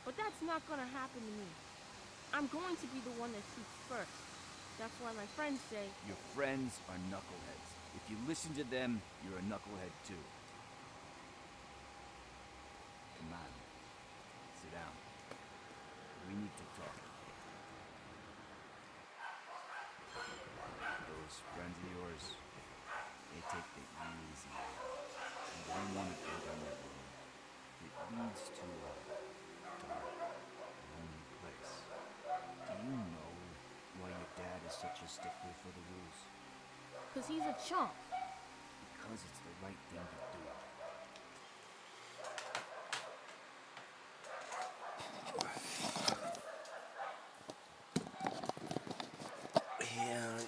But that's not gonna happen to me. I'm going to be the one that shoots first. That's why my friends say... Your friends are knuckleheads. If you listen to them, you're a knucklehead too. Come on. Sit down. We need to talk. Those friends of yours, they take it easy. And they want to go down that road. It leads to a dark, lonely place. Do you know why your dad is such a stickler for the rules? 'Cause he's a chump. Because it's the right thing to do. And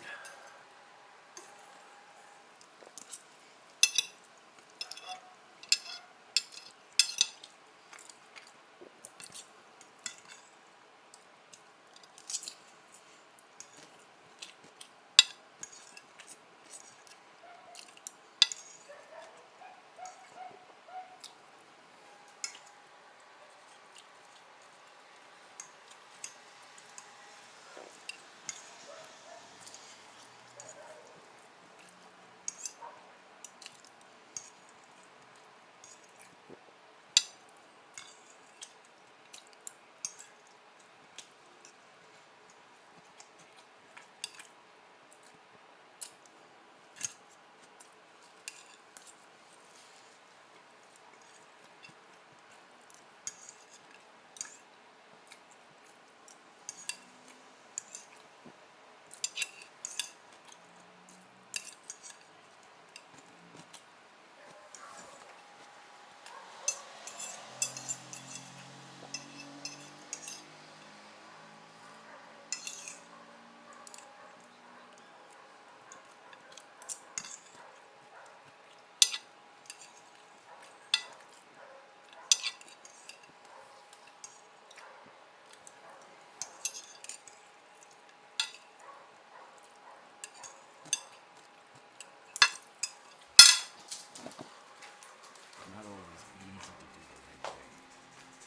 Not always easy to do the right thing.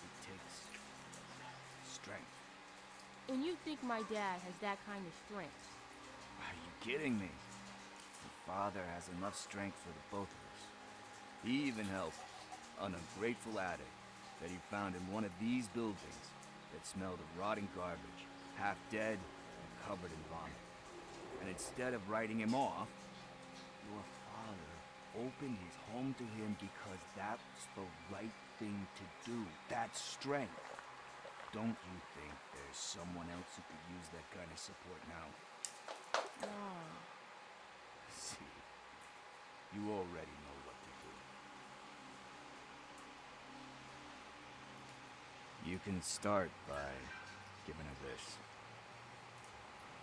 It takes strength. And you think my dad has that kind of strength? Are you kidding me? Your father has enough strength for the both of us. He even helped an ungrateful addict that he found in one of these buildings that smelled of rotting garbage, half dead and covered in vomit. And instead of writing him off, your father opened his home to him because that's the right thing to do. That's strength. Don't you think there's someone else who could use that kind of support now? No. See, you already know what to do. You can start by giving her this.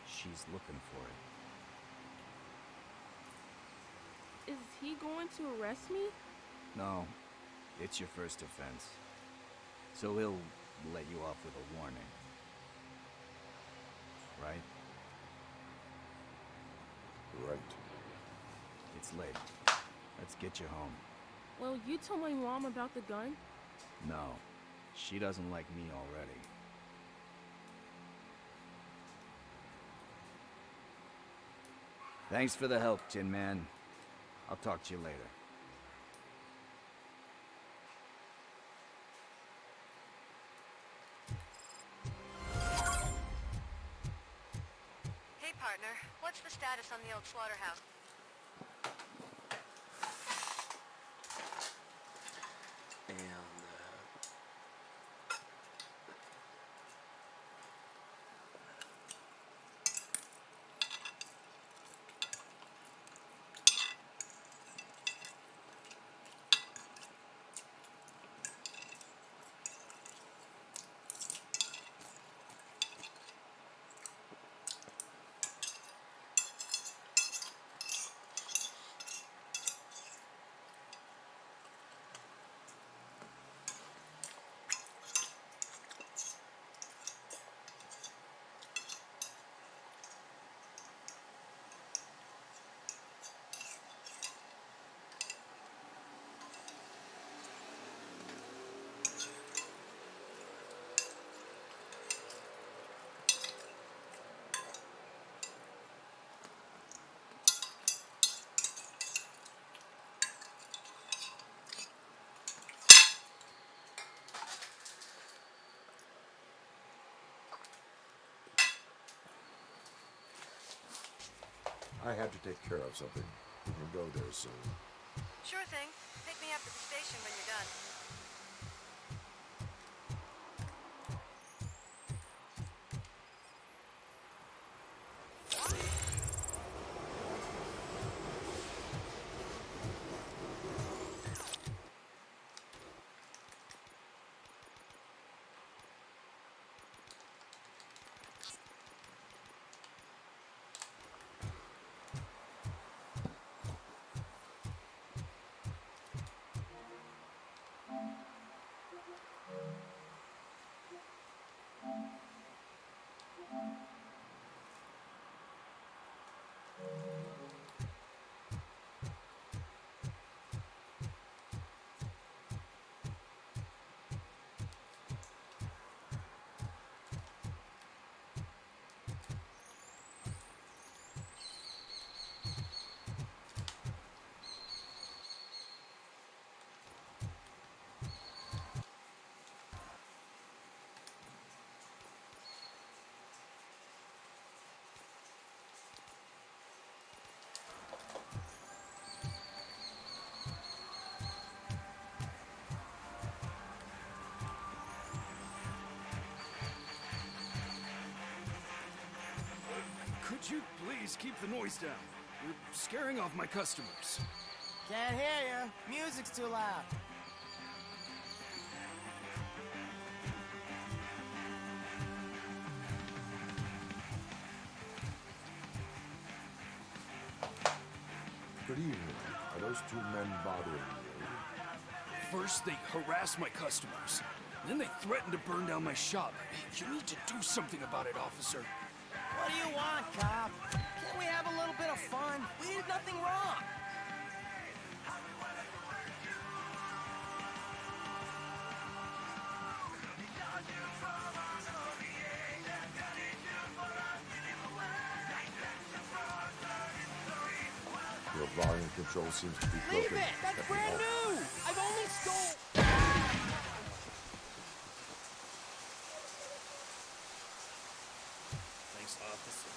She's looking for it. Is he going to arrest me? No, it's your first offense. So he'll let you off with a warning. Right? Right. It's late. Let's get you home. Well, you told my mom about the gun? No, she doesn't like me already. Thanks for the help, Tin Man. I'll talk to you later. Hey, partner. What's the status on the old slaughterhouse? And I had to take care of something. We can go there soon. Sure thing. Pick me up at the station when you're done. Could you please keep the noise down? You're scaring off my customers. Can't hear you. Music's too loud. Good evening. Are those two men bothering you? First, they harass my customers. Then they threaten to burn down my shop. You need to do something about it, officer. What do you want, cop? Can't we have a little bit of fun? We did nothing wrong. Your volume control seems to be broken. Leave it! That's brand new! I've only stole... Thanks, officer.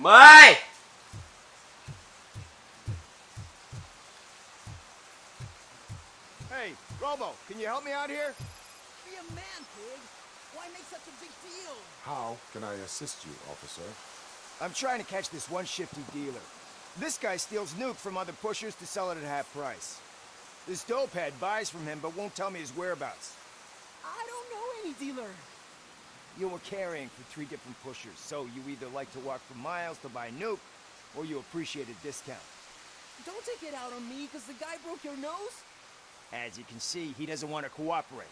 Mãe! Hey, Robo, can you help me out here? Be a man, kid. Why make such a big deal? How can I assist you, officer? I'm trying to catch this one shifty dealer. This guy steals nuke from other pushers to sell it at half price. This dopehead buys from him but won't tell me his whereabouts. I don't know any dealer. You were carrying for 3 different pushers, so you either like to walk for miles to buy nuke, or you appreciate a discount. Don't take it out on me because the guy broke your nose. As you can see, he doesn't want to cooperate.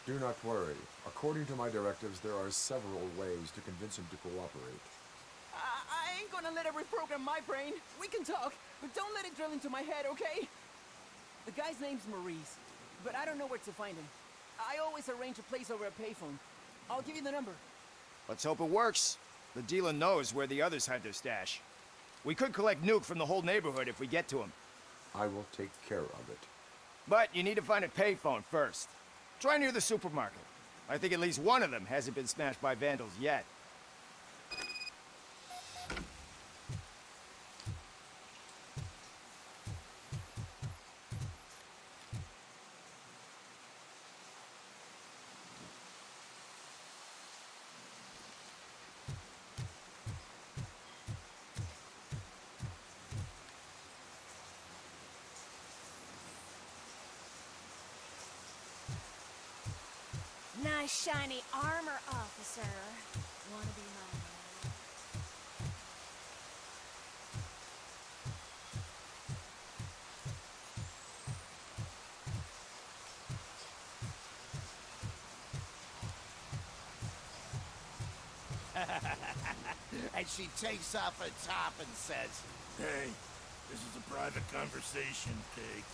Do not worry. According to my directives, there are several ways to convince him to cooperate. I ain't gonna let it reprogram my brain. We can talk, but don't let it drill into my head, okay? The guy's name's Maurice, but I don't know where to find him. I always arrange a place over a payphone. I'll give you the number. Let's hope it works. The dealer knows where the others hide their stash. We could collect nuke from the whole neighborhood if we get to him. I will take care of it. But you need to find a payphone first. Try near the supermarket. I think at least one of them hasn't been smashed by vandals yet. my shiny armor, officer. Wanna be my And she takes off her top and says, Hey, this is a private conversation, pig.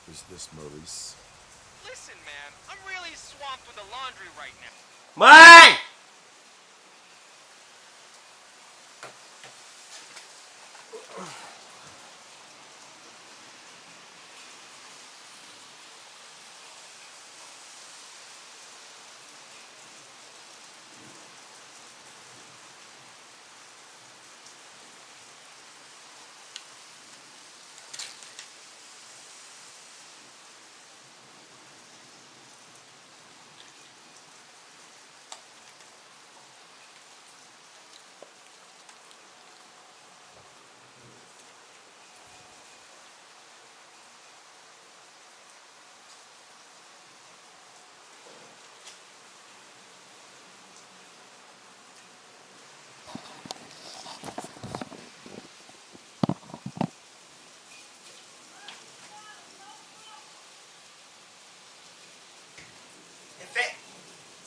Is this Maurice? Listen, man, I'm really swamped with the laundry right now. Mãe!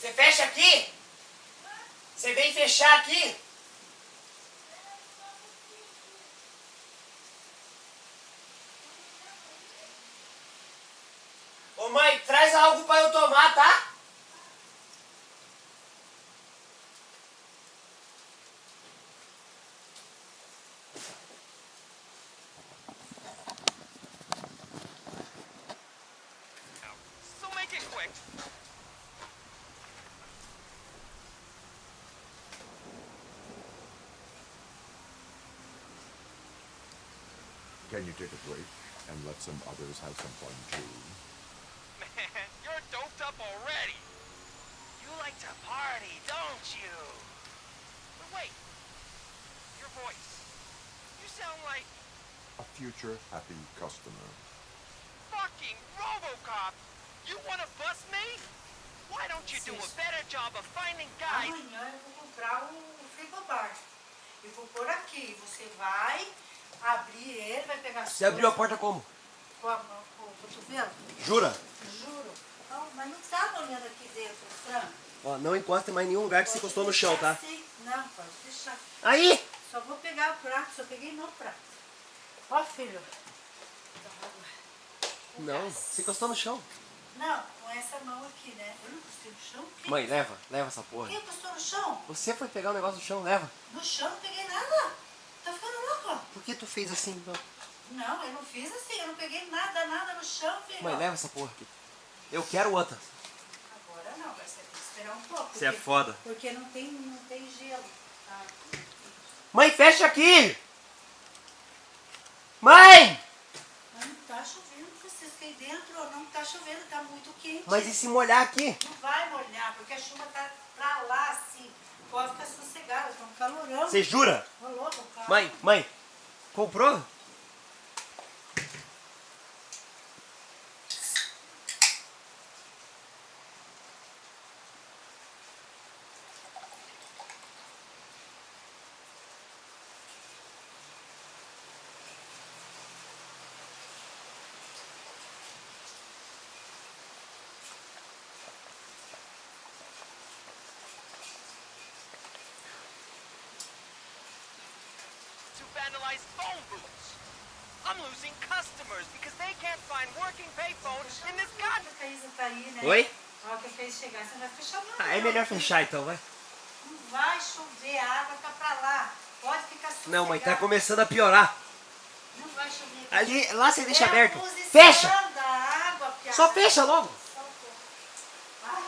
Você fecha aqui? Você vem fechar aqui? Ô mãe, traz algo pra eu tomar, tá? So make it quick. Can you take a break and let some others have some fun too? Man, you're doped up already. You like to party, don't you? But wait, your voice. You sound like A future happy customer. fucking Robocop. You wanna bust me? Why don't you do a better job of finding guys? Amanhã eu vou comprar o frigobar. Eu vou pôr aqui. Você vai abrir ele, vai pegar... Você abriu a porta como? Com o cotovelo? Jura? Juro. Não, mas não tá olhando aqui dentro, Franco. Ó, não encosta em mais nenhum lugar que você encostou no chão, tá? Sim. Não, pode deixar. Aí! Só vou pegar o prato, só peguei no prato. Ó, filho. Não, você encostou no chão. Não, com essa mão aqui, né? Eu não encostei no chão. Quem Mãe, leva essa porra. Quem encostou no chão? Você foi pegar o negócio do chão, leva. No chão não peguei nada. Tá ficando louco? Por que tu fez assim, então? Não, eu não fiz assim. Eu não peguei nada no chão, filho. Mãe, leva essa porra aqui. Eu quero outra. Agora não, vai ter que esperar um pouco. Você é foda. Porque não tem gelo. Tá? Mãe, fecha aqui! Mãe! Mas não tá chovendo, Francisco, aí dentro. Não tá chovendo, tá muito quente. Mas e se molhar aqui? Não vai molhar, porque a chuva tá pra lá, assim. Pode ficar sossegada, tá um calorão. Você jura? Ô, louco, cara. Mãe, comprou? Vandalize phone booths. I'm losing customers because they can't find working payphones in this god. Oi? Ó, que fez chegar, você não vai fechar não. Ah, é melhor fechar então, vai. Não vai chover, a água tá pra lá. Pode ficar sossegado. Não, mãe, tá começando a piorar. Não vai chover. Ali, lá você deixa É a aberto. posição Fecha! da água, piada. Só fecha logo. Ai.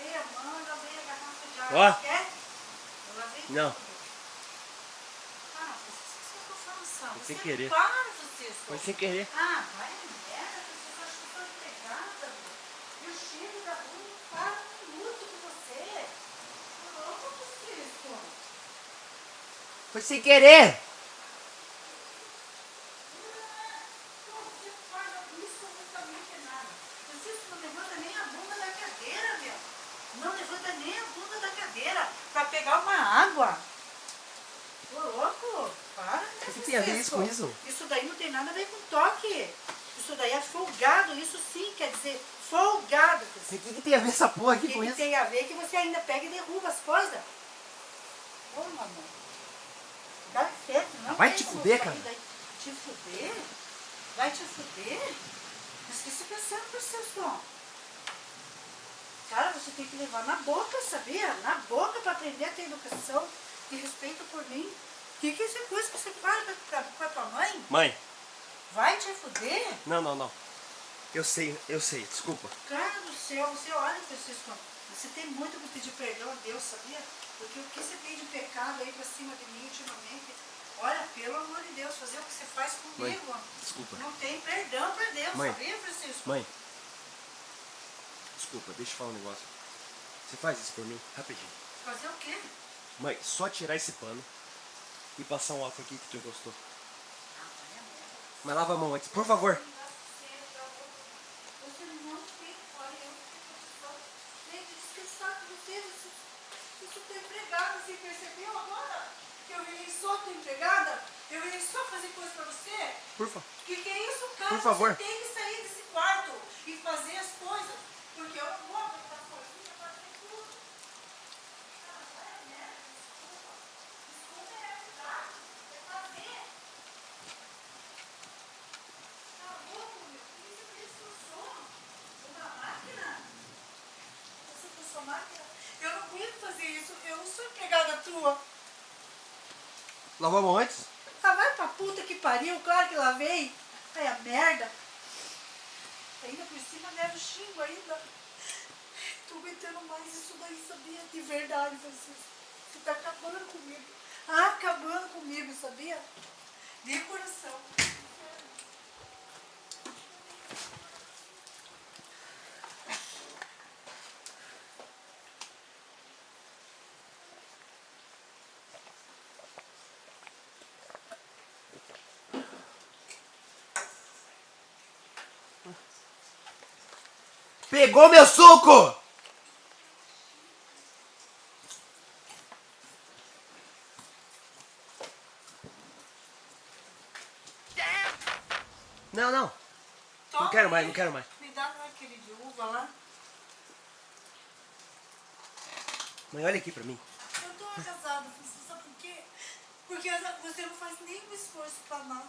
lavei a mão, eu lavei a garrafa de Ó. água. Quer? Eu lavei tudo. Não. Ah, Francisco, eu tô falando. Foi sem Você querer. para, Francisco. Foi sem querer. Ah, vai a merda, Francisco. Acho que eu sou empregada, meu. Eu chego da rua e não paro um minuto com você. Ô, Francisco. Foi sem querer. Pra pegar uma água. Ô, louco, para, né, O que tem a ver isso com isso? Isso daí não tem nada a ver com toque. Isso daí é folgado, isso sim quer dizer folgado. O que tem a ver essa porra aqui com O que isso? tem a ver é que você ainda pega e derruba as coisas. Ô, mamãe. Dá certo, não? Vai tem te como fuder, sair cara. daí. Te fuder? Vai te fuder? Mas o que você pensando por seu som? Cara, você tem que levar na boca, sabia? Na boca pra aprender a ter educação e respeito por mim. O que é essa coisa que você fala com a tua mãe? Mãe. Vai te fuder? Não. Eu sei, desculpa. Cara do céu, você olha, Francisco, você tem muito que pedir perdão a Deus, sabia? Porque o que você tem de pecado aí pra cima de mim ultimamente, olha, pelo amor de Deus, fazer o que você faz comigo. Mãe, desculpa. Não tem perdão pra Deus, Mãe. sabia, Francisco? Mãe. Desculpa, deixa eu falar um negócio. Você faz isso por mim? Rapidinho. Fazer o quê? Mãe, só tirar esse pano e passar um álcool aqui que tu gostou. Mas lava a mão antes, por favor. Você não tem, olha, eu tenho que descansar com você. Você tá empregada, você percebeu agora? Que eu vim só tua empregada? Eu vim só fazer coisa pra você? Por favor. Que é isso, cara? Por favor. Você tem que sair desse quarto e fazer as coisas. Porque eu não vou aguentar sozinha fazer tudo. Cara, vai a merda, desculpa. Desculpa é ajudar, é fazer. Tá louco, meu? O que você fez com o som? Uma máquina? Você com sua máquina? Eu não aguento fazer isso. Eu não sou empregada tua. Lavou a mão antes? Ah, vai pra puta que pariu. Claro que lavei. Ai, a merda. Ainda por cima leva o xingo ainda. Tô aguentando mais isso daí, sabia? De verdade, Francisco. Você tá acabando comigo. Acabando comigo, sabia? De coração. Pegou meu suco! Não. Toma Não quero mais, aí. não quero mais. Me dá aquele de uva lá. Mãe, olha aqui pra mim. Eu tô arrasada, Francisco. Sabe por quê? Porque você não faz nenhum esforço pra nada.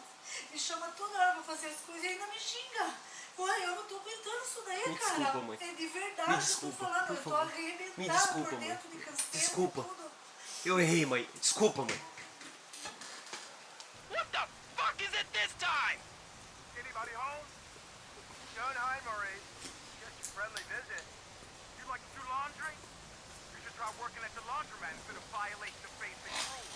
Me chama toda hora pra fazer as coisas e ainda me xinga. Ué, eu não tô aguentando isso daí, Me cara. desculpa, mãe. É de verdade Me que eu desculpa, tô falando. por Eu tô favor. arrebentada Me desculpa, por mãe. dentro de canseira. Desculpa. Tudo. Eu errei, mãe. Desculpa, mãe. What the fuck is it this time? Anybody home? John, hi, Maurice. Just a friendly visit. You'd like to do laundry? You should try working at the laundromat instead of violating the basic rules.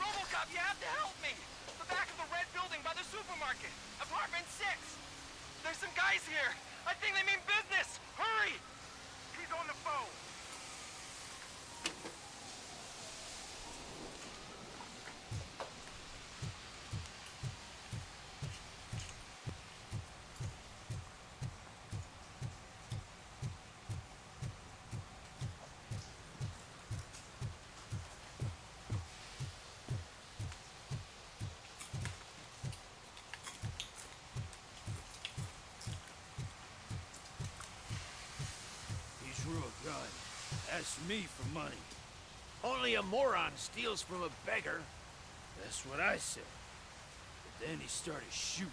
Robocop, you have to help me! The back of the red building by the supermarket. Apartment 6. There's some guys here. I think they mean business. Hurry! He's on the phone. He's real good. Asks me for money. Only a moron steals from a beggar. That's what I said. But then he started shooting.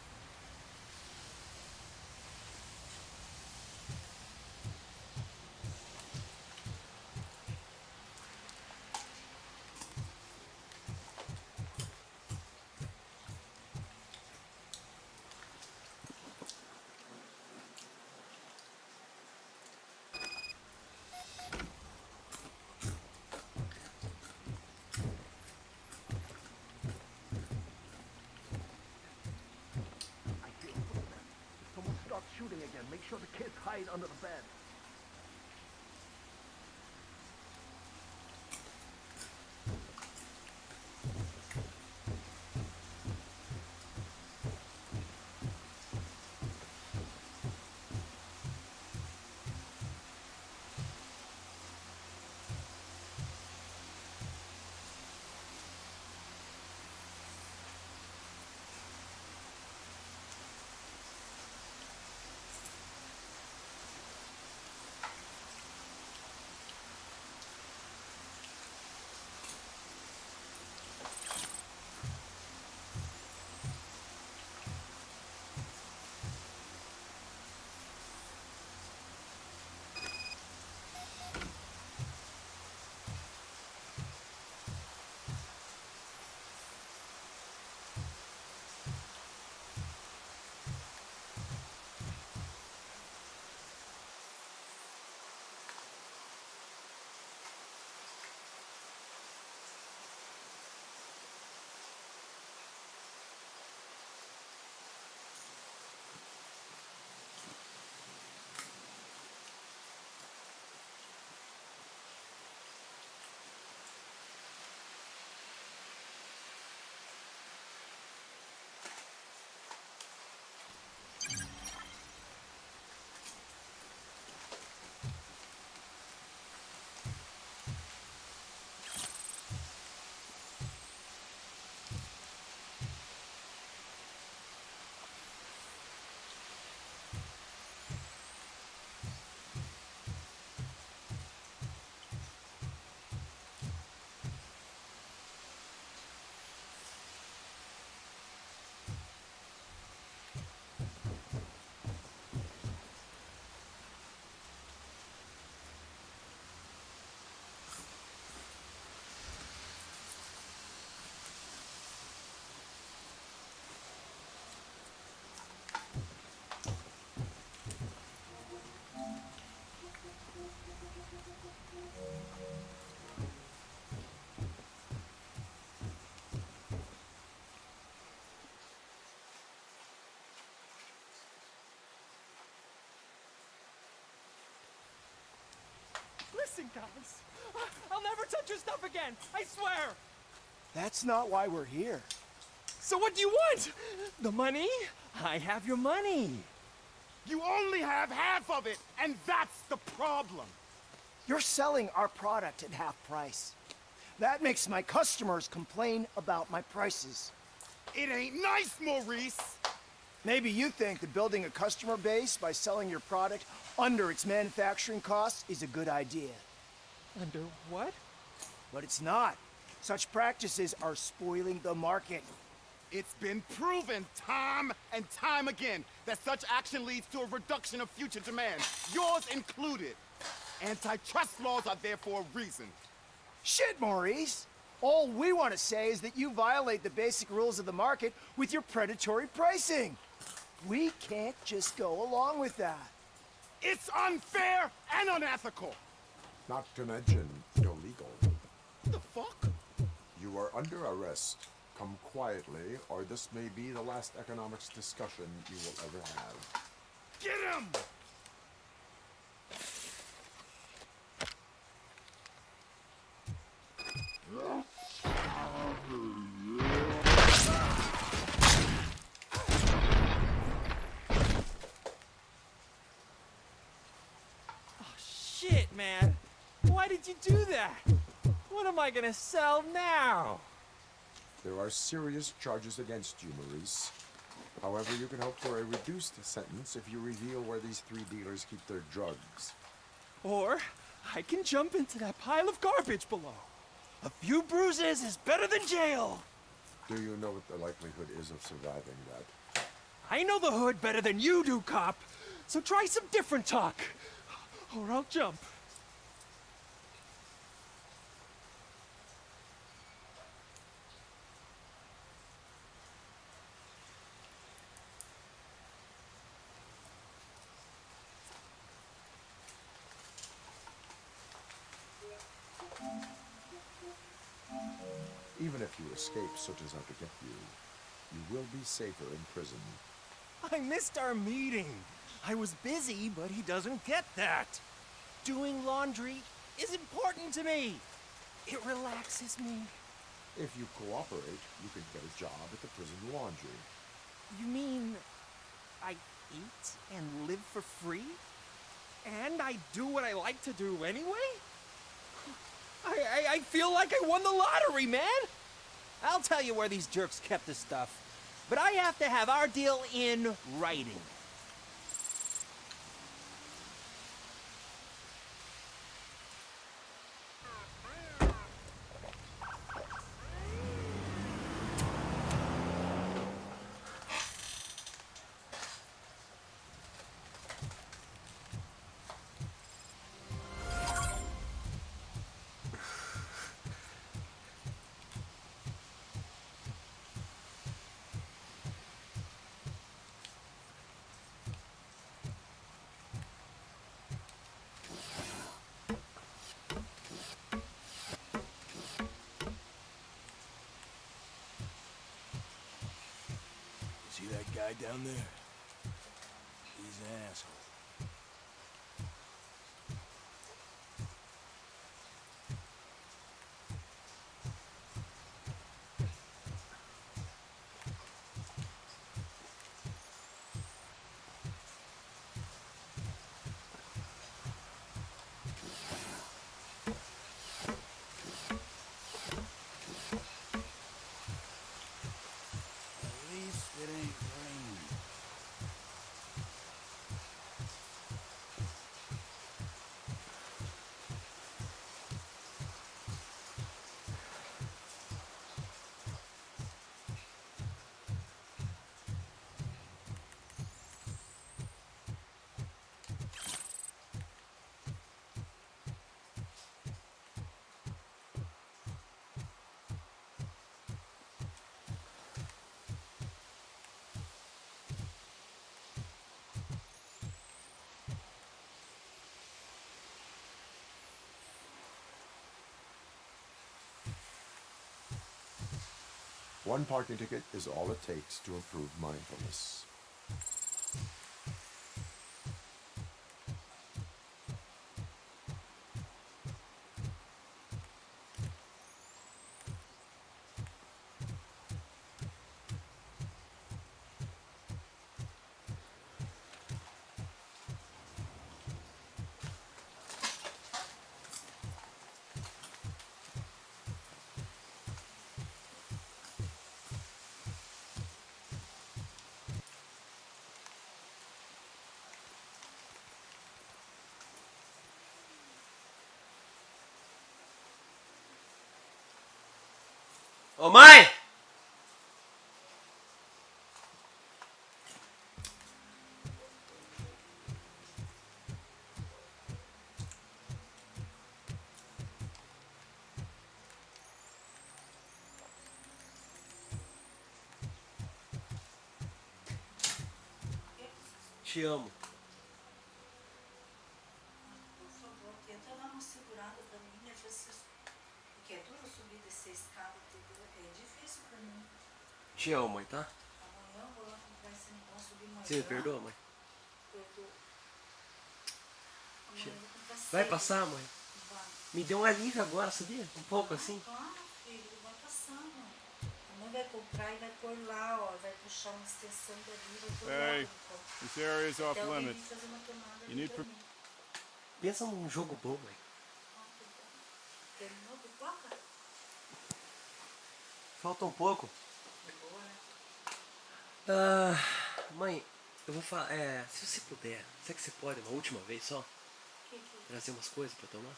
again. Make sure the kids hide under the bed. Listen, guys. I'll never touch your stuff again. I swear. That's not why we're here. So what do you want? The money? I have your money. You only have half of it, and that's the problem. You're selling our product at half price. That makes my customers complain about my prices. It ain't nice, Maurice. Maybe you think that building a customer base by selling your product under its manufacturing costs is a good idea. Under what? But it's not. Such practices are spoiling the market. It's been proven time and time again that such action leads to a reduction of future demand, yours included. Antitrust laws are there for a reason. Shit, Maurice! All we want to say is that you violate the basic rules of the market with your predatory pricing. We can't just go along with that. It's unfair and unethical. Not to mention illegal. The fuck? You are under arrest. Come quietly, or this may be the last economics discussion you will ever have. Get him! Shit, man. Why did you do that? What am I gonna sell now? There are serious charges against you, Maurice. However, you can hope for a reduced sentence if you reveal where these three dealers keep their drugs. Or I can jump into that pile of garbage below. A few bruises is better than jail. Do you know what the likelihood is of surviving that? I know the hood better than you do, cop. So try some different talk. Or I'll jump. Even if you escape such as out to get you, you will be safer in prison. I missed our meeting. I was busy, but he doesn't get that. Doing laundry is important to me. It relaxes me. If you cooperate, you can get a job at the prison laundry. You mean I eat and live for free? And I do what I like to do anyway? I feel like I won the lottery, man! I'll tell you where these jerks kept the stuff, but I have to have our deal in writing. See that guy down there? He's an asshole. One parking ticket is all it takes to improve mindfulness. Ô mãe! Te amo. Por favor, tenta dar uma segurada pra mim, né? Porque é duro subir e descer a escada, é difícil pra mim. Te amo, mãe, tá? Amanhã eu vou lá comprar esse negócio, subir mais. Você me perdoa, mãe? Perdoa. Amanhã eu vou comprar Vai Seja. passar, mãe? Vai. Me deu um alívio agora, sabia? Um pouco assim. Claro, filho, vai passando. A mãe vai comprar e vai pôr lá, ó. Vai puxar uma extensão dali, vai pôr Hey, lá. this area is off Até alguém vir limits. fazer uma tomada You ali need pra per- mim. Pensa num jogo bom, mãe. Terminou a pipoca? Falta um pouco. Boa, né? Ah, mãe, eu vou falar. Se você puder, será que você pode uma última vez só? Que? Trazer umas coisas pra tomar?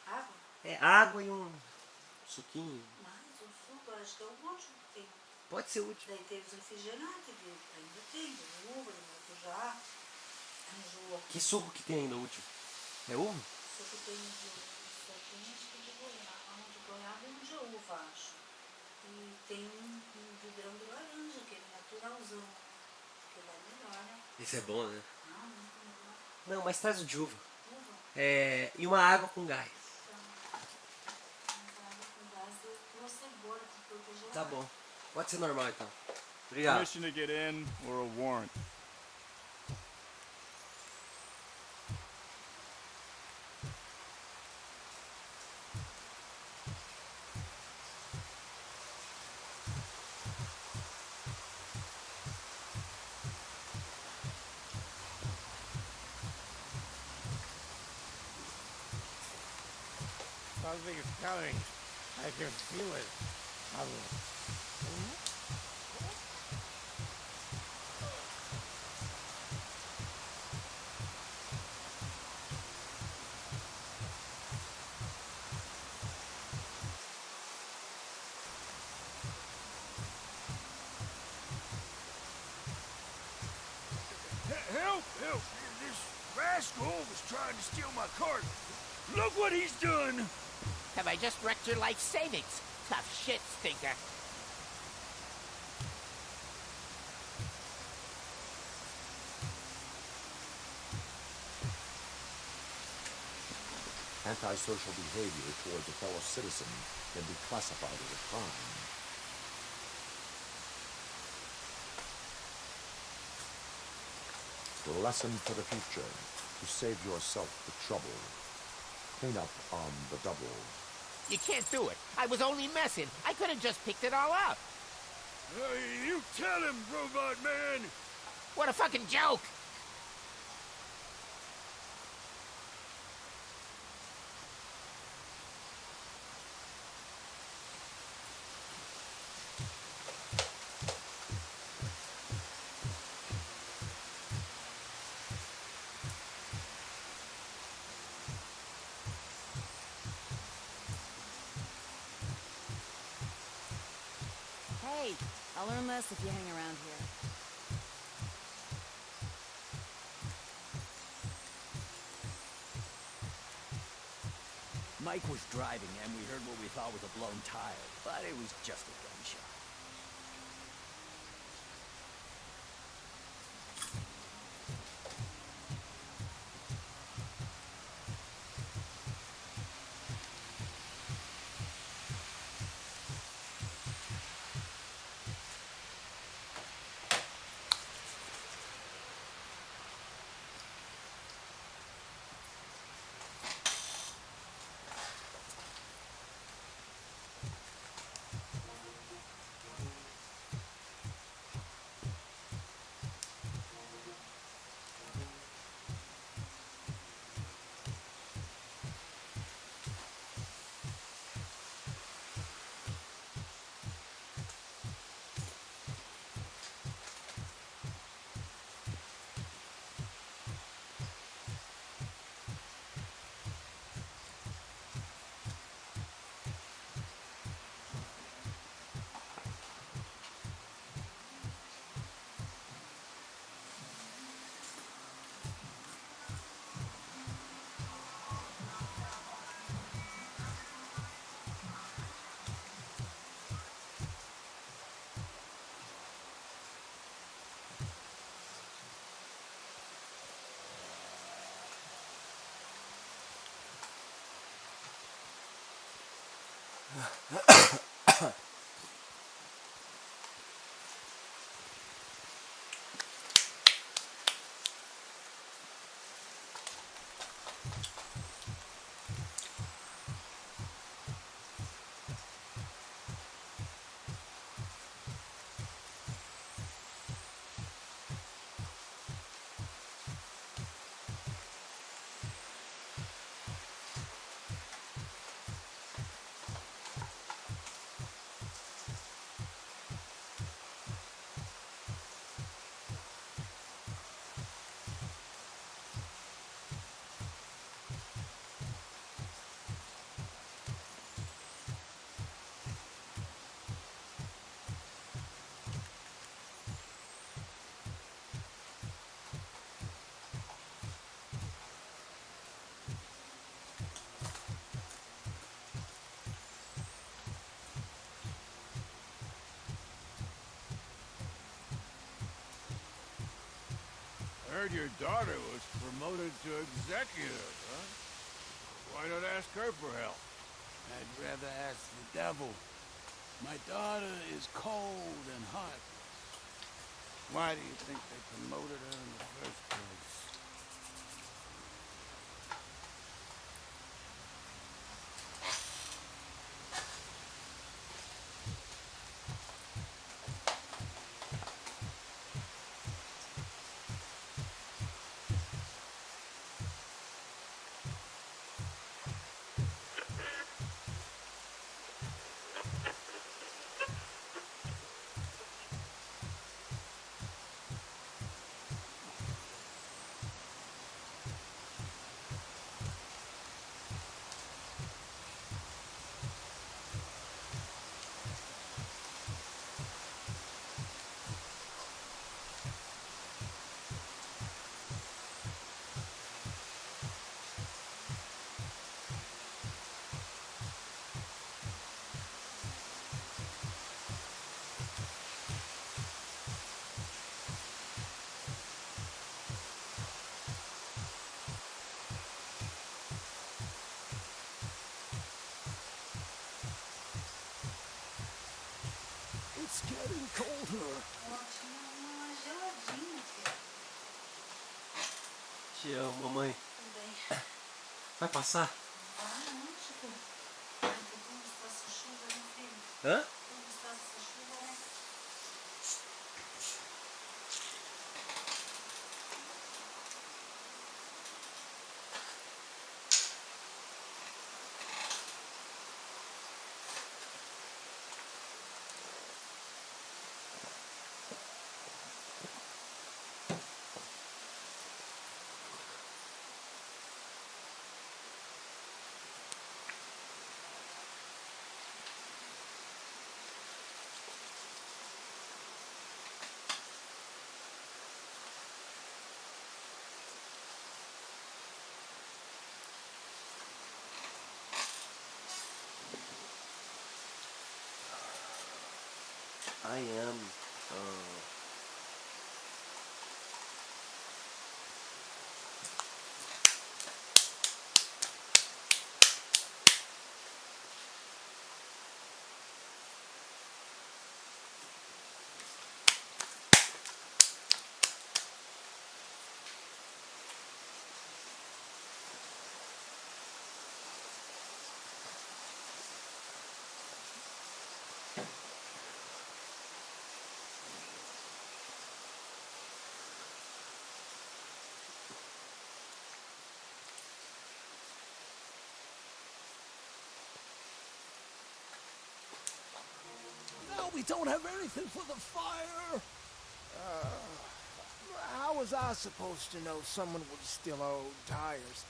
Água? Água e um suquinho. Mais um suco, acho que é o último que tem. Pode ser útil. Daí teve os refrigerantes, viu? Ainda tem, de uva, de maracujá, anjoa. Que suco que tem ainda útil? É uva? Suco tem só tem acho que de goiaba, um de goiaba e um de uva, acho. E tem um vidrão de laranja, que é naturalzão. Que lá é melhor, né? Esse é bom, né? Não, muito melhor. Não, mas traz o de uva. Uva? E uma água com gás. Mas a água com gás eu trouxe agora, porque eu tô gelada. Tá bom. Pode ser normal então. Obrigado. Permission to get in or a warrant? Something's coming. I can feel it. Help! Help! This rascal was trying to steal my cart. Look what he's done! Have I just wrecked your life savings? Tough shit, stinker. Antisocial behavior towards a fellow citizen can be classified as a crime. The lesson for the future: to save yourself the trouble. Clean up on the double. You can't do it. I was only messing. I could have just picked it all up. You tell him, Robot Man! What a fucking joke! Hey, I'll learn less if you hang around here. Mike was driving and we heard what we thought was a blown tire, but it was just a gunshot. Heard your daughter was promoted to executive, huh? Why not ask her for help? I'd rather ask the devil. My daughter is cold and heartless. Why do you think they promoted her in the first place? getting colder. Ótimo, uma geladinha, filho. Te amo, mamãe. Também. Vai passar? Ah, não, Chico. Ai, que bom está essa chuva, né, filho? Hã? Como está essa chuva, né? I am. Now we don't have anything for the fire. How was I supposed to know someone would steal our old tires?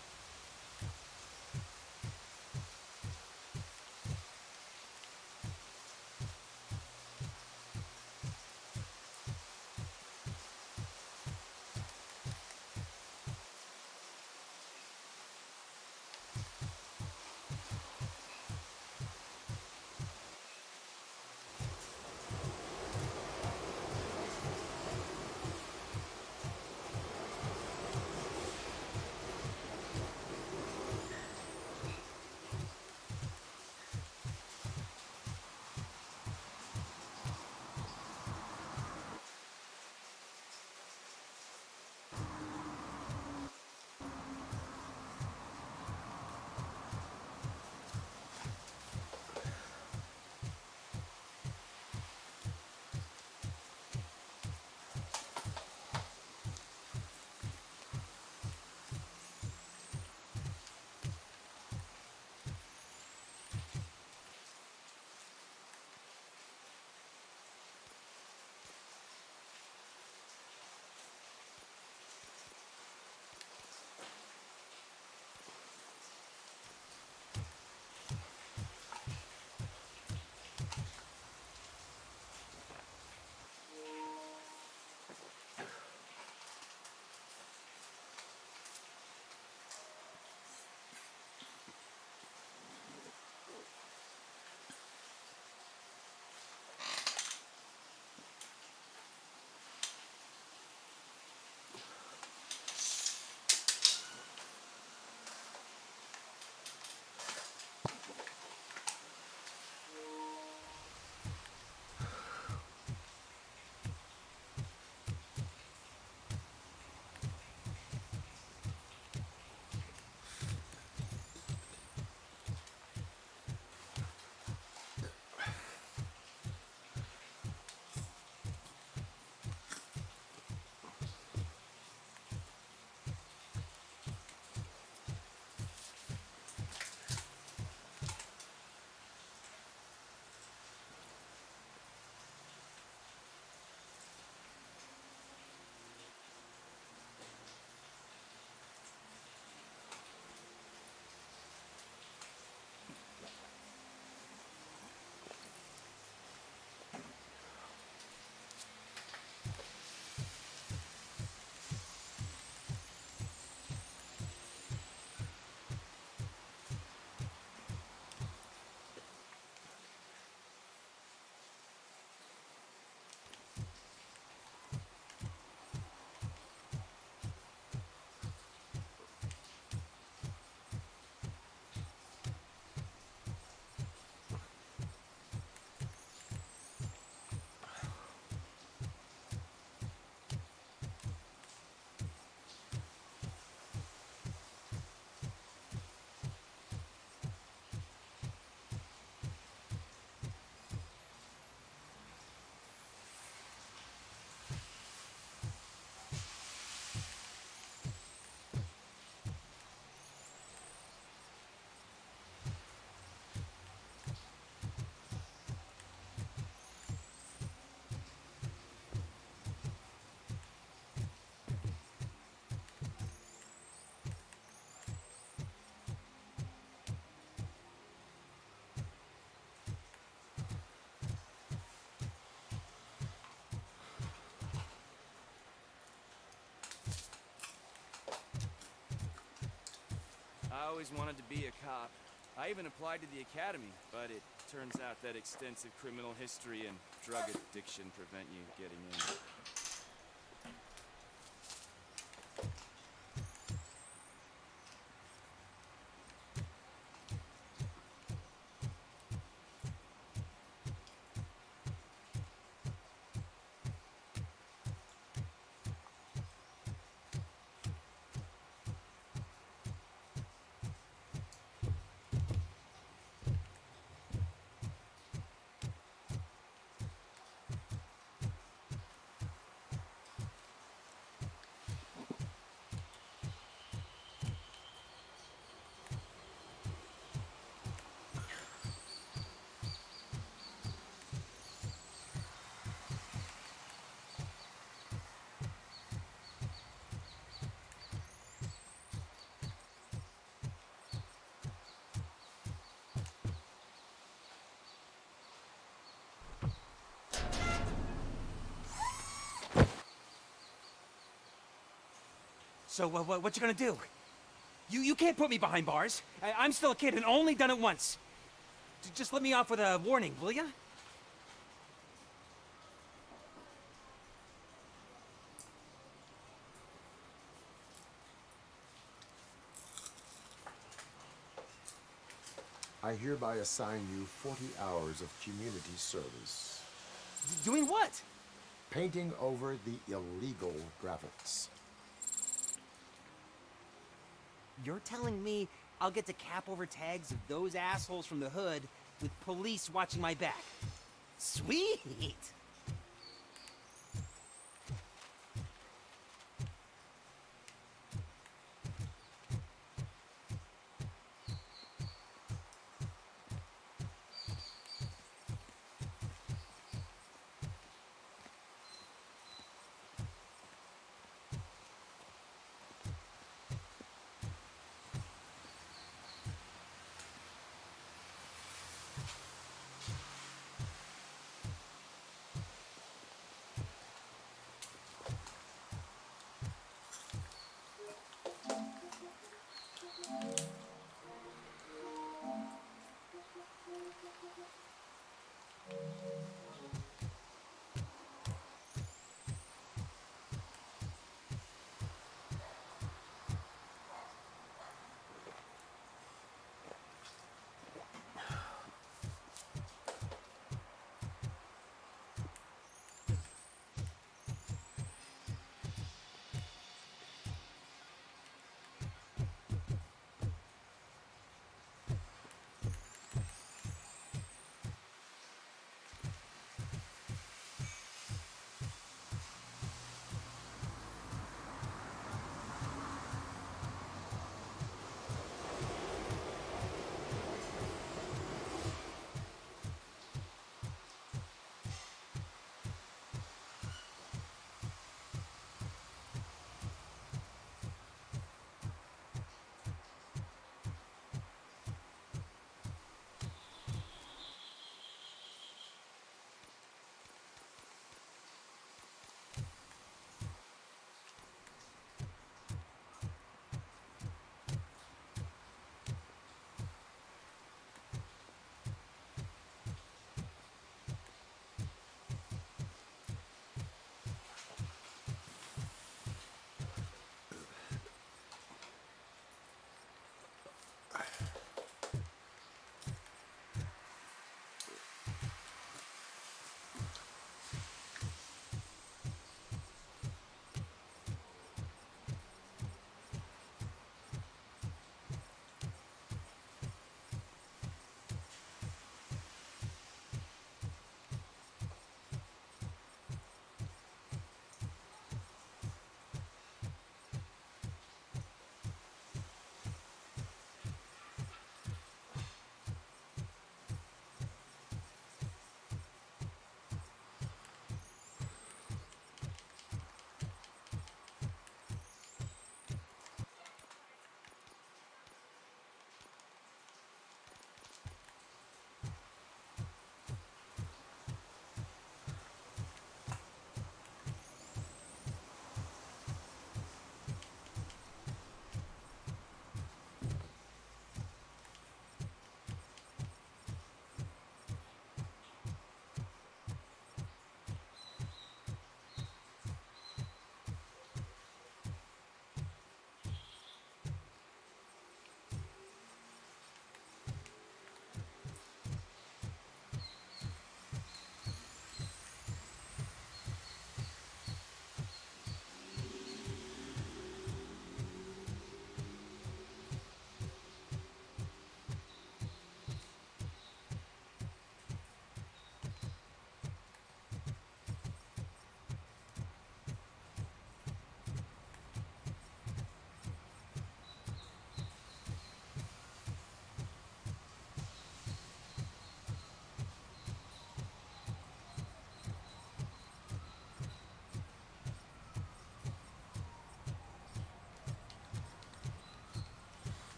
I always wanted to be a cop. I even applied to the academy, but it turns out that extensive criminal history and drug addiction prevent you getting in. So, what you gonna do? You can't put me behind bars. I'm still a kid and only done it once. Just let me off with a warning, will ya? I hereby assign you 40 hours of community service. Doing what? Painting over the illegal graphics. You're telling me I'll get to cap over tags of those assholes from the hood with police watching my back? Sweet!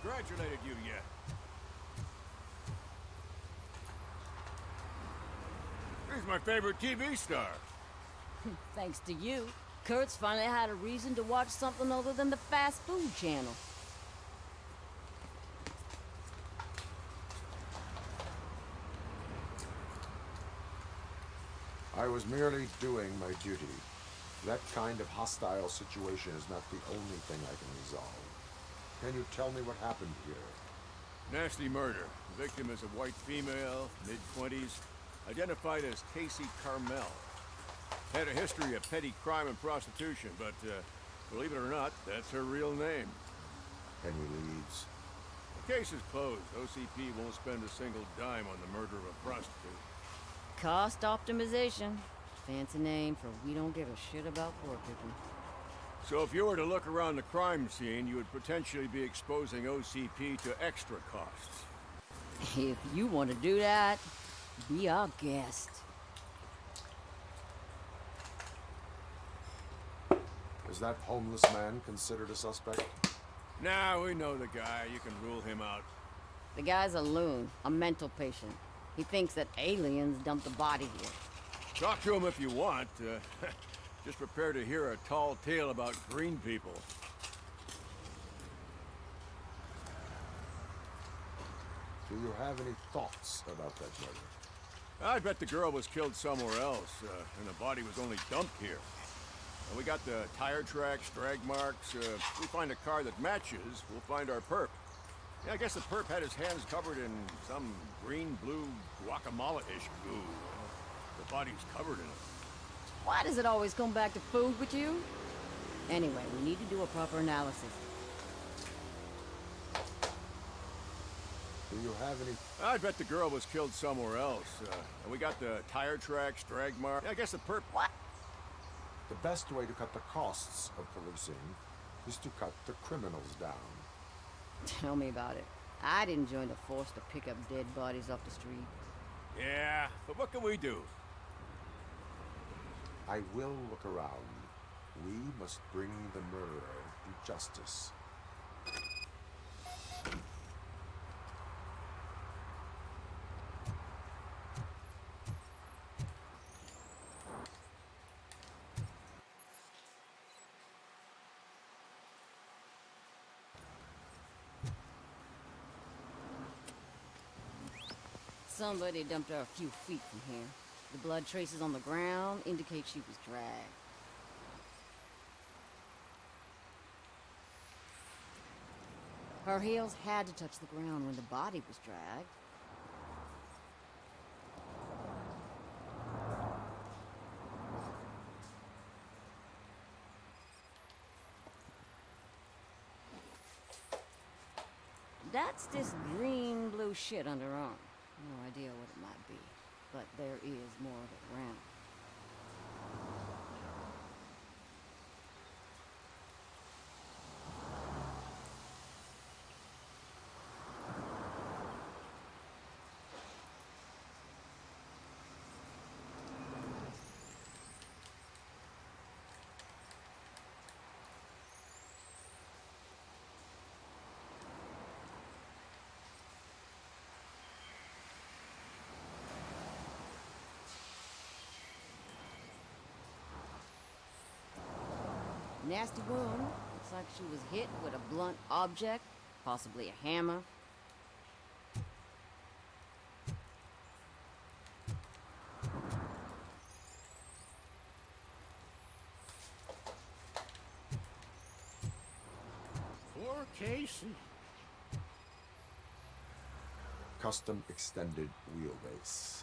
congratulated you yet. He's my favorite TV star. Thanks to you, Kurt's finally had a reason to watch something other than the fast food channel. I was merely doing my duty. That kind of hostile situation is not the only thing I can resolve. Can you tell me what happened here? Nasty murder. The victim is a white female, mid-20s, identified as Casey Carmel. Had a history of petty crime and prostitution, but believe it or not, that's her real name. Any leads? The case is closed. OCP won't spend a single dime on the murder of a prostitute. Cost optimization. Fancy name for we don't give a shit about poor people. So if you were to look around the crime scene, you would potentially be exposing OCP to extra costs. If you want to do that, be our guest. Is that homeless man considered a suspect? Nah, we know the guy. You can rule him out. The guy's a loon, a mental patient. He thinks that aliens dumped the body here. Talk to him if you want. Just prepare to hear a tall tale about green people. Do you have any thoughts about that murder? I bet the girl was killed somewhere else, and the body was only dumped here. And we got the tire tracks, drag marks. We find a car that matches, we'll find our perp. Yeah, I guess the perp had his hands covered in some green-blue guacamole-ish goo. The body's covered in it. Why does it always come back to food with you? Anyway, we need to do a proper analysis. Do you have any... I bet the girl was killed somewhere else. And we got the tire tracks, drag marks. Yeah, I guess the perp... What? The best way to cut the costs of policing is to cut the criminals down. Tell me about it. I didn't join the force to pick up dead bodies off the street. Yeah, but what can we do? I will look around. We must bring the murderer to justice. Somebody dumped her a few feet from here. The blood traces on the ground indicate she was dragged. Her heels had to touch the ground when the body was dragged. That's this green-blue shit under her arm. No idea what it might be, but there is more of it around. Nasty wound. Looks like she was hit with a blunt object, possibly a hammer. Poor Casey. Custom extended wheelbase.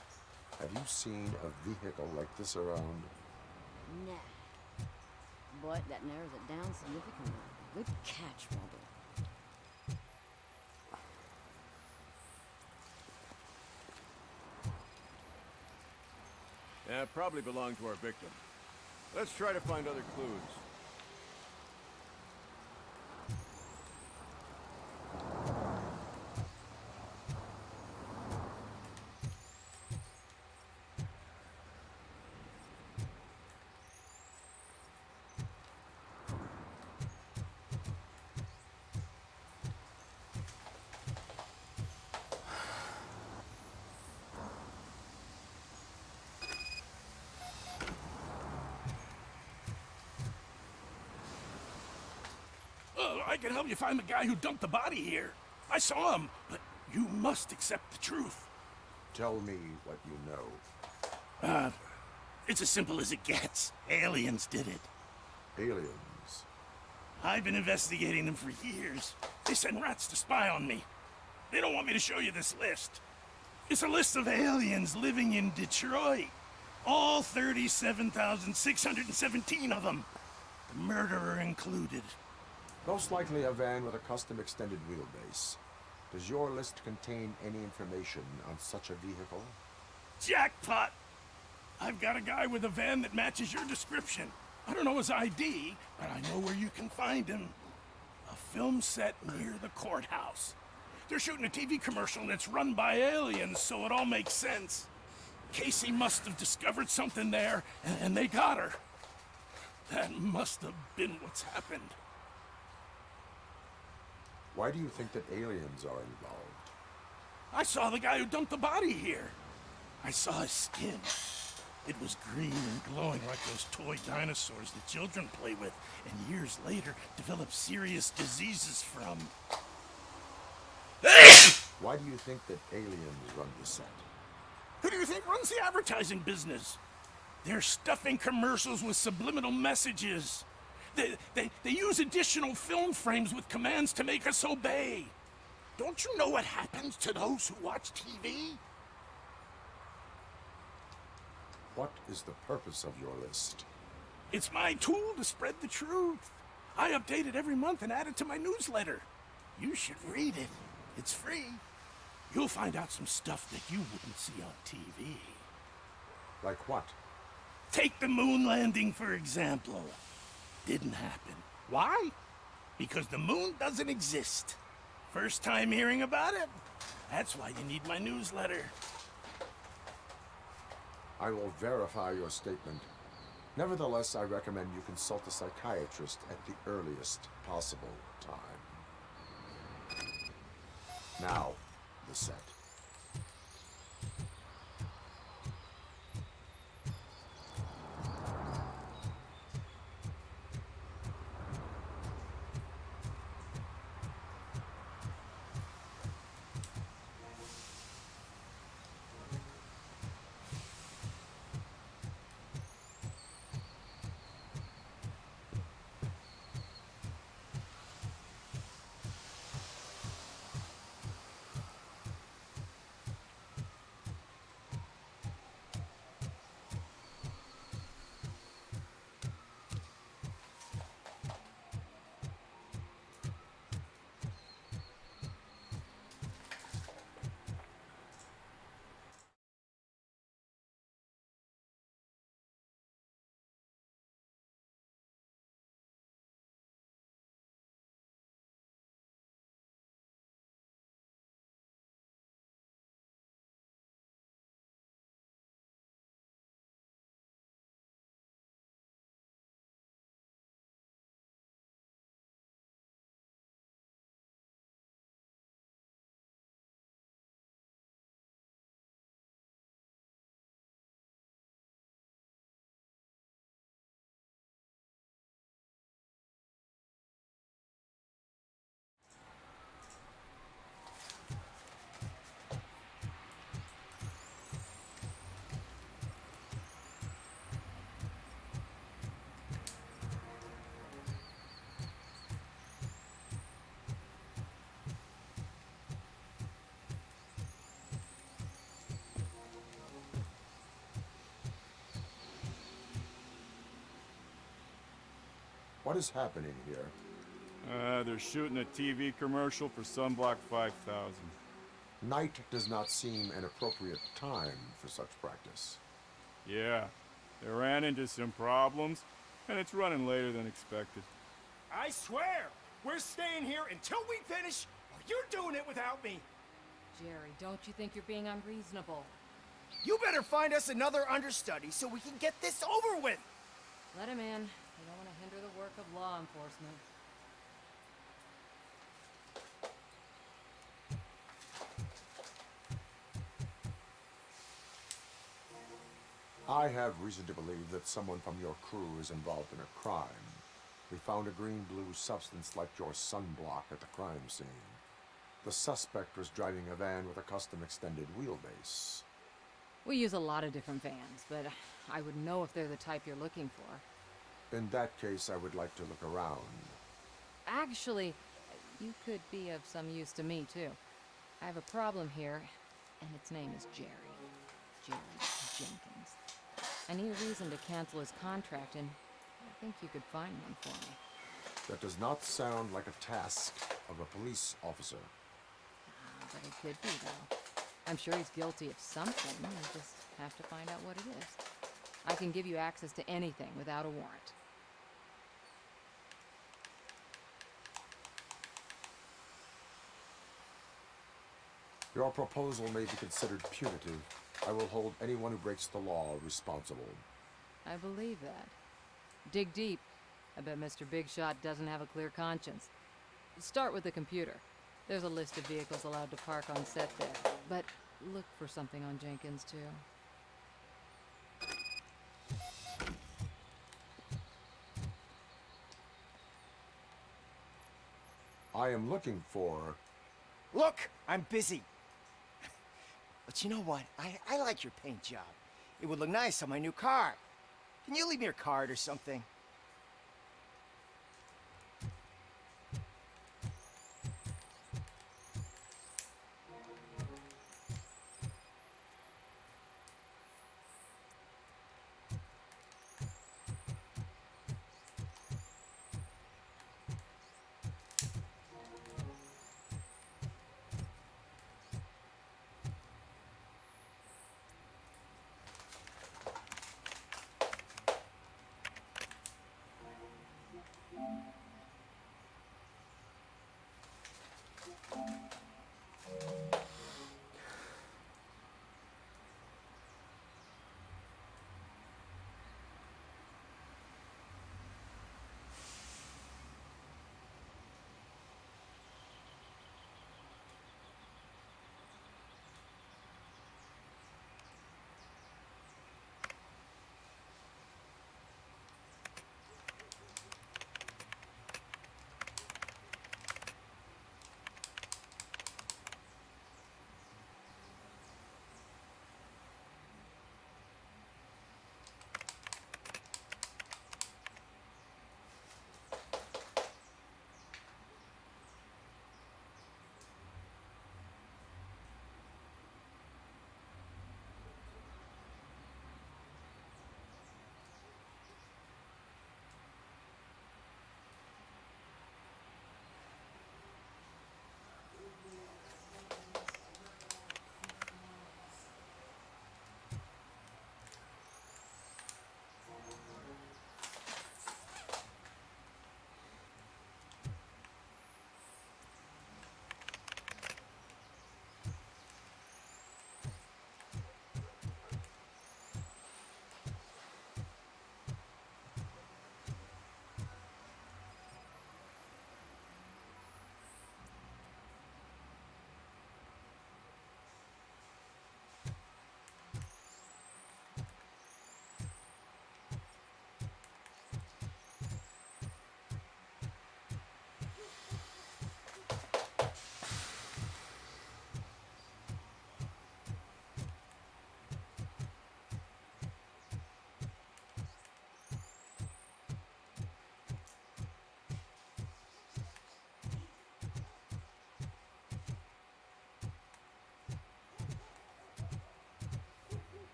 Have you seen a vehicle like this around? Nah. But that narrows it down significantly. Good catch, Robert. Yeah, probably belonged to our victim. Let's try to find other clues. I can help you find the guy who dumped the body here. I saw him, but you must accept the truth. Tell me what you know. It's as simple as it gets. Aliens did it. Aliens? I've been investigating them for years. They send rats to spy on me. They don't want me to show you this list. It's a list of aliens living in Detroit. All 37,617 of them. The murderer included. Most likely a van with a custom extended wheelbase. Does your list contain any information on such a vehicle? Jackpot! I've got a guy with a van that matches your description. I don't know his ID, but I know where you can find him. A film set near the courthouse. They're shooting a TV commercial and it's run by aliens, so it all makes sense. Casey must have discovered something there, and they got her. That must have been what's happened. Why do you think that aliens are involved? I saw the guy who dumped the body here. I saw his skin. It was green and glowing like those toy dinosaurs that children play with, and years later develop serious diseases from. Why do you think that aliens run the set? Who do you think runs the advertising business? They're stuffing commercials with subliminal messages. They use additional film frames with commands to make us obey. Don't you know what happens to those who watch TV? What is the purpose of your list? It's my tool to spread the truth. I update it every month and add it to my newsletter. You should read it. It's free. You'll find out some stuff that you wouldn't see on TV. Like what? Take the moon landing, for example. Didn't happen. Why? Because the moon doesn't exist. First time hearing about it? That's why you need my newsletter. I will verify your statement. Nevertheless, I recommend you consult a psychiatrist at the earliest possible time. Now, the set. What is happening here? They're shooting a TV commercial for Sunblock 5000. Night does not seem an appropriate time for such practice. Yeah, they ran into some problems, and it's running later than expected. I swear, we're staying here until we finish, or you're doing it without me. Jerry, don't you think you're being unreasonable? You better find us another understudy so we can get this over with. Let him in. We don't want to hinder the work of law enforcement. I have reason to believe that someone from your crew is involved in a crime. We found a green-blue substance like your sunblock at the crime scene. The suspect was driving a van with a custom extended wheelbase. We use a lot of different vans, but I wouldn't know if they're the type you're looking for. In that case, I would like to look around. Actually, you could be of some use to me, too. I have a problem here, and its name is Jerry. Jerry Jenkins. I need a reason to cancel his contract, and I think you could find one for me. That does not sound like a task of a police officer. But it could be, though. I'm sure he's guilty of something. I just have to find out what it is. I can give you access to anything without a warrant. Your proposal may be considered punitive. I will hold anyone who breaks the law responsible. I believe that. Dig deep. I bet Mr. Big Shot doesn't have a clear conscience. Start with the computer. There's a list of vehicles allowed to park on set there. But look for something on Jenkins, too. I am looking for... Look, I'm busy. But you know what? I like your paint job. It would look nice on my new car. Can you leave me your card or something?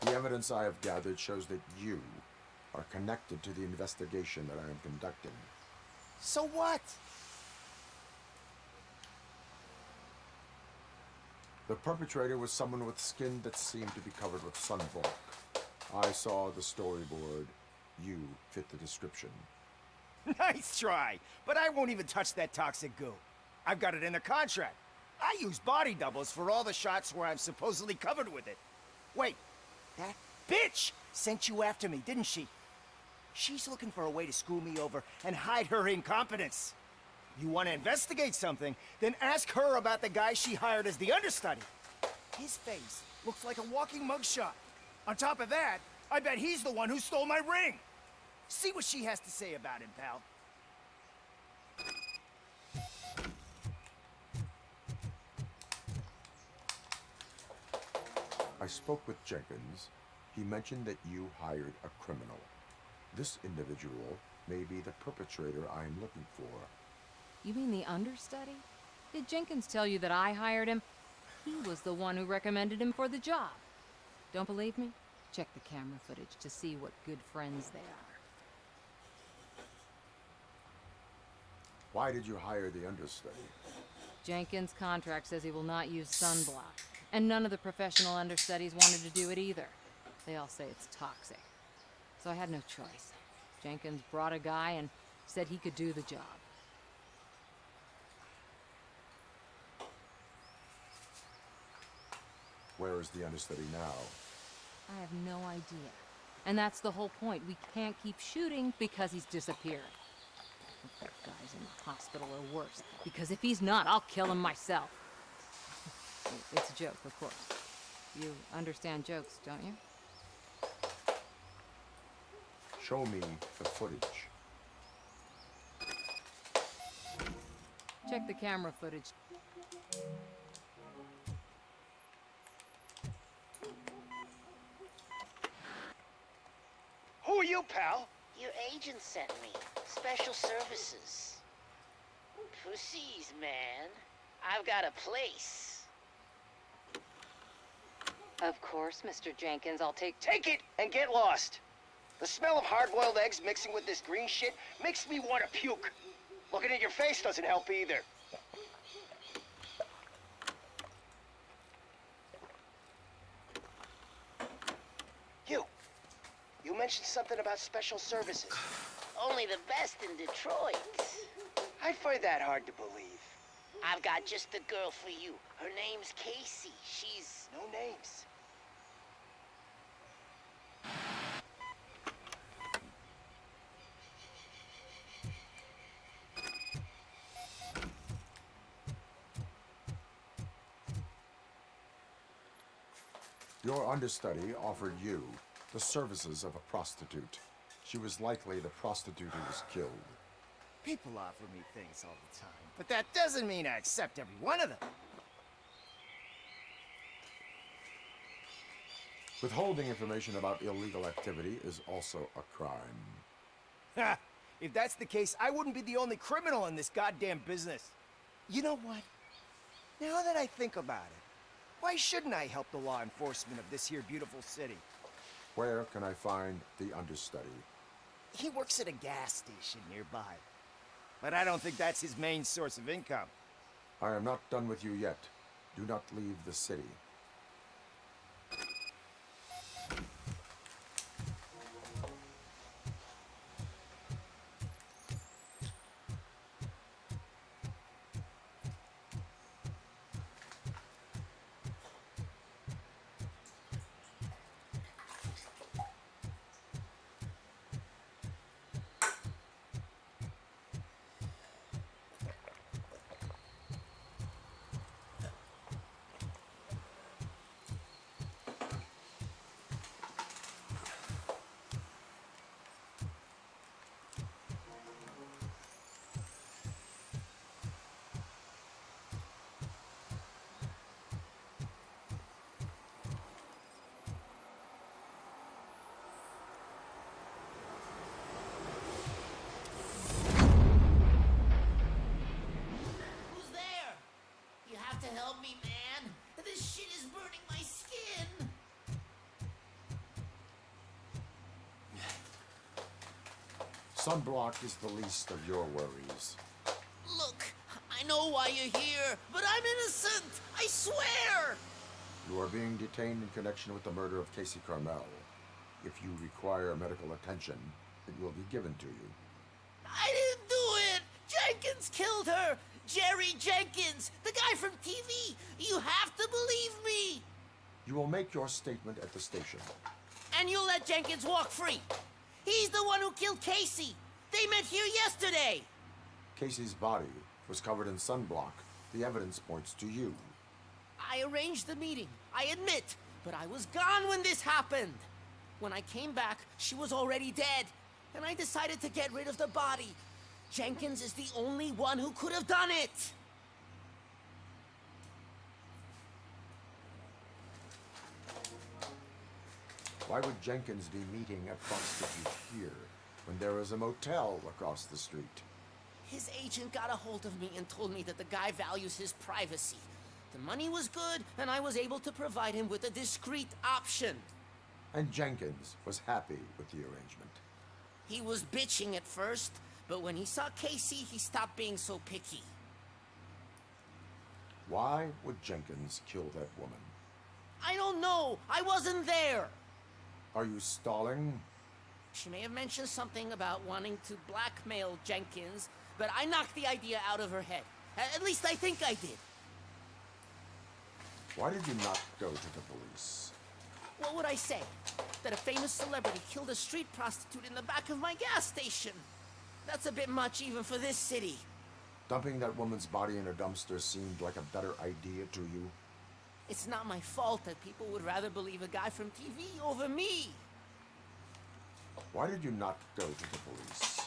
The evidence I have gathered shows that you are connected to the investigation that I am conducting. So what? The perpetrator was someone with skin that seemed to be covered with sunblock. I saw the storyboard. You fit the description. Nice try, but I won't even touch that toxic goo. I've got it in the contract. I use body doubles for all the shots where I'm supposedly covered with it. Wait, that bitch sent you after me, didn't she? She's looking for a way to screw me over and hide her incompetence. You want to investigate something, then ask her about the guy she hired as the understudy. His face looks like a walking mugshot. On top of that, I bet he's the one who stole my ring. See what she has to say about him, pal. I spoke with Jenkins. He mentioned that you hired a criminal. This individual may be the perpetrator I am looking for. You mean the understudy? Did Jenkins tell you that I hired him? He was the one who recommended him for the job. Don't believe me? Check the camera footage to see what good friends they are. Why did you hire the understudy? Jenkins' contract says he will not use sunblock, and none of the professional understudies wanted to do it either. They all say it's toxic. So I had no choice. Jenkins brought a guy and said he could do the job. Where is the understudy now? I have no idea. And that's the whole point. We can't keep shooting because he's disappeared. If that guy's in the hospital or worse, because if he's not, I'll kill him myself. It's a joke, of course. You understand jokes, don't you? Show me the footage. Check the camera footage. Who are you, pal? Your agent sent me. Special services. Pussies, man. I've got a place. Of course, Mr. Jenkins, I'll take it and get lost. The smell of hard-boiled eggs mixing with this green shit makes me want to puke. Looking at your face doesn't help either. You mentioned something about special services. Only the best in Detroit. I find that hard to believe. I've got just the girl for you. Her name's Casey. She's... No names. Your understudy offered you the services of a prostitute. She was likely the prostitute who was killed. People offer me things all the time, but that doesn't mean I accept every one of them. Withholding information about illegal activity is also a crime. Ha! If that's the case, I wouldn't be the only criminal in this goddamn business. You know what? Now that I think about it, why shouldn't I help the law enforcement of this here beautiful city? Where can I find the understudy? He works at a gas station nearby. But I don't think that's his main source of income. I am not done with you yet. Do not leave the city. To help me, man. This shit is burning my skin. Sunblock is the least of your worries. Look, I I know why you're here, but I'm innocent! I swear! You are being detained in connection with the murder of Casey Carmel. If you require medical attention, it will be given to you. I didn't do it! Jenkins killed her! Jerry Jenkins, the guy from TV! You have to believe me! You will make your statement at the station. And you'll let Jenkins walk free! He's the one who killed Casey! They met here yesterday! Casey's body was covered in sunblock. The evidence points to you. I arranged the meeting, I admit, but I was gone when this happened. When I came back, she was already dead, and I decided to get rid of the body. Jenkins is the only one who could have done it! Why would Jenkins be meeting a prostitute here when there is a motel across the street? His agent got a hold of me and told me that the guy values his privacy. The money was good, and I was able to provide him with a discreet option. And Jenkins was happy with the arrangement. He was bitching at first, but when he saw Casey, he stopped being so picky. Why would Jenkins kill that woman? I don't know. I wasn't there. Are you stalling? She may have mentioned something about wanting to blackmail Jenkins, but I knocked the idea out of her head. At least I think I did. Why did you not go to the police? What would I say? That a famous celebrity killed a street prostitute in the back of my gas station? That's a bit much even for this city. Dumping that woman's body in a dumpster seemed like a better idea to you? It's not my fault that people would rather believe a guy from TV over me. Why did you not go to the police?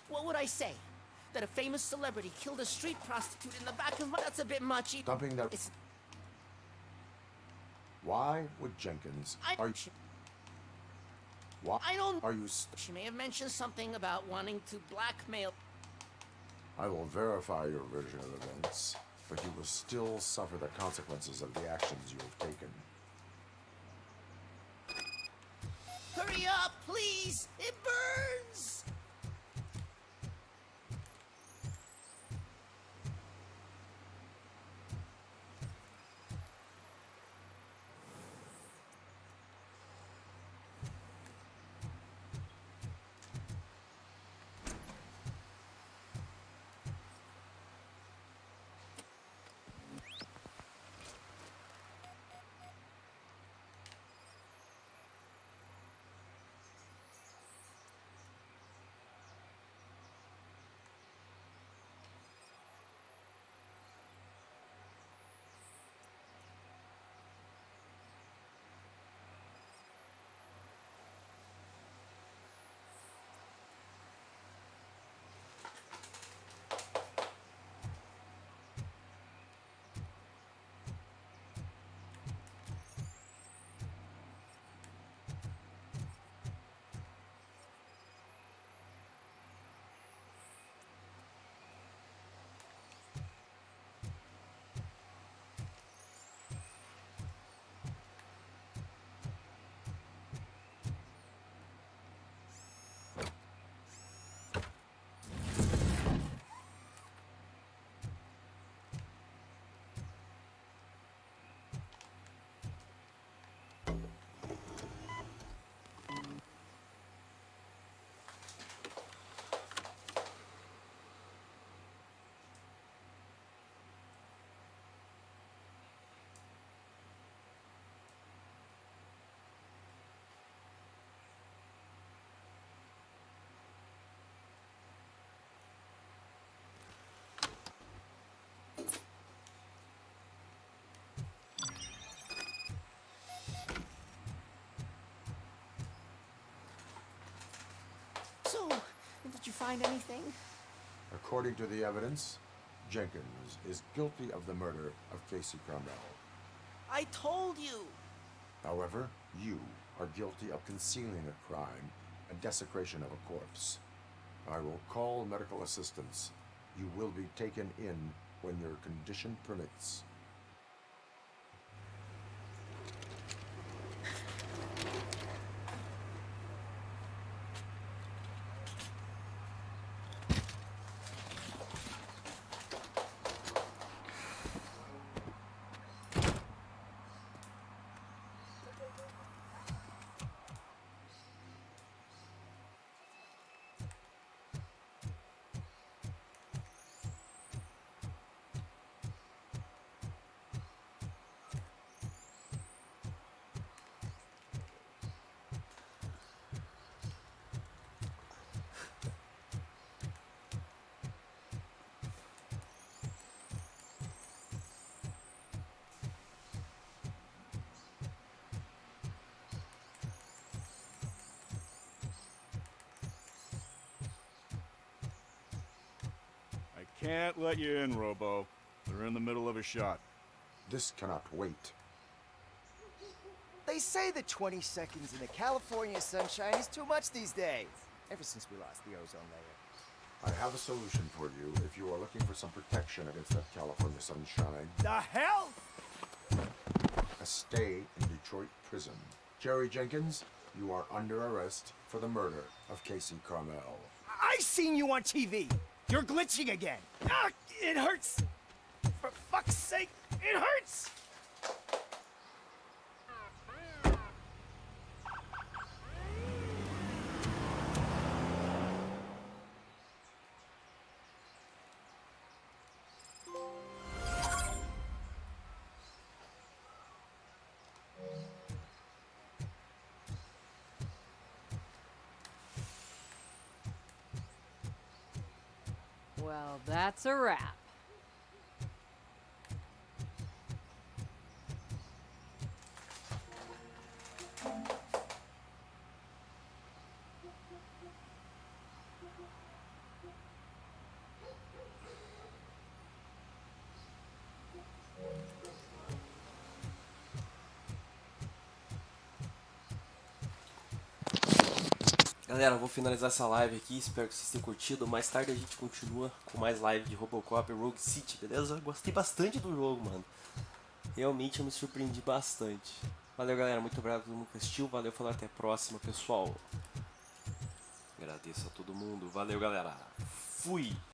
What would I say? That a famous celebrity killed a street prostitute in the back of my... That's a bit much. Dumping that... Why would Jenkins... Why I don't... Are you... She may have mentioned something about wanting to blackmail... I will verify your version of events, but you will still suffer the consequences of the actions you have taken. Hurry up, please! It burns! So, did you find anything? According to the evidence, Jenkins is guilty of the murder of Casey Carmel. I told you! However, you are guilty of concealing a crime and desecration of a corpse. I will call medical assistance. You will be taken in when your condition permits. Can't let you in, Robo. They're in the middle of a shot. This cannot wait. They say that 20 seconds in the California sunshine is too much these days. Ever since we lost the ozone layer. I have a solution for you if you are looking for some protection against that California sunshine. The hell? A stay in Detroit prison. Jerry Jenkins, you are under arrest for the murder of Casey Carmel. I seen you on TV. You're glitching again. Ah, it hurts. For fuck's sake, it hurts. Well, that's a wrap. Galera, eu vou finalizar essa live aqui, espero que vocês tenham curtido. Mais tarde a gente continua com mais live de Robocop e Rogue City, beleza? Eu gostei bastante do jogo, mano. Realmente eu me surpreendi bastante. Valeu, galera, muito obrigado a todo mundo que assistiu. Valeu, falou, até a próxima, pessoal. Agradeço a todo mundo. Valeu, galera. Fui!